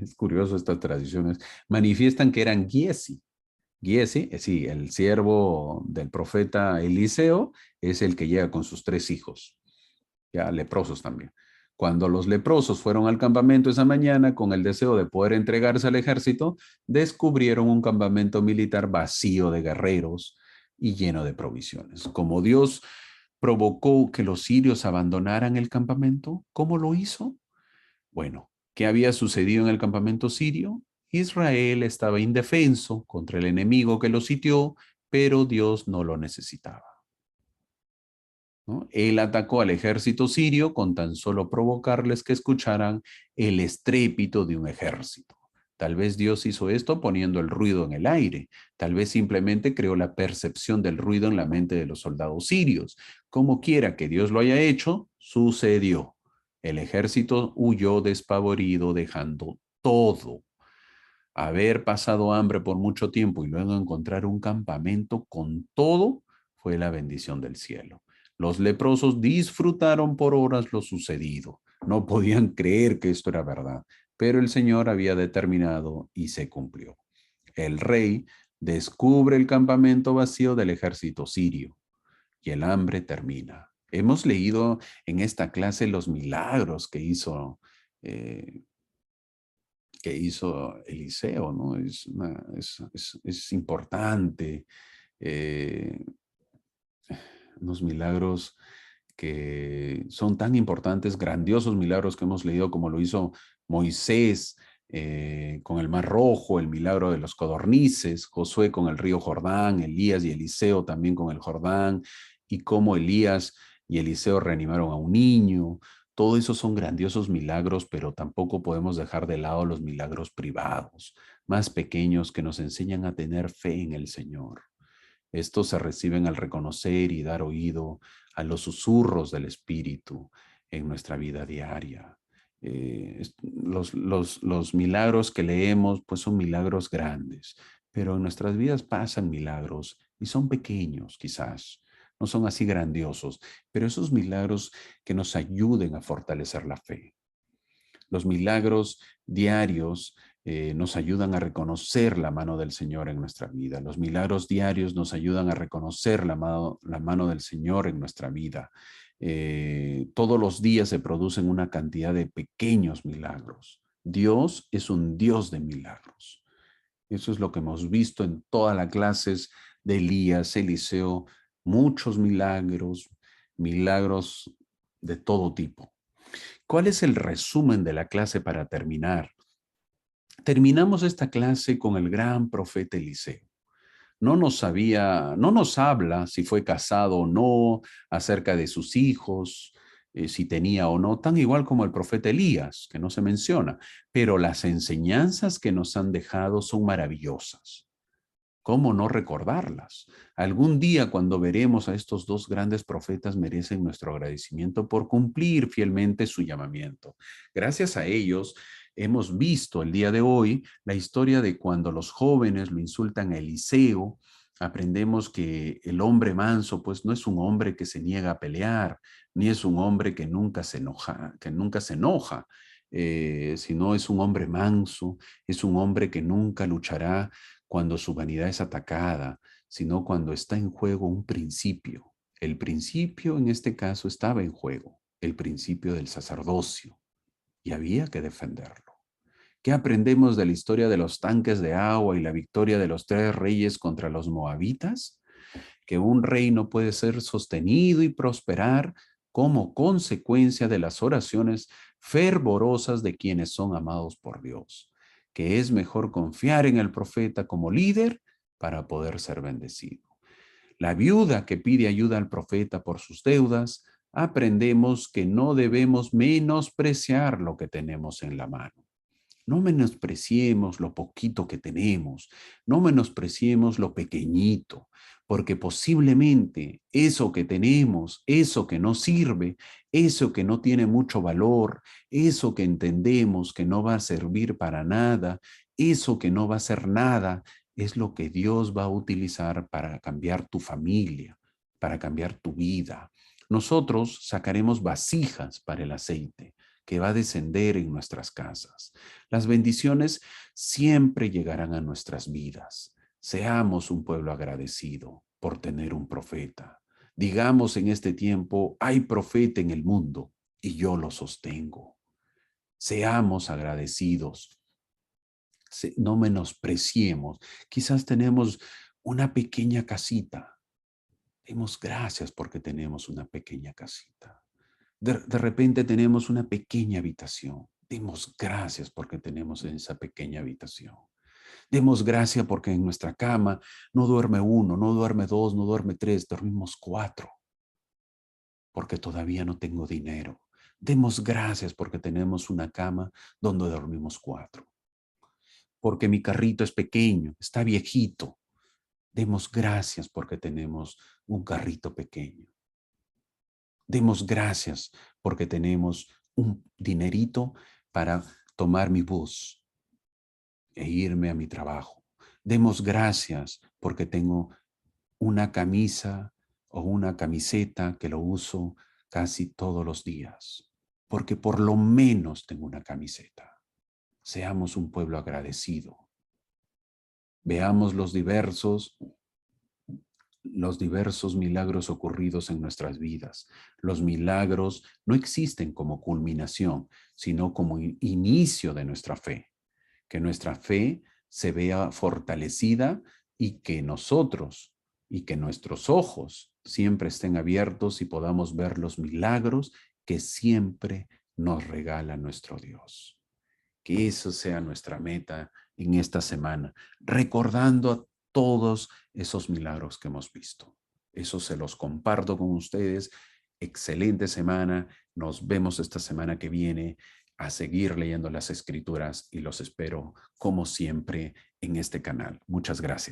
Speaker 2: es curioso estas tradiciones, manifiestan que eran Giesi. Giesi, sí, el siervo del profeta Eliseo, es el que llega con sus 3 hijos, ya leprosos también. Cuando los leprosos fueron al campamento esa mañana con el deseo de poder entregarse al ejército, descubrieron un campamento militar vacío de guerreros y lleno de provisiones. Como Dios provocó que los sirios abandonaran el campamento, ¿cómo lo hizo? Bueno, ¿qué había sucedido en el campamento sirio? Israel estaba indefenso contra el enemigo que lo sitió, pero Dios no lo necesitaba, ¿no? Él atacó al ejército sirio con tan solo provocarles que escucharan el estrépito de un ejército. Tal vez Dios hizo esto poniendo el ruido en el aire. Tal vez simplemente creó la percepción del ruido en la mente de los soldados sirios. Como quiera que Dios lo haya hecho, sucedió. El ejército huyó despavorido, dejando todo. Haber pasado hambre por mucho tiempo y luego encontrar un campamento con todo fue la bendición del cielo. Los leprosos disfrutaron por horas lo sucedido. No podían creer que esto era verdad, pero el Señor había determinado y se cumplió. El rey descubre el campamento vacío del ejército sirio y el hambre termina. Hemos leído en esta clase los milagros que hizo eh, que hizo Eliseo, ¿no? Es importante. eh, Unos milagros que son tan importantes, grandiosos milagros que hemos leído como lo hizo Moisés con el Mar Rojo, el milagro de los codornices, Josué con el río Jordán, Elías y Eliseo también con el Jordán, y cómo Elías y Eliseo reanimaron a un niño. Todo eso son grandiosos milagros, pero tampoco podemos dejar de lado los milagros privados, más pequeños, que nos enseñan a tener fe en el Señor. Estos se reciben al reconocer y dar oído a los susurros del Espíritu en nuestra vida diaria. Los milagros que leemos pues son milagros grandes, pero en nuestras vidas pasan milagros y son pequeños quizás, no son así grandiosos, pero esos milagros que nos ayuden a fortalecer la fe. Los milagros diarios nos ayudan a reconocer la mano del Señor en nuestra vida. Los milagros diarios nos ayudan a reconocer la mano del Señor en nuestra vida. Todos los días se producen una cantidad de pequeños milagros. Dios es un Dios de milagros. Eso es lo que hemos visto en todas las clases de Elías, Eliseo, muchos milagros, milagros de todo tipo. ¿Cuál es el resumen de la clase para terminar? Terminamos esta clase con el gran profeta Eliseo. No nos habla si fue casado o no, acerca de sus hijos, si tenía o no, tan igual como el profeta Elías, que no se menciona, pero las enseñanzas que nos han dejado son maravillosas. ¿Cómo no recordarlas? Algún día, cuando veremos a estos dos grandes profetas, merecen nuestro agradecimiento por cumplir fielmente su llamamiento. Gracias a ellos, hemos visto el día de hoy la historia de cuando los jóvenes lo insultan a Eliseo. Aprendemos que el hombre manso, pues, no es un hombre que se niega a pelear, ni es un hombre que nunca se enoja, sino es un hombre manso, es un hombre que nunca luchará cuando su vanidad es atacada, sino cuando está en juego un principio. El principio en este caso estaba en juego, el principio del sacerdocio, y había que defenderlo. ¿Qué aprendemos de la historia de los tanques de agua y la victoria de los 3 reyes contra los moabitas? Que un reino puede ser sostenido y prosperar como consecuencia de las oraciones fervorosas de quienes son amados por Dios, que es mejor confiar en el profeta como líder para poder ser bendecido. La viuda que pide ayuda al profeta por sus deudas, aprendemos que no debemos menospreciar lo que tenemos en la mano. No menospreciemos lo poquito que tenemos, no menospreciemos lo pequeñito, porque posiblemente eso que tenemos, eso que no sirve, eso que no tiene mucho valor, eso que entendemos que no va a servir para nada, eso que no va a ser nada, es lo que Dios va a utilizar para cambiar tu familia, para cambiar tu vida. Nosotros sacaremos vasijas para el aceite que va a descender en nuestras casas. Las bendiciones siempre llegarán a nuestras vidas. Seamos un pueblo agradecido por tener un profeta. Digamos en este tiempo, hay profeta en el mundo y yo lo sostengo. Seamos agradecidos. No menospreciemos. Quizás tenemos una pequeña casita. Demos gracias porque tenemos una pequeña casita. De repente tenemos una pequeña habitación. Demos gracias porque tenemos esa pequeña habitación. Demos gracias porque en nuestra cama no duerme uno, no duerme dos, no duerme tres, dormimos 4. Porque todavía no tengo dinero. Demos gracias porque tenemos una cama donde dormimos 4. Porque mi carrito es pequeño, está viejito. Demos gracias porque tenemos un carrito pequeño. Demos gracias porque tenemos un dinerito para tomar mi bus e irme a mi trabajo. Demos gracias porque tengo una camisa o una camiseta que lo uso casi todos los días, porque por lo menos tengo una camiseta. Seamos un pueblo agradecido. Veamos los diversos milagros ocurridos en nuestras vidas. Los milagros no existen como culminación, sino como inicio de nuestra fe. que nuestra fe se vea fortalecida y que nosotros y que nuestros ojos siempre estén abiertos y podamos ver los milagros que siempre nos regala nuestro Dios. Que eso sea nuestra meta en esta semana, recordando a todos esos milagros que hemos visto. Eso se los comparto con ustedes. Excelente semana. Nos vemos esta semana que viene a seguir leyendo las escrituras y los espero como siempre en este canal. Muchas gracias.